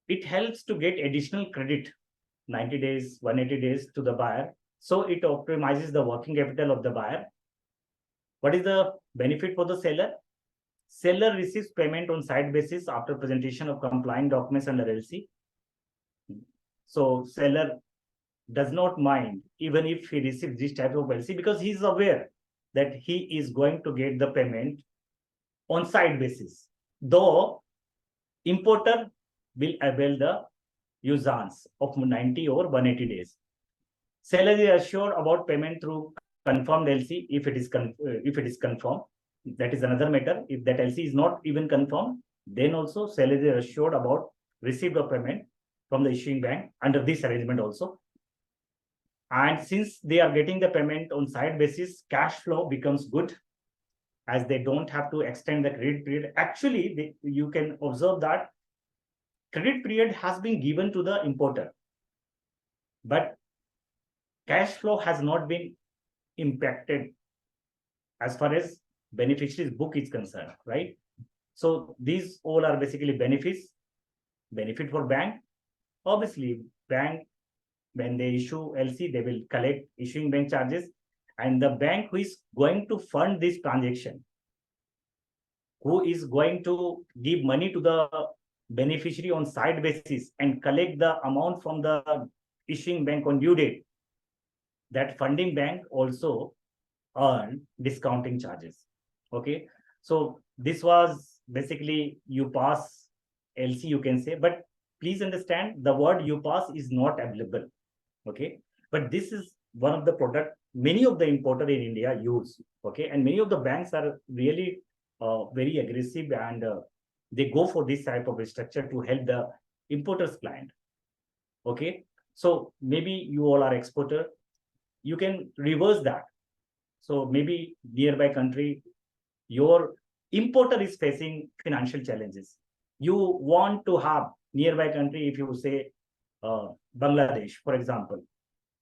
It helps to get additional credit, 90 days, 180 days to the buyer. So it optimizes the working capital of the buyer. What is the benefit for the seller? Seller receives payment on site basis after presentation of complying documents under LC. So seller does not mind even if he receives this type of LC, because he is aware that he is going to get the payment on site basis. Though importer will avail the usance of 90 or 180 days. Seller is assured about payment through confirmed LC if it is confirmed. That is another matter. If that LC is not even confirmed, then also seller is assured about receipt of payment from the issuing bank under this arrangement also. And since they are getting the payment on site basis, cash flow becomes good, as they don't have to extend the credit period. Actually, you can observe that credit period has been given to the importer, but cash flow has not been impacted as far as beneficiary's book is concerned, right? So these all are basically benefits. Benefit for bank. Obviously, bank, when they issue LC, they will collect issuing bank charges, and the bank who is going to fund this transaction, who is going to give money to the beneficiary on side basis and collect the amount from the issuing bank on due date, that funding bank also earn discounting charges. Okay, so this was basically UPAS LC, you can say, but please understand the word UPAS is not available. Okay, but this is one of the product many of the importer in India use. Okay, and many of the banks are really very aggressive, and they go for this type of structure to help the importer's client. Okay, so maybe you all are exporter, you can reverse that. So maybe nearby country, your importer is facing financial challenges. You want to have nearby country, if you say Bangladesh, for example.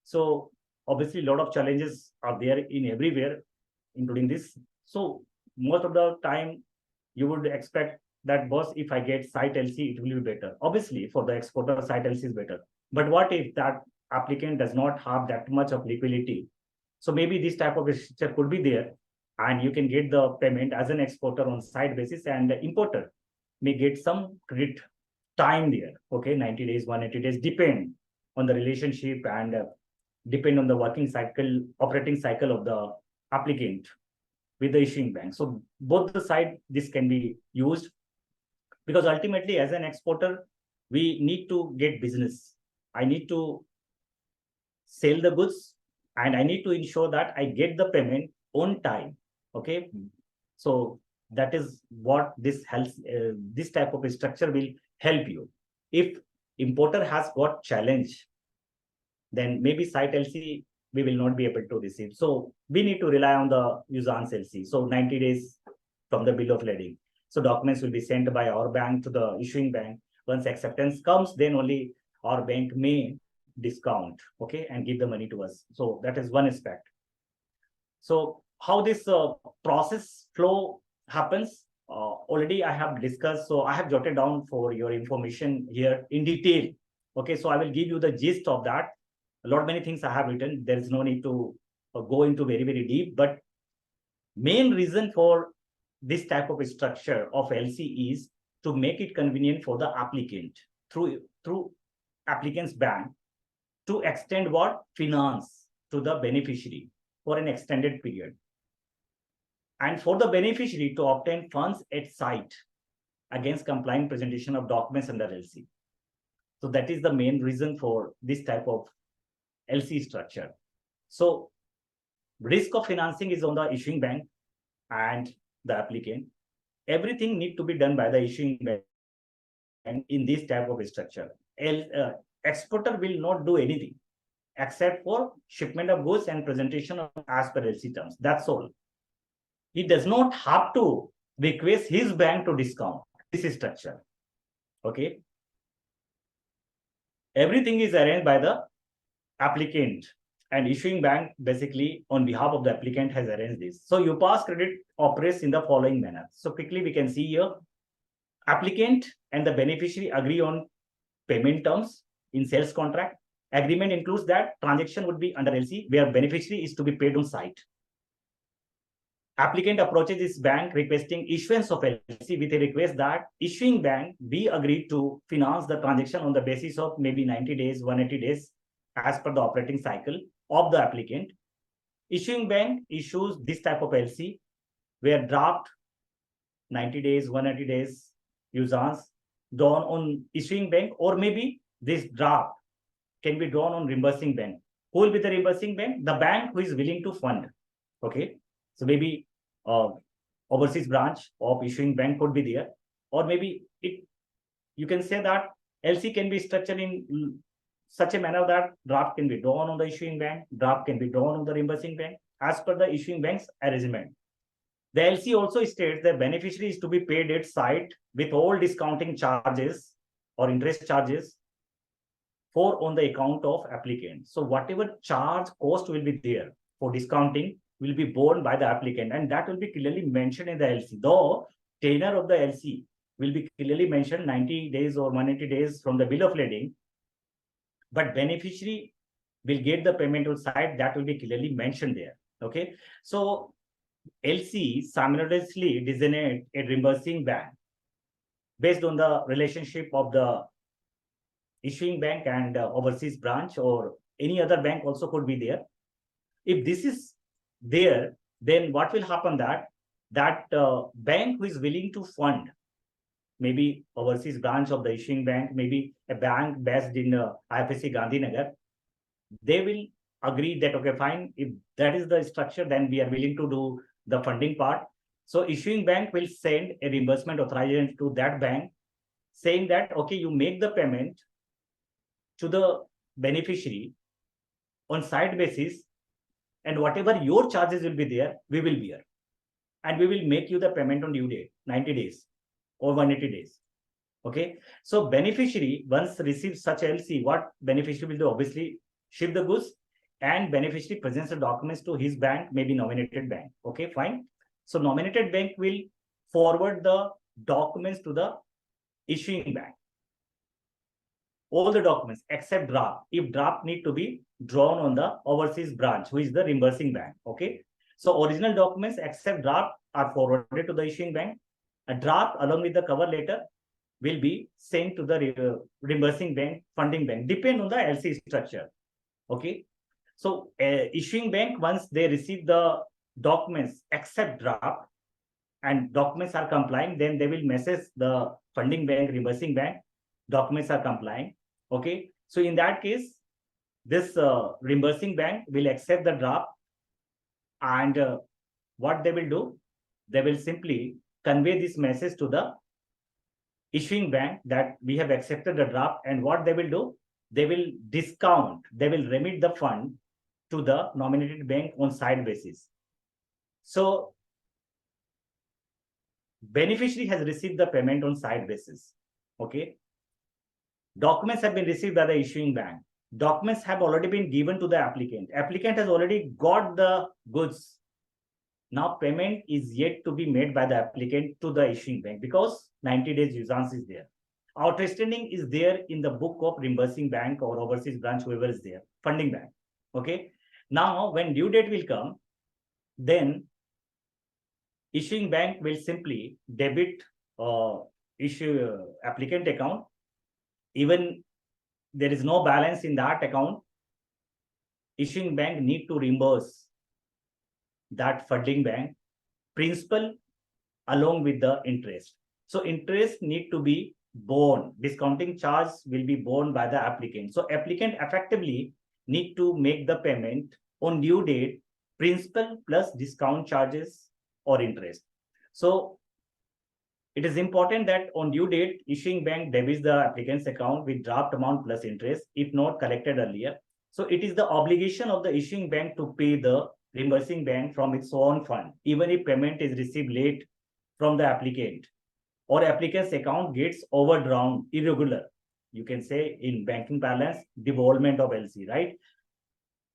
So obviously, a lot of challenges are there in everywhere, including this. So most of the time, you would expect that, boss, if I get site LC, it will be better. Obviously, for the exporter, site LC is better. But what if that applicant does not have that much of liquidity? So maybe this type of structure could be there, and you can get the payment as an exporter on site basis, and the importer may get some credit time there. Okay, 90 days, 180 days, depend on the relationship and depend on the working cycle, operating cycle of the applicant with the issuing bank. So both the side, this can be used, because ultimately as an exporter, we need to get business. I need to sell the goods, and I need to ensure that I get the payment on time. Okay, so that is what this helps. This type of structure will help you. If importer has got challenge, then maybe site LC we will not be able to receive. So we need to rely on the usance LC. So 90 days from the bill of lading. So documents will be sent by our bank to the issuing bank. Once acceptance comes, then only our bank may discount, okay, and give the money to us. So that is one aspect. So how this process flow happens, already I have discussed. So I have jotted down for your information here in detail. Okay, so I will give you the gist of that. A lot many things I have written. There is no need to go into very, very deep, but main reason for this type of structure of LC is to make it convenient for the applicant through applicant's bank to extend what finance to the beneficiary for an extended period, and for the beneficiary to obtain funds at site against complying presentation of documents under LC. So that is the main reason for this type of LC structure. So risk of financing is on the issuing bank and the applicant. Everything need to be done by the issuing bank in this type of structure. Exporter will not do anything except for shipment of goods and presentation of as per LC terms. That's all. He does not have to request his bank to discount this structure. Okay. Everything is arranged by the applicant, and issuing bank basically on behalf of the applicant has arranged this. So UPAS credit operates in the following manner. So quickly we can see here, applicant and the beneficiary agree on payment terms in sales contract. Agreement includes that transaction would be under LC where beneficiary is to be paid on site. Applicant approaches his bank requesting issuance of LC with a request that issuing bank be agreed to finance the transaction on the basis of maybe 90 days, 180 days as per the operating cycle of the applicant. Issuing bank issues this type of LC where draft 90 days, 180 days usance drawn on issuing bank, or maybe this draft can be drawn on reimbursing bank. Who will be the reimbursing bank? The bank who is willing to fund. Okay. So maybe overseas branch of issuing bank could be there, or maybe you can say that LC can be structured in such a manner that draft can be drawn on the issuing bank, draft can be drawn on the reimbursing bank as per the issuing bank's arrangement. The LC also states that beneficiary is to be paid at site with all discounting charges or interest charges for on the account of applicant. So whatever charge cost will be there for discounting will be borne by the applicant, and that will be clearly mentioned in the LC. Though tenure of the LC will be clearly mentioned 90 days or 180 days from the bill of lading, but beneficiary will get the payment on site, that will be clearly mentioned there. Okay. So LC simultaneously designate a reimbursing bank based on the relationship of the issuing bank and overseas branch, or any other bank also could be there. If this is there, then what will happen that bank who is willing to fund, maybe overseas branch of the issuing bank, maybe a bank based in ICICI Gandhinagar, they will agree that, okay, fine, if that is the structure, then we are willing to do the funding part. So issuing bank will send a reimbursement authorization to that bank saying that, okay, you make the payment to the beneficiary on site basis, and whatever your charges will be there, we will bear. And we will make you the payment on due date, 90 days or 180 days. Okay. So beneficiary once receives such LC, what beneficiary will do? Obviously ship the goods, and beneficiary presents the documents to his bank, maybe nominated bank. Okay, fine. So nominated bank will forward the documents to the issuing bank. All the documents except draft. If draft need to be drawn on the overseas branch, who is the reimbursing bank. Okay. So original documents except draft are forwarded to the issuing bank. A draft along with the cover letter will be sent to the reimbursing bank, funding bank, depend on the LC structure. Okay. So issuing bank, once they receive the documents except draft and documents are complying, then they will message the funding bank, reimbursing bank, documents are complying. Okay. So in that case, this reimbursing bank will accept the draft, and what they will do, they will simply convey this message to the issuing bank that we have accepted the draft, and what they will do, they will discount, they will remit the fund to the nominated bank on side basis. So beneficiary has received the payment on side basis. Okay. Documents have been received by the issuing bank. Documents have already been given to the applicant. Applicant has already got the goods. Now payment is yet to be made by the applicant to the issuing bank because 90 days usance is there. Outstanding is there in the book of reimbursing bank or overseas branch, whoever is there, funding bank. Okay. Now when due date will come, then issuing bank will simply debit applicant account. Even there is no balance in that account, issuing bank need to reimburse that funding bank principal along with the interest. So interest need to be borne. Discounting charge will be borne by the applicant. So applicant effectively need to make the payment on due date, principal plus discount charges or interest. So it is important that on due date, issuing bank debits the applicant's account with draft amount plus interest, if not collected earlier. So it is the obligation of the issuing bank to pay the reimbursing bank from its own fund, even if payment is received late from the applicant or applicant's account gets overdrawn irregular. You can say in banking parlance, devolvement of LC, right?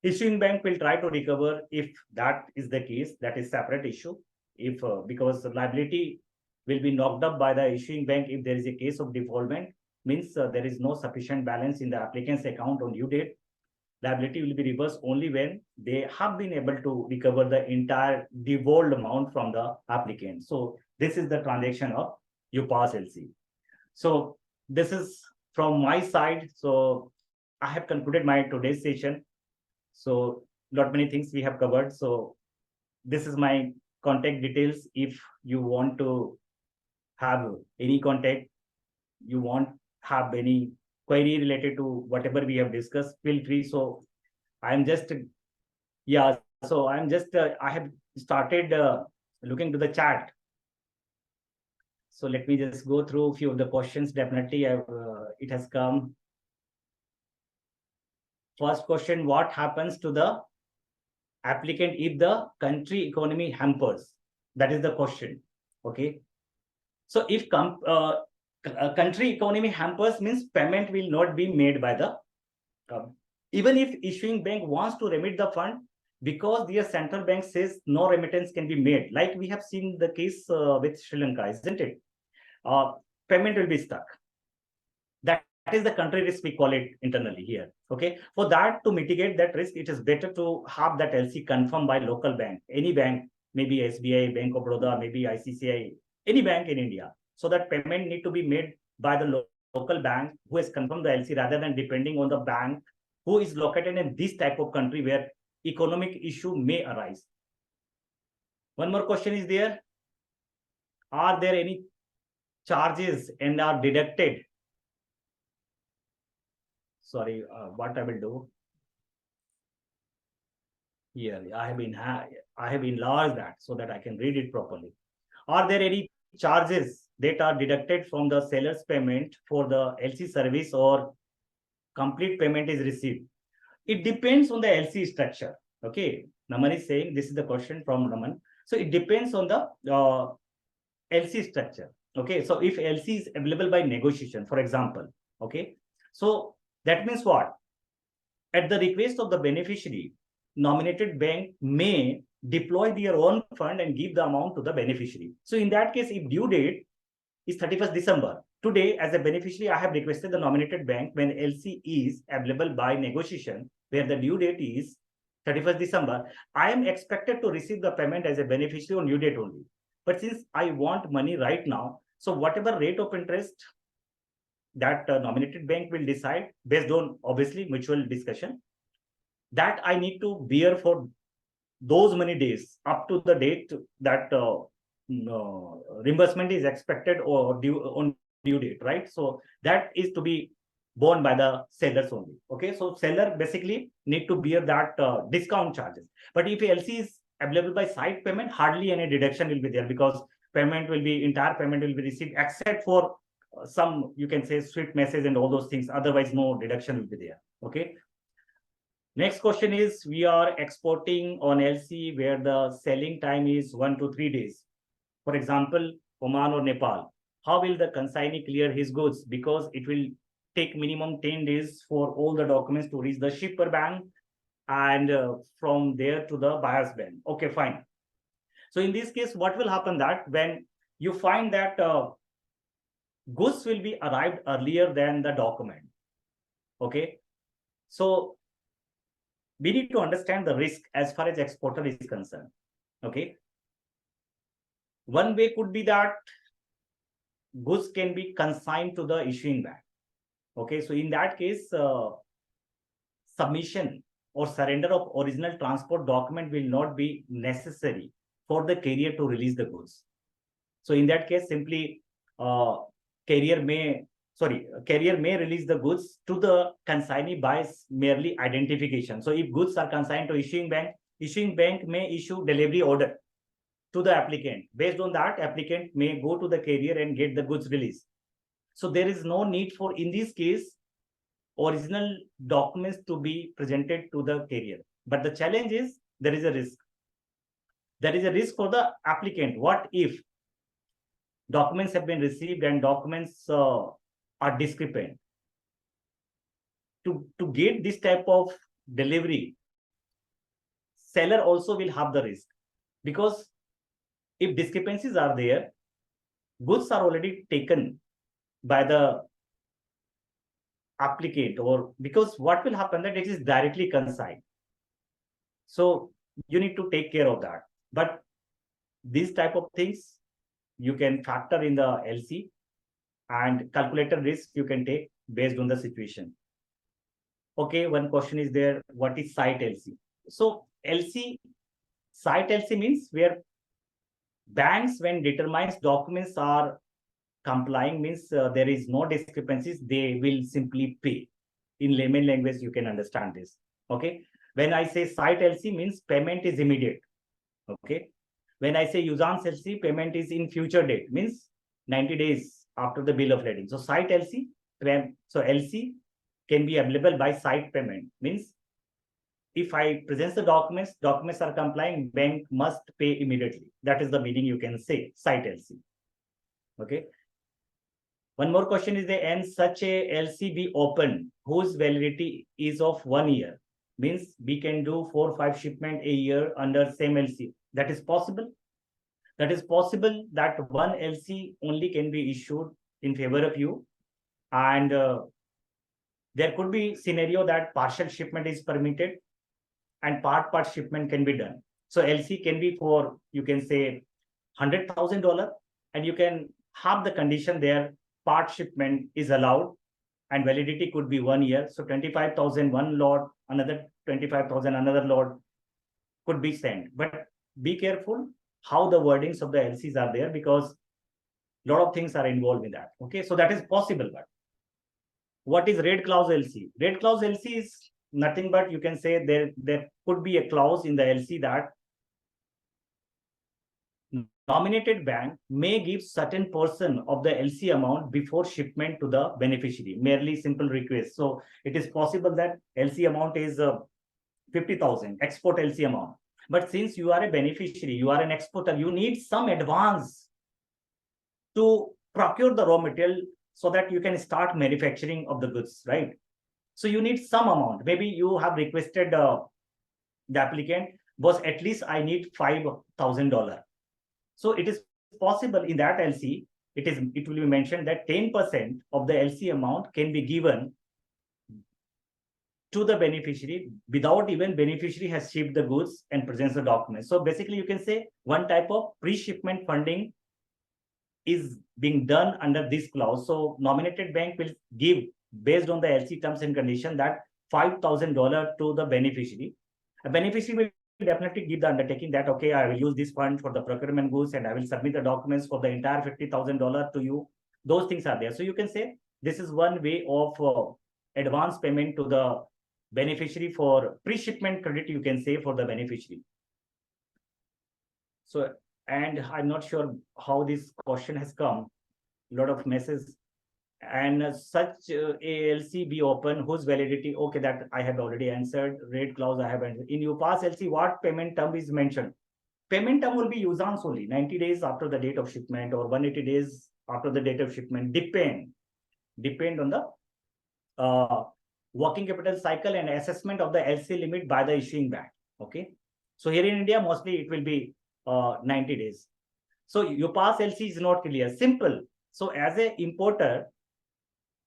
Issuing bank will try to recover if that is the case. That is separate issue. If because liability will be knocked up by the issuing bank if there is a case of defaultment, means there is no sufficient balance in the applicant's account on due date. Liability will be reversed only when they have been able to recover the entire devolved amount from the applicant. So this is the transaction of UPAS LC. So this is from my side. So I have concluded my today's session. So not many things we have covered. So this is my contact details. If you want to have any contact, you want have any query related to whatever we have discussed, feel free. So I'm just, yeah, so I'm just, I have started looking to the chat. So let me just go through a few of the questions. Definitely, it has come. First question, what happens to the applicant if the country economy hampers? That is the question. Okay. So if country economy hampers means payment will not be made by the even if issuing bank wants to remit the fund, because their central bank says no remittance can be made, like we have seen the case with Sri Lanka, isn't it? Payment will be stuck. That is the country risk, we call it internally here. Okay, for that, to mitigate that risk, it is better to have that LC confirmed by local bank, any bank, maybe SBI, Bank of Baroda, maybe ICICI, any bank in India, so that payment need to be made by the local bank who has confirmed the LC, rather than depending on the bank who is located in this type of country where economic issue may arise. One more question is there. Are there any charges and are deducted? Sorry, what I will do here, I have enlarged that so that I can read it properly. Are there any charges that are deducted from the seller's payment for the LC service, or complete payment is received? It depends on the LC structure. Okay, Naman is saying, this is the question from Naman. So it depends on the LC structure. Okay, so if LC is available by negotiation, for example, okay, so that means what? At the request of the beneficiary, nominated bank may deploy their own fund and give the amount to the beneficiary. So in that case, if due date is 31st December, today as a beneficiary, I have requested the nominated bank, when LC is available by negotiation, where the due date is 31st December, I am expected to receive the payment as a beneficiary on due date only. But since I want money right now, so whatever rate of interest that nominated bank will decide based on obviously mutual discussion, that I need to bear for those many days up to the date that reimbursement is expected or due on due date, right? So that is to be borne by the sellers only. Okay, so seller basically need to bear that discount charges. But if LC is available by side payment, hardly any deduction will be there, because entire payment will be received except for some, you can say, swift message and all those things. Otherwise, no deduction will be there. Okay. Next question is, we are exporting on LC where the selling time is 1 to 3 days. For example, Oman or Nepal. How will the consignee clear his goods? Because it will take minimum 10 days for all the documents to reach the shipper bank, and from there to the buyer's bank. Okay, fine. So in this case, what will happen that when you find that goods will be arrived earlier than the document. Okay, so we need to understand the risk as far as exporter is concerned. Okay, one way could be that goods can be consigned to the issuing bank. Okay, so in that case, submission or surrender of original transport document will not be necessary for the carrier to release the goods. So in that case, simply carrier may carrier may release the goods to the consignee by merely identification. So if goods are consigned to issuing bank may issue delivery order to the applicant. Based on that, applicant may go to the carrier and get the goods released. So there is no need for, in this case, original documents to be presented to the carrier. But the challenge is there is a risk. There is a risk for the applicant. What if documents have been received and documents are discrepant? To get this type of delivery, seller also will have the risk, because if discrepancies are there, goods are already taken by the applicant, or because what will happen that it is directly consigned. So you need to take care of that. But these type of things you can factor in the LC, and calculated risk you can take based on the situation. Okay, one question is there, what is site LC? So site LC means where banks, when determines documents are complying, means there is no discrepancies, they will simply pay. In layman language, you can understand this. Okay. When I say site LC, means payment is immediate. Okay. When I say usance LC, payment is in future date, means 90 days after the bill of lading. So site LC, so LC can be available by site payment, means if I present the documents are complying, bank must pay immediately. That is the meaning you can say site LC. Okay. One more question is there, and such a LC be open whose validity is of 1 year, means we can do 4 or 5 shipment a year under same LC. That is possible. That is possible that one LC only can be issued in favor of you, and there could be scenario that partial shipment is permitted and part shipment can be done. So LC can be for, you can say, $100,000, and you can have the condition there, part shipment is allowed and validity could be 1 year. So 25,000 one lot, another 25,000 another lot could be sent. But be careful how the wordings of the LCs are there, because a lot of things are involved in that. Okay, so that is possible. But what is red clause LC? Red clause LC is nothing but, you can say, there could be a clause in the LC that nominated bank may give certain portion of the LC amount before shipment to the beneficiary, merely simple request. So it is possible that LC amount is 50,000 export LC amount. But since you are a beneficiary, you are an exporter, you need some advance to procure the raw material so that you can start manufacturing of the goods, right? So you need some amount. Maybe you have requested the applicant, boss, at least I need $5,000. So it is possible in that LC, it will be mentioned that 10% of the LC amount can be given to the beneficiary without even beneficiary has shipped the goods and presents the documents. So basically, you can say one type of pre-shipment funding is being done under this clause. So nominated bank will give, based on the LC terms and condition, that $5,000 to the beneficiary. A beneficiary will definitely give the undertaking that, okay, I will use this fund for the procurement goods and I will submit the documents for the entire $50,000 to you. Those things are there. So you can say this is one way of advance payment to the beneficiary for pre-shipment credit, you can say, for the beneficiary. So, and I'm not sure how this question has come, a lot of messes. And such ALC be open whose validity, okay, that I have already answered. Rate clause I have answered. In UPAS LC, what payment term is mentioned? Payment term will be usance only, 90 days after the date of shipment or 180 days after the date of shipment. Depend on the working capital cycle and assessment of the LC limit by the issuing bank. Okay, so here in India, mostly it will be 90 days. So UPAS LC is not clear. Simple. So as a importer,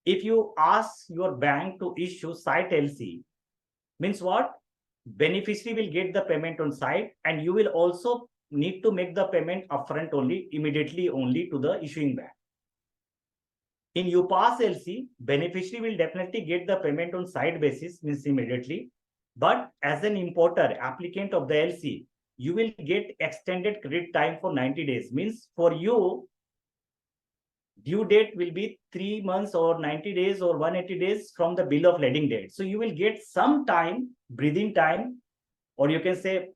if you ask your bank to issue site LC, means what? Beneficiary will get the payment on site, and you will also need to make the payment upfront only, immediately only to the issuing bank. In UPAS LC, beneficiary will definitely get the payment on site basis, means immediately. But as an importer, applicant of the LC, you will get extended credit time for 90 days. Means for you, due date will be 3 months or 90 days or 180 days from the bill of lading date. So you will get some time, breathing time, or you can say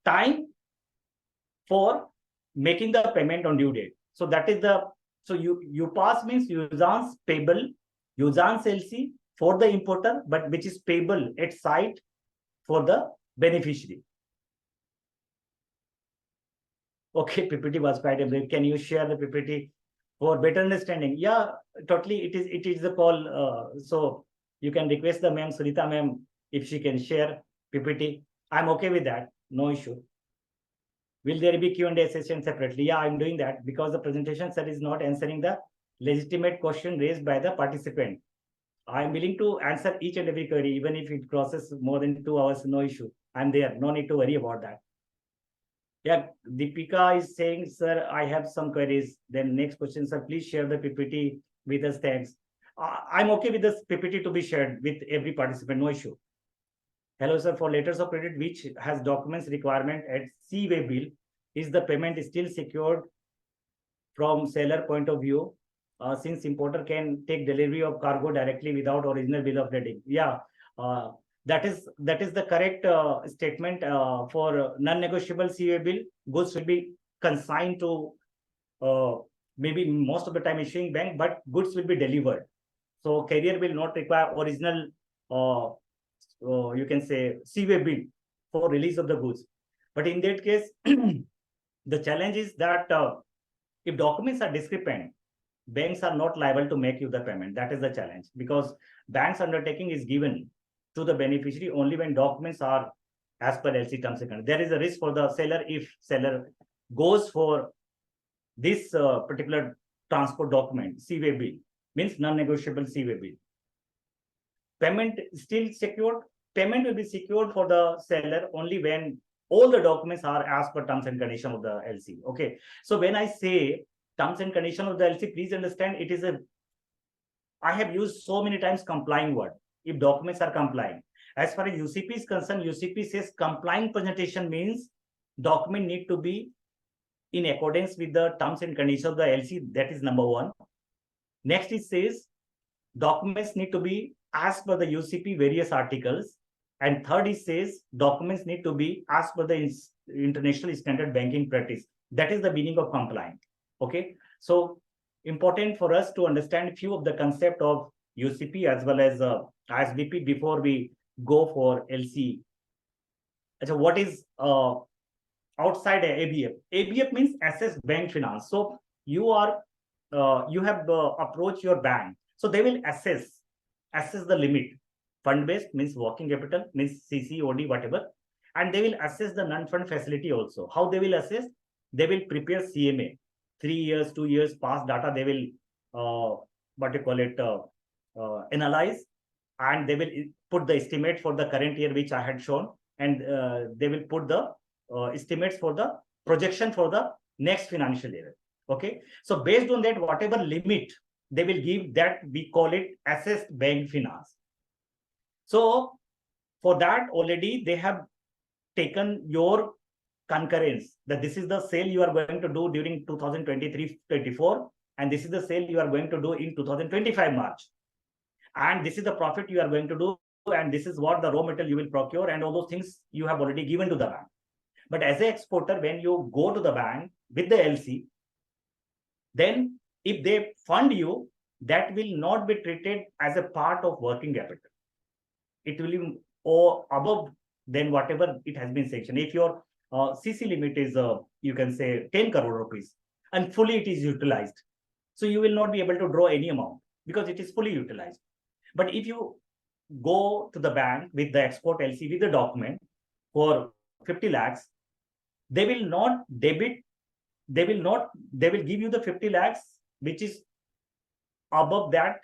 time for making the payment on due date. So that is the, so UPAS means usance payable, usance LC for the importer, but which is payable at site for the beneficiary. Okay, PPT was quite a bit. Can you share the PPT for better understanding? Yeah, totally. It is the call. So you can request the ma'am, Sunita ma'am, if she can share PPT. I'm okay with that. No issue. Will there be Q&A session separately? Yeah, I'm doing that because the presentation sir is not answering the legitimate question raised by the participant. I'm willing to answer each and every query, even if it crosses more than 2 hours, no issue. I'm there. No need to worry about that. Yeah, Deepika is saying, sir, I have some queries. Then next question, sir, please share the PPT with us. Thanks. I'm okay with this PPT to be shared with every participant. No issue. Hello, sir. For letters of credit, which has documents requirement at C-way bill, is the payment still secured from seller point of view? Since importer can take delivery of cargo directly without original bill of lading. Yeah, that is the correct statement. For non-negotiable CA bill, goods will be consigned to maybe most of the time issuing bank, but goods will be delivered. So carrier will not require original, you can say CA bill for release of the goods. But in that case, the challenge is that if documents are discrepant, banks are not liable to make you the payment. That is the challenge, because bank's undertaking is given to the beneficiary only when documents are as per LC terms and conditions. There is a risk for the seller if seller goes for this particular transport document, C-way bill, means non-negotiable C-way bill. Payment still secured. Payment will be secured for the seller only when all the documents are as per terms and conditions of the LC. Okay. So when I say terms and conditions of the LC, please understand it is a, I have used so many times complying word. If documents are complying. As far as UCP is concerned, UCP says complying presentation means document need to be in accordance with the terms and conditions of the LC. That is number one. Next, it says documents need to be as per the UCP various articles. And third, it says documents need to be as per the international standard banking practice. That is the meaning of compliant. Okay. So important for us to understand few of the concept of UCP as well as ISBP before we go for LC. So what is outside ABF? ABF means assess bank finance. So you are you have approached your bank. So they will assess the limit. Fund based means working capital, means CC, OD, whatever. And they will assess the non-fund facility also. How they will assess? They will prepare CMA. 3 years, 2 years past data, they will what you call it, analyze, and they will put the estimate for the current year which I had shown, and they will put the estimates for the projection for the next financial year. Okay, so based on that, whatever limit they will give, that we call it assessed bank finance. So for that already they have taken your concurrence that this is the sale you are going to do during 2023-24, and this is the sale you are going to do in 2025 March, and this is the profit you are going to do, and this is what the raw material you will procure, and all those things you have already given to the bank. But as an exporter, when you go to the bank with the LC, then if they fund you, that will not be treated as a part of working capital. It will be above than whatever it has been sanctioned. If your CC limit is, you can say 10 crore rupees, and fully it is utilized, so you will not be able to draw any amount because it is fully utilized. But if you go to the bank with the export LC with the document for 50 lakhs, they will not debit, they will give you the 50 lakhs, which is above that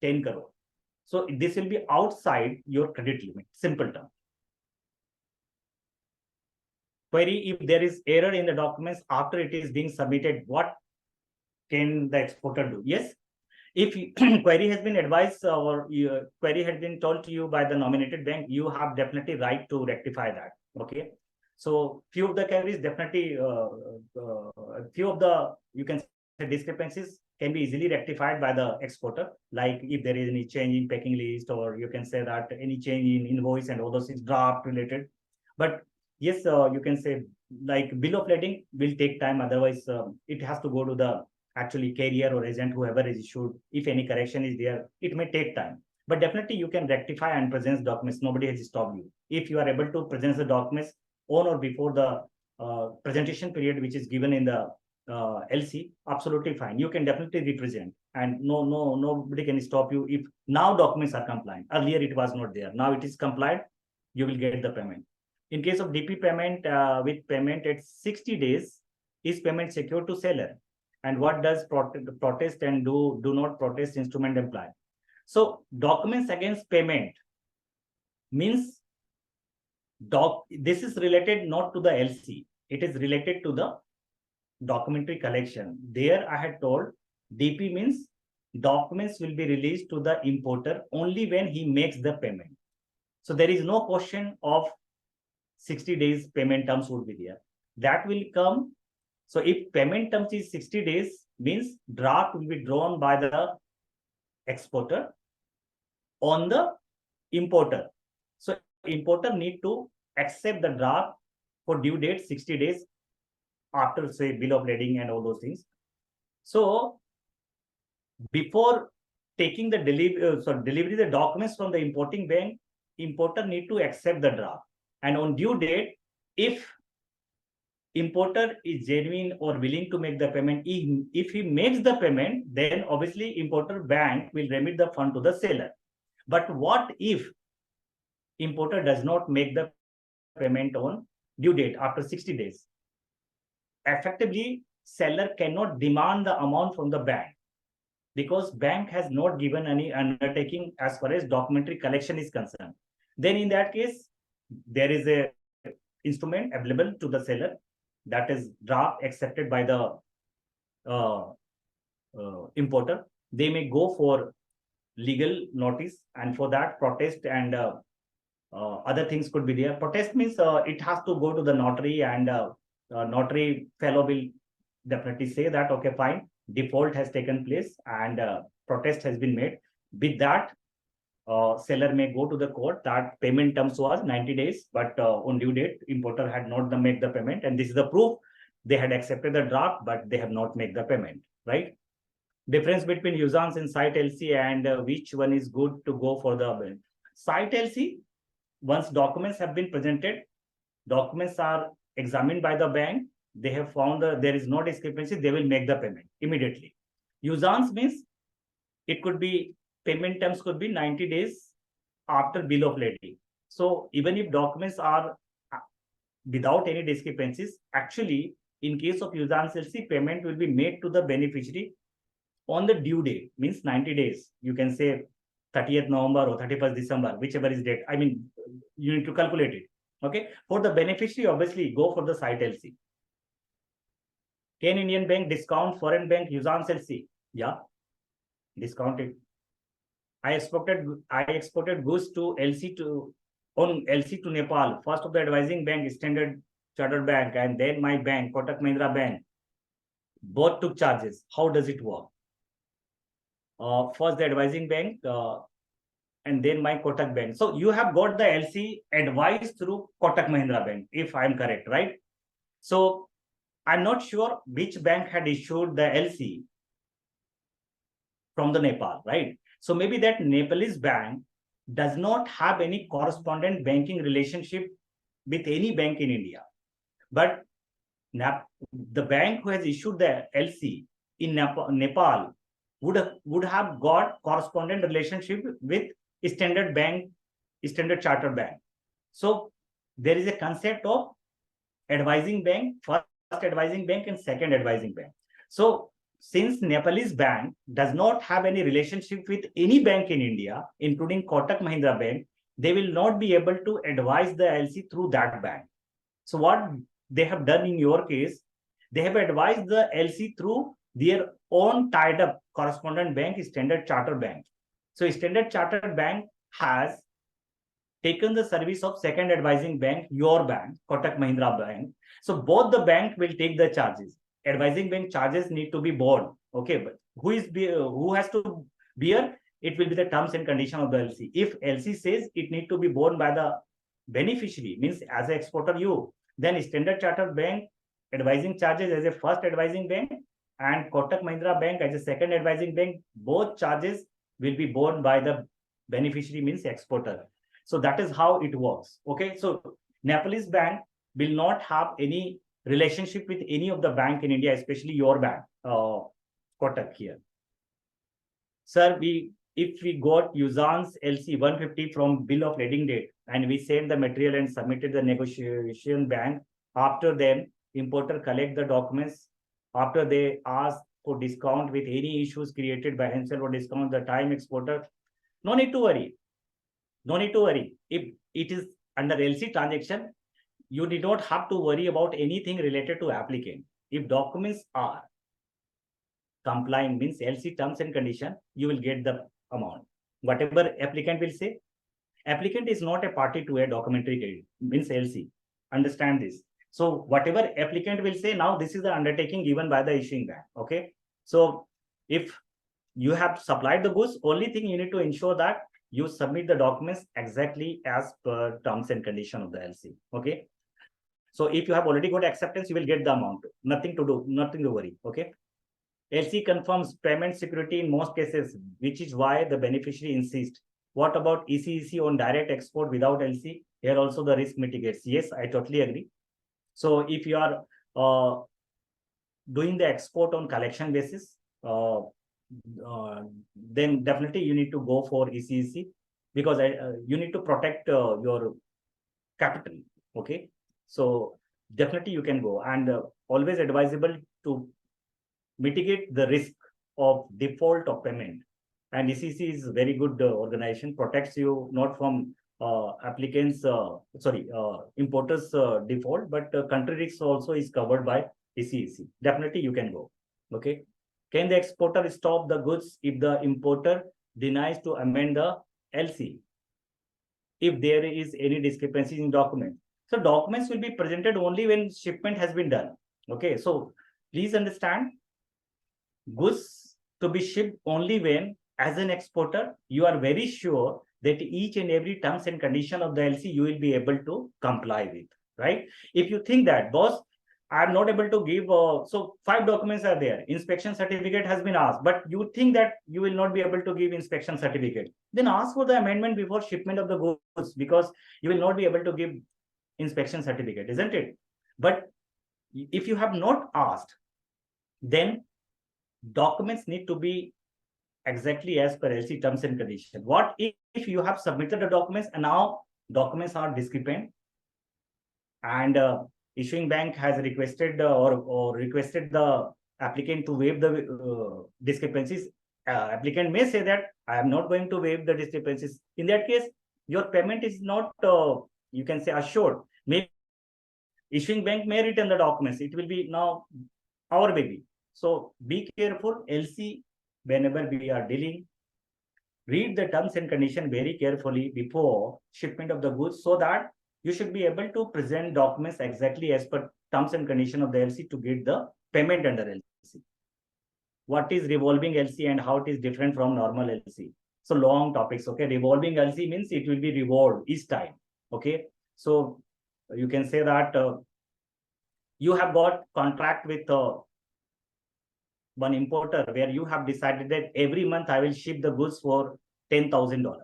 10 crore. So this will be outside your credit limit, simple term. Query, if there is error in the documents after it is being submitted, what can the exporter do? Yes, if query has been advised or query has been told to you by the nominated bank, you have definitely right to rectify that. Okay, so few of the queries definitely, few of the, you can say, discrepancies can be easily rectified by the exporter. Like if there is any change in packing list, or you can say that any change in invoice and all those things, draft related. But yes, you can say like bill of lading will take time. Otherwise, it has to go to the actually carrier or agent, whoever is issued. If any correction is there, it may take time. But definitely you can rectify and present documents. Nobody has stopped you. If you are able to present the documents on or before the presentation period, which is given in the LC, absolutely fine. You can definitely represent, and nobody can stop you if now documents are compliant. Earlier it was not there. Now it is compliant. You will get the payment. In case of DP payment, with payment at 60 days, is payment secure to seller? And what does protest and do not protest instrument imply? So documents against payment means this is related not to the LC. It is related to the documentary collection. There I had told DP means documents will be released to the importer only when he makes the payment. So there is no question of 60 days payment terms would be there. That will come. So if payment terms is 60 days, means draft will be drawn by the exporter on the importer. So importer need to accept the draft for due date 60 days after, say, bill of lading and all those things. So before taking the delivery the documents from the importing bank, importer need to accept the draft. And on due date, if importer is genuine or willing to make the payment, if he makes the payment, then obviously importer bank will remit the fund to the seller. But what if importer does not make the payment on due date after 60 days? Effectively, seller cannot demand the amount from the bank, because bank has not given any undertaking as far as documentary collection is concerned. Then in that case, there is a instrument available to the seller, that is draft accepted by the importer. They may go for legal notice, and for that protest and other things could be there. Protest means it has to go to the notary, and notary fellow will definitely say that, okay, fine, default has taken place and protest has been made. With that, seller may go to the court that payment terms was 90 days, but on due date, importer had not made the payment. And this is the proof they had accepted the draft, but they have not made the payment, right? Difference between usance and site LC, and which one is good to go for the site LC. Once documents have been presented, documents are examined by the bank, they have found there is no discrepancy, they will make the payment immediately. Usance means it could be, payment terms could be 90 days after bill of lading. So even if documents are without any discrepancies, actually in case of usance LC, payment will be made to the beneficiary on the due date, means 90 days. You can say 30th November or 31st December, whichever is date. I mean, you need to calculate it. Okay. For the beneficiary, obviously go for the site LC. Can Indian bank discount foreign bank usance LC? Yeah, discount it. I exported goods to LC on LC to Nepal. First of the advising bank, Standard Chartered Bank, and then my bank, Kotak Mahindra Bank. Both took charges. How does it work? First the advising bank, and then my Kotak Bank. So you have got the LC advised through Kotak Mahindra Bank, if I'm correct, right? So I'm not sure which bank had issued the LC from the Nepal, right? So maybe that Nepalese bank does not have any correspondent banking relationship with any bank in India. But the bank who has issued the LC in Nepal would have got correspondent relationship with Standard Bank, Standard Chartered Bank. So there is a concept of advising bank, first advising bank and second advising bank. So since Nepalese bank does not have any relationship with any bank in India, including Kotak Mahindra Bank, they will not be able to advise the LC through that bank. So what they have done in your case, they have advised the LC through their own tied up correspondent bank, Standard Chartered Bank. So Standard Chartered Bank has taken the service of second advising bank, your bank, Kotak Mahindra Bank. So both the bank will take the charges. Advising bank charges need to be borne Okay, but who has to bear? It will be the terms and condition of the LC. If LC says it need to be borne by the beneficiary, means as an exporter you, then Standard Chartered Bank advising charges as a first advising bank and Kotak Mahindra Bank as a second advising bank, both charges will be borne by the beneficiary, means exporter. So that is how it works. Okay, so Nepalese Bank will not have any relationship with any of the bank in India, especially your bank, Kotak here. Sir, if we got Uzan's LC 150 from bill of lading date and we send the material and submitted the negotiation bank, after then importer collect the documents, after they ask for discount with any issues created by himself or discount the time exporter, no need to worry. No need to worry. If it is under LC transaction, you did not have to worry about anything related to applicant. If documents are complying, means LC terms and condition, you will get the amount. Whatever applicant will say, applicant is not a party to a documentary credit, means LC. Understand this. So whatever applicant will say, now this is the undertaking given by the issuing bank. Okay. So if you have supplied the goods, only thing you need to ensure that you submit the documents exactly as per terms and condition of the LC. Okay. So if you have already got acceptance, you will get the amount. Nothing to do, nothing to worry. Okay. LC confirms payment security in most cases, which is why the beneficiary insists. What about ICICI on direct export without LC? Here also the risk mitigates. Yes, I totally agree. So if you are doing the export on collection basis, then definitely you need to go for ICICI because you need to protect your capital. Okay, so definitely you can go, and always advisable to mitigate the risk of default of payment. And ICICI is a very good organization, protects you not from applicants, importers default, but country risk also is covered by ICICI. Definitely you can go. Okay. Can the exporter stop the goods if the importer denies to amend the LC? If there is any discrepancy in document. So documents will be presented only when shipment has been done. Okay. So please understand, goods to be shipped only when, as an exporter, you are very sure that each and every terms and condition of the LC you will be able to comply with, right? If you think that, boss, I am not able to give, so 5 documents are there, inspection certificate has been asked, but you think that you will not be able to give inspection certificate, then ask for the amendment before shipment of the goods, because you will not be able to give inspection certificate, isn't it? But if you have not asked, then documents need to be exactly as per LC terms and conditions. What if you have submitted the documents and now documents are discrepant and issuing bank has requested or requested the applicant to waive the discrepancies? Applicant may say that I am not going to waive the discrepancies. In that case, your payment is not, you can say, assured. Maybe issuing bank may return the documents. It will be now our baby. So be careful. LC, whenever we are dealing, read the terms and condition very carefully before shipment of the goods, so that you should be able to present documents exactly as per terms and condition of the LC to get the payment under LC. What is revolving LC and how it is different from normal LC? So long topics. Okay, revolving LC means it will be revolved each time. Okay, so you can say that you have got contract with one importer where you have decided that every month I will ship the goods for $10,000.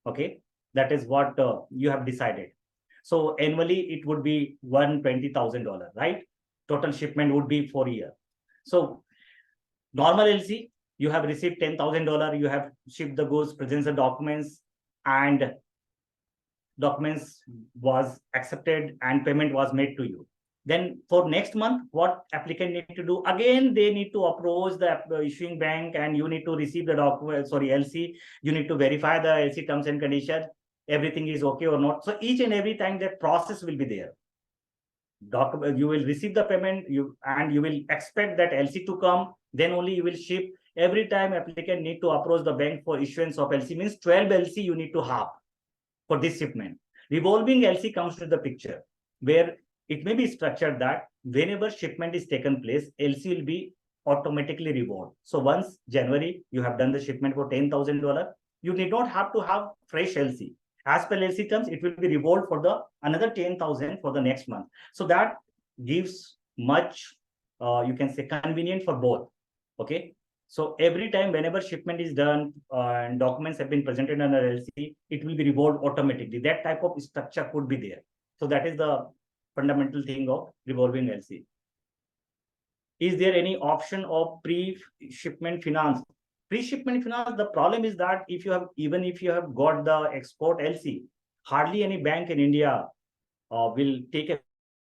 Okay, that is what you have decided. So annually it would be $120,000, right? Total shipment would be for a year. So normal LC, you have received $10,000, you have shipped the goods, presents the documents, and documents was accepted and payment was made to you. Then for next month, what applicant need to do? Again, they need to approach the issuing bank and you need to receive the document, LC. You need to verify the LC terms and conditions. Everything is okay or not. So each and every time that process will be there. Document, you will receive the payment, you will expect that LC to come, then only you will ship. Every time applicant need to approach the bank for issuance of LC, means 12 LC you need to have for this shipment. Revolving LC comes to the picture, where it may be structured that whenever shipment is taken place, LC will be automatically reward. So once January, you have done the shipment for $10,000, you need not have to have fresh LC. As per LC terms, it will be reward for the another 10,000 for the next month. So that gives much, you can say, convenient for both. Okay. So every time, whenever shipment is done and documents have been presented under LC, it will be reward automatically. That type of structure could be there. So that is the fundamental thing of revolving LC. Is there any option of pre-shipment finance? Pre-shipment finance, the problem is that if you have, even if you have got the export LC, hardly any bank in India will take a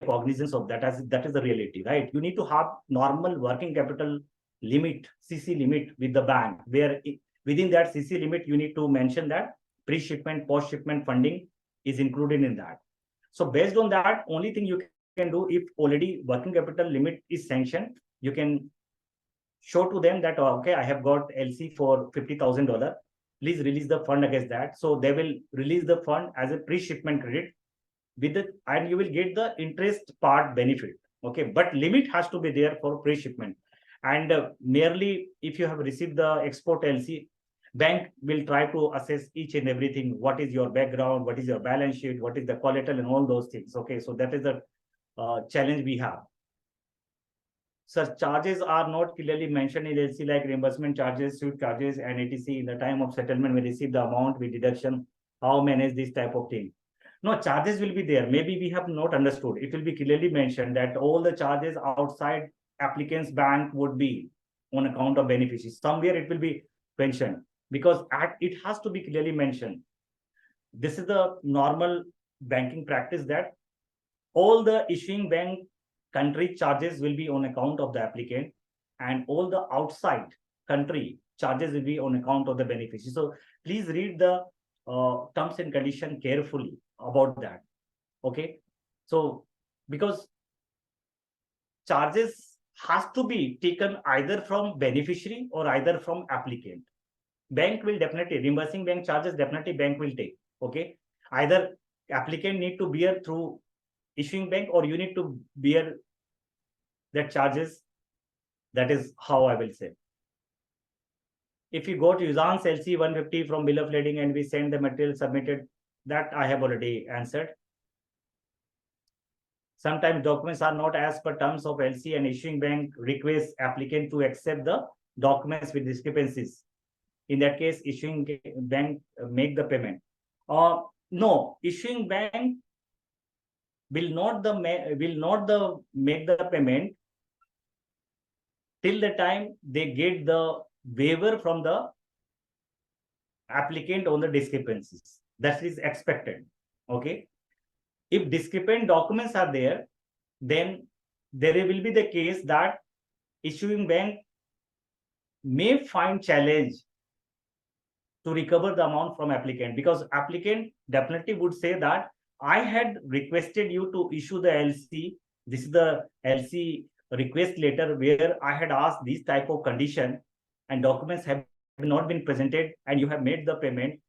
cognizance of that, as that is the reality, right? You need to have normal working capital limit, CC limit with the bank, where within that CC limit, you need to mention that pre-shipment, post-shipment funding is included in that. So based on that, only thing you can do, if already working capital limit is sanctioned, you can show to them that, okay, I have got LC for $50,000. Please release the fund against that. So they will release the fund as a pre-shipment credit with the, and you will get the interest part benefit. Okay, but limit has to be there for pre-shipment. And merely if you have received the export LC, bank will try to assess each and everything. What is your background? What is your balance sheet? What is the collateral and all those things? Okay, so that is the challenge we have. Such charges are not clearly mentioned in LC, like reimbursement charges, suit charges, and etc. In the time of settlement, we receive the amount with deduction. How manage this type of thing? No, charges will be there. Maybe we have not understood. It will be clearly mentioned that all the charges outside applicant's bank would be on account of beneficiaries. Somewhere it will be mentioned, because it has to be clearly mentioned. This is the normal banking practice, that all the issuing bank country charges will be on account of the applicant, and all the outside country charges will be on account of the beneficiary. So please read the terms and condition carefully about that. Okay, so because charges has to be taken either from beneficiary or either from applicant. Bank will definitely, reimbursing bank charges definitely bank will take. Okay, either applicant need to bear through issuing bank, or you need to bear that charges. That is how I will say. If you go to Uzan's LC 150 from bill of lading and we send the material submitted, that I have already answered. Sometimes documents are not as per terms of LC, and issuing bank requests applicant to accept the documents with discrepancies. In that case, issuing bank make the payment. No, issuing bank will not make the payment till the time they get the waiver from the applicant on the discrepancies. That is expected. Okay. If discrepant documents are there, then there will be the case that issuing bank may find challenge to recover the amount from applicant, because applicant definitely would say that I had requested you to issue the LC. This is the LC request letter where I had asked this type of condition, and documents have not been presented, and you have made the payment.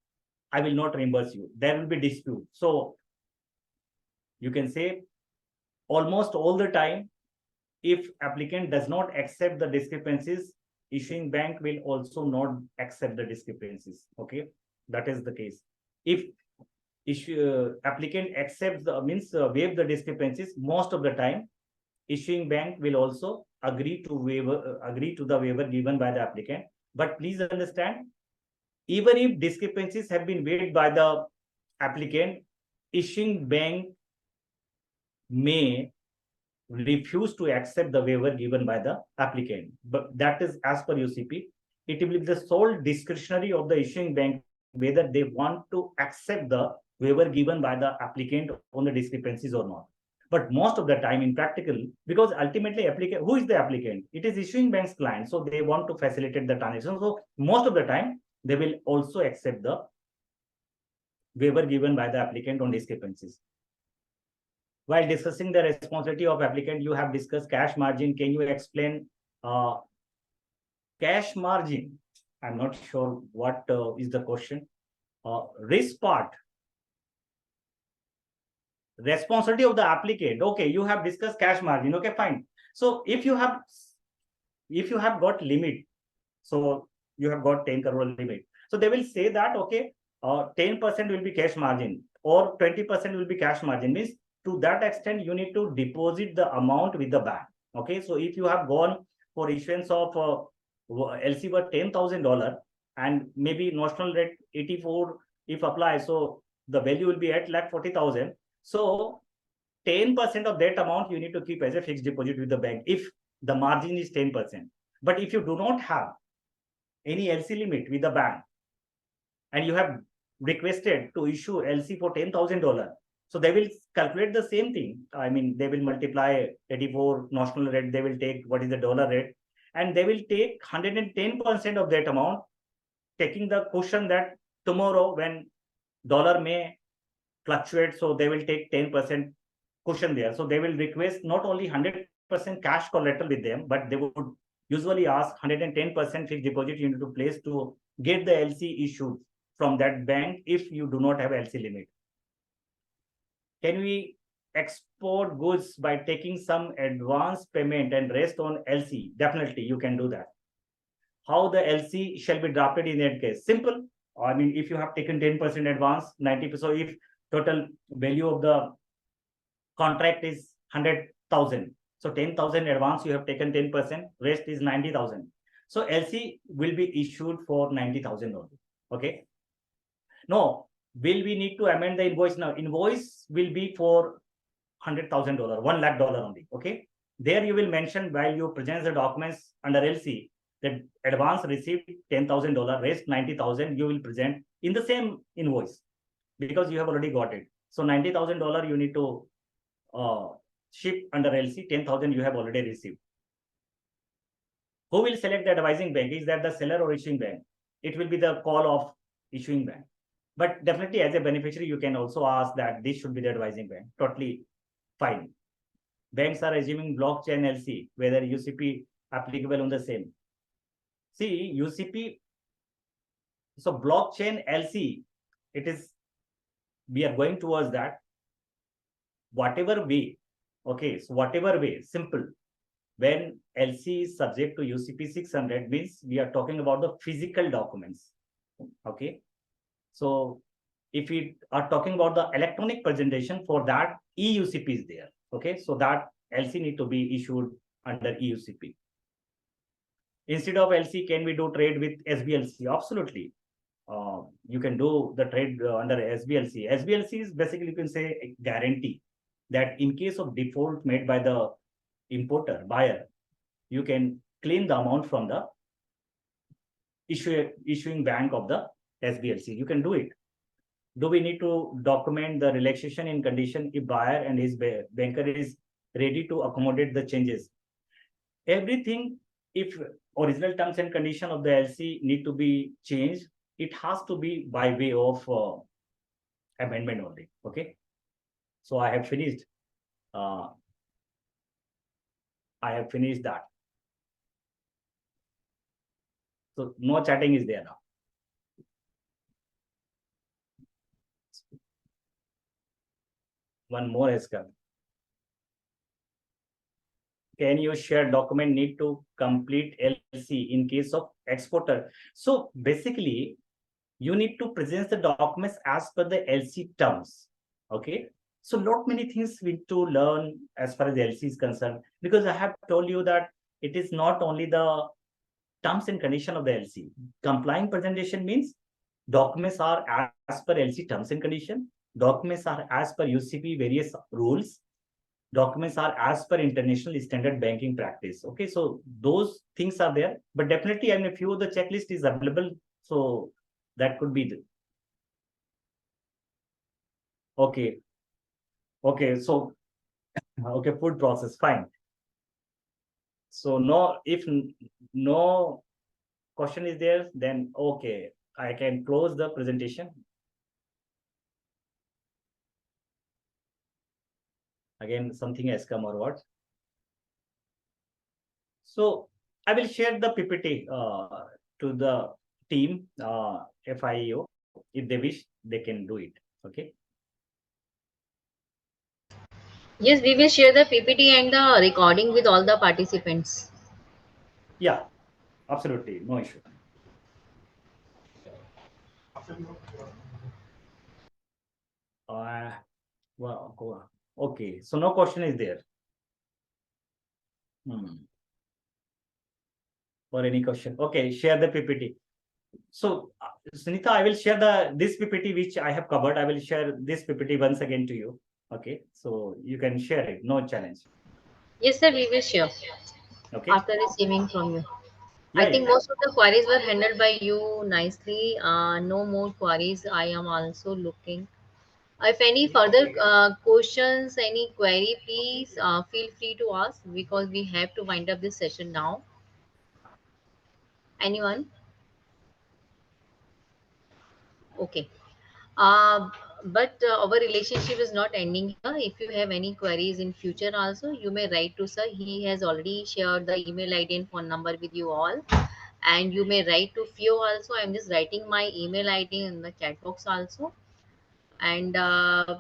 I will not reimburse you. There will be dispute. So you can say almost all the time, if applicant does not accept the discrepancies, issuing bank will also not accept the discrepancies. Okay, that is the case. If applicant accepts the waive the discrepancies, most of the time issuing bank will also agree to the waiver given by the applicant. But please understand, even if discrepancies have been waived by the applicant, issuing bank may refuse to accept the waiver given by the applicant. But that is as per UCP. It will be the sole discretionary of the issuing bank whether they want to accept the waiver given by the applicant on the discrepancies or not. But most of the time in practical, because ultimately applicant, who is the applicant? It is issuing bank's client. So they want to facilitate the transaction. So most of the time, they will also accept the waiver given by the applicant on discrepancies. While discussing the responsibility of applicant, you have discussed cash margin. Can you explain cash margin? I'm not sure what is the question. Risk part. Responsibility of the applicant. Okay, you have discussed cash margin. Okay, fine. So if you have if you have got limit, so you have got 10 crore limit. So they will say that, okay, 10% will be cash margin or 20% will be cash margin. Means to that extent, you need to deposit the amount with the bank. Okay, so if you have gone for issuance of LC worth $10,000 and maybe notional rate 84 if apply, so the value will be at lakh 40,000. So 10% of that amount you need to keep as a fixed deposit with the bank if the margin is 10%. But if you do not have any LC limit with the bank and you have requested to issue LC for $10,000, so they will calculate the same thing. I mean, they will multiply 84 notional rate, they will take what is the dollar rate, and they will take 110% of that amount, taking the cushion that tomorrow when dollar may fluctuate, so they will take 10% cushion there. So they will request not only 100% cash collateral with them, but they would usually ask 110% fixed deposit you need to place to get the LC issued from that bank if you do not have LC limit. Can we export goods by taking some advance payment and rest on LC? Definitely, you can do that. How the LC shall be drafted in that case? Simple. I mean, if you have taken 10% advance, 90%, so if total value of the contract is 100,000, so 10,000 advance you have taken 10%, rest is 90,000. So LC will be issued for 90,000 only. Okay. No, will we need to amend the invoice now? Invoice will be for $100,000, $1 lakh only. Okay. There you will mention while you present the documents under LC that advance received $10,000, rest 90,000 you will present in the same invoice because you have already got it. So $90,000 you need to ship under LC, 10,000 you have already received. Who will select the advising bank? Is that the seller or issuing bank? It will be the call of issuing bank. But definitely as a beneficiary, you can also ask that this should be the advising bank. Totally fine. Banks are assuming blockchain LC, whether UCP applicable on the same. See, UCP, so blockchain LC, it is, we are going towards that. Whatever way, okay, so whatever way, simple. When LC is subject to UCP 600 means we are talking about the physical documents. Okay. So if we are talking about the electronic presentation, for that eUCP is there. Okay. So that LC need to be issued under eUCP. Instead of LC, can we do trade with SBLC? Absolutely. You can do the trade under SBLC. SBLC is basically, you can say, a guarantee that in case of default made by the importer, buyer, you can claim the amount from the issuing bank of the SBLC. You can do it. Do we need to document the relaxation in condition if buyer and his banker is ready to accommodate the changes? Everything, if original terms and condition of the LC need to be changed, it has to be by way of amendment only. Okay. So I have finished. That. So no chatting is there now. One more has come. Can you share document need to complete LC in case of exporter? So basically, you need to present the documents as per the LC terms. Okay. So lot many things we need to learn as far as LC is concerned, because I have told you that it is not only the terms and condition of the LC. Complying presentation means documents are as per LC terms and condition. Documents are as per UCP various rules. Documents are as per international standard banking practice. Okay, so those things are there, but definitely, I mean, a few of the checklist is available, so that could be the. Okay. Okay, so okay, food process, fine. So no, if no question is there, then okay, I can close the presentation. Again, something has come or what? So I will share the PPT to the team, FIEO. If they wish, they can do it. Okay. Yes, we will share the PPT and the recording with all the participants. Yeah, absolutely, no issue. Uh, okay, so no question is there. Hmm. Or any question? Okay, share the PPT. So, Sunita, I will share this PPT which I have covered. I will share this PPT once again to you. Okay, so you can share it. No challenge. Yes, sir, we will share Okay. after receiving from you. I Yeah, yeah. think most of the queries were handled by you nicely. No more queries. I am also looking. If any further questions, any query, please feel free to ask because we have to wind up this session now. Anyone? Okay. Uh, but our relationship is not ending here. If you have any queries in future also, you may write to sir. He has already shared the email ID and phone number with you all. And you may write to FIEO also. I'm just writing my email ID in the chat box also. And as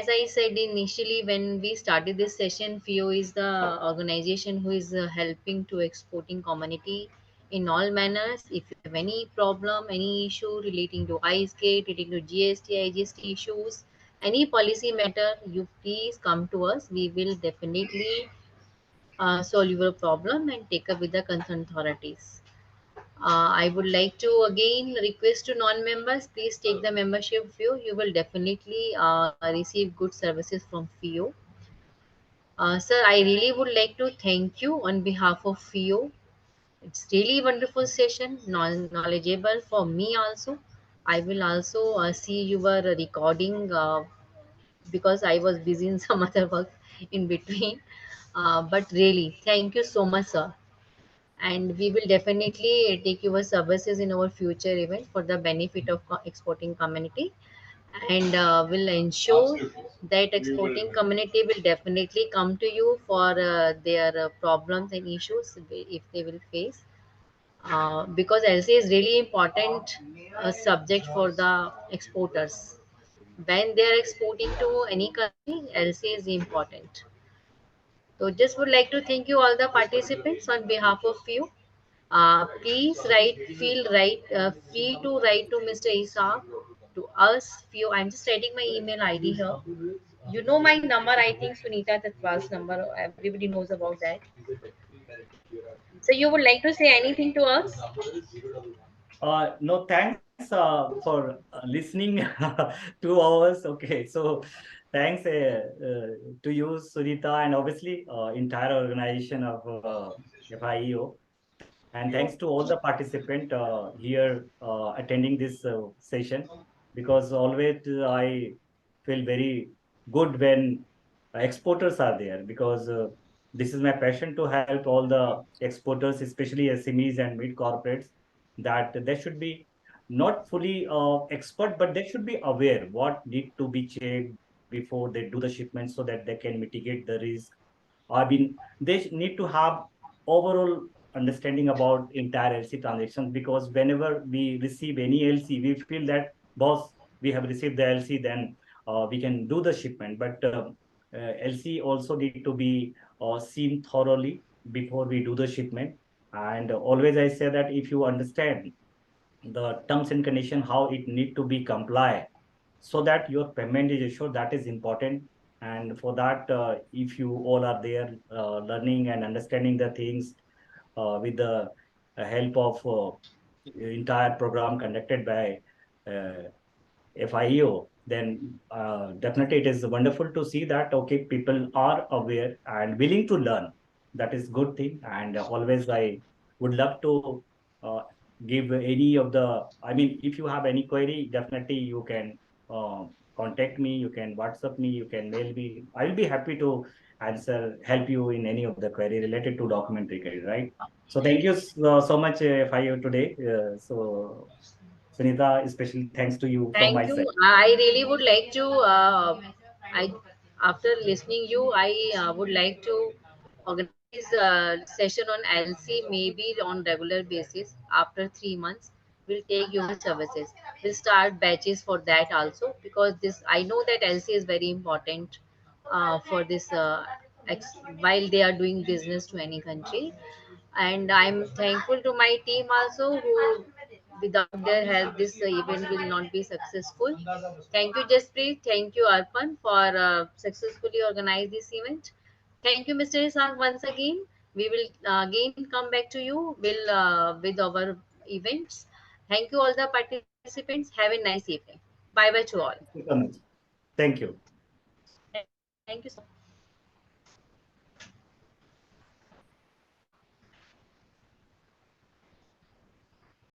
I said initially when we started this session, FIO is the organization who is helping to exporting community in all manners. If you have any problem, any issue relating to ISK, relating to GST, IGST issues, any policy matter, you please come to us. We will definitely solve your problem and take up with the concerned authorities. I would like to again request to non-members, please take the membership fee. You will definitely receive good services from FIO. Sir, I really would like to thank you on behalf of FIO. It's really wonderful session, knowledgeable for me also. I will also see your recording because I was busy in some other work in between. But really, thank you so much, sir, and we will definitely take your services in our future event for the benefit of exporting community, and will ensure that exporting community will definitely come to you for their problems and issues if they will face, because LC is really important subject for the exporters. When they are exporting to any country, LC is important. So just would like to thank you all the participants on behalf of you. Please free to write to Mr. Isa, to us. Few, I'm just writing my email ID here. You know my number, I think Sunita, the class number. Everybody knows about that. So you would like to say anything to us? No, thanks for listening 2 hours. Okay, so thanks to you, Sunita, and obviously entire organization of FIEO. And thanks to all the participants here attending this session, because always I feel very good when exporters are there, because this is my passion to help all the exporters, especially SMEs and mid corporates, that they should be not fully expert, but they should be aware what need to be checked before they do the shipment so that they can mitigate the risk. I mean, they need to have overall understanding about entire LC transactions, because whenever we receive any LC, we feel that, boss, we have received the LC, then we can do the shipment. But LC also need to be seen thoroughly before we do the shipment. And always I say that if you understand the terms and condition, how it need to be comply, so that your payment is assured, that is important. And for that, if you all are there learning and understanding the things with the help of entire program conducted by uh, FIEO, then definitely it is wonderful to see that okay, people are aware and willing to learn. That is good thing. And always I would love to uh, give any of the. I mean, if you have any query, definitely you can contact me. You can WhatsApp me. You can mail me. I will be happy to answer, help you in any of the query related to document recovery. Right. So thank you so much, FIEO today. So Sunita, especially thanks to you from my Thank you. side. I really would like to. I After listening you, I would like to organize a session on LC maybe on regular basis. After 3 months, we'll take your services. We'll start batches for that also, because this I know that LC is very important for this while they are doing business to any country. And I'm thankful to my team also, who without their help this event will not be successful. Thank you Jaspreet, thank you Arpan for successfully organize this event. Thank you Mr. Isaac once again. We will again come back to you will with our events. Thank you all the participants, have a nice evening. Bye bye to all. Thank you. Thank you sir.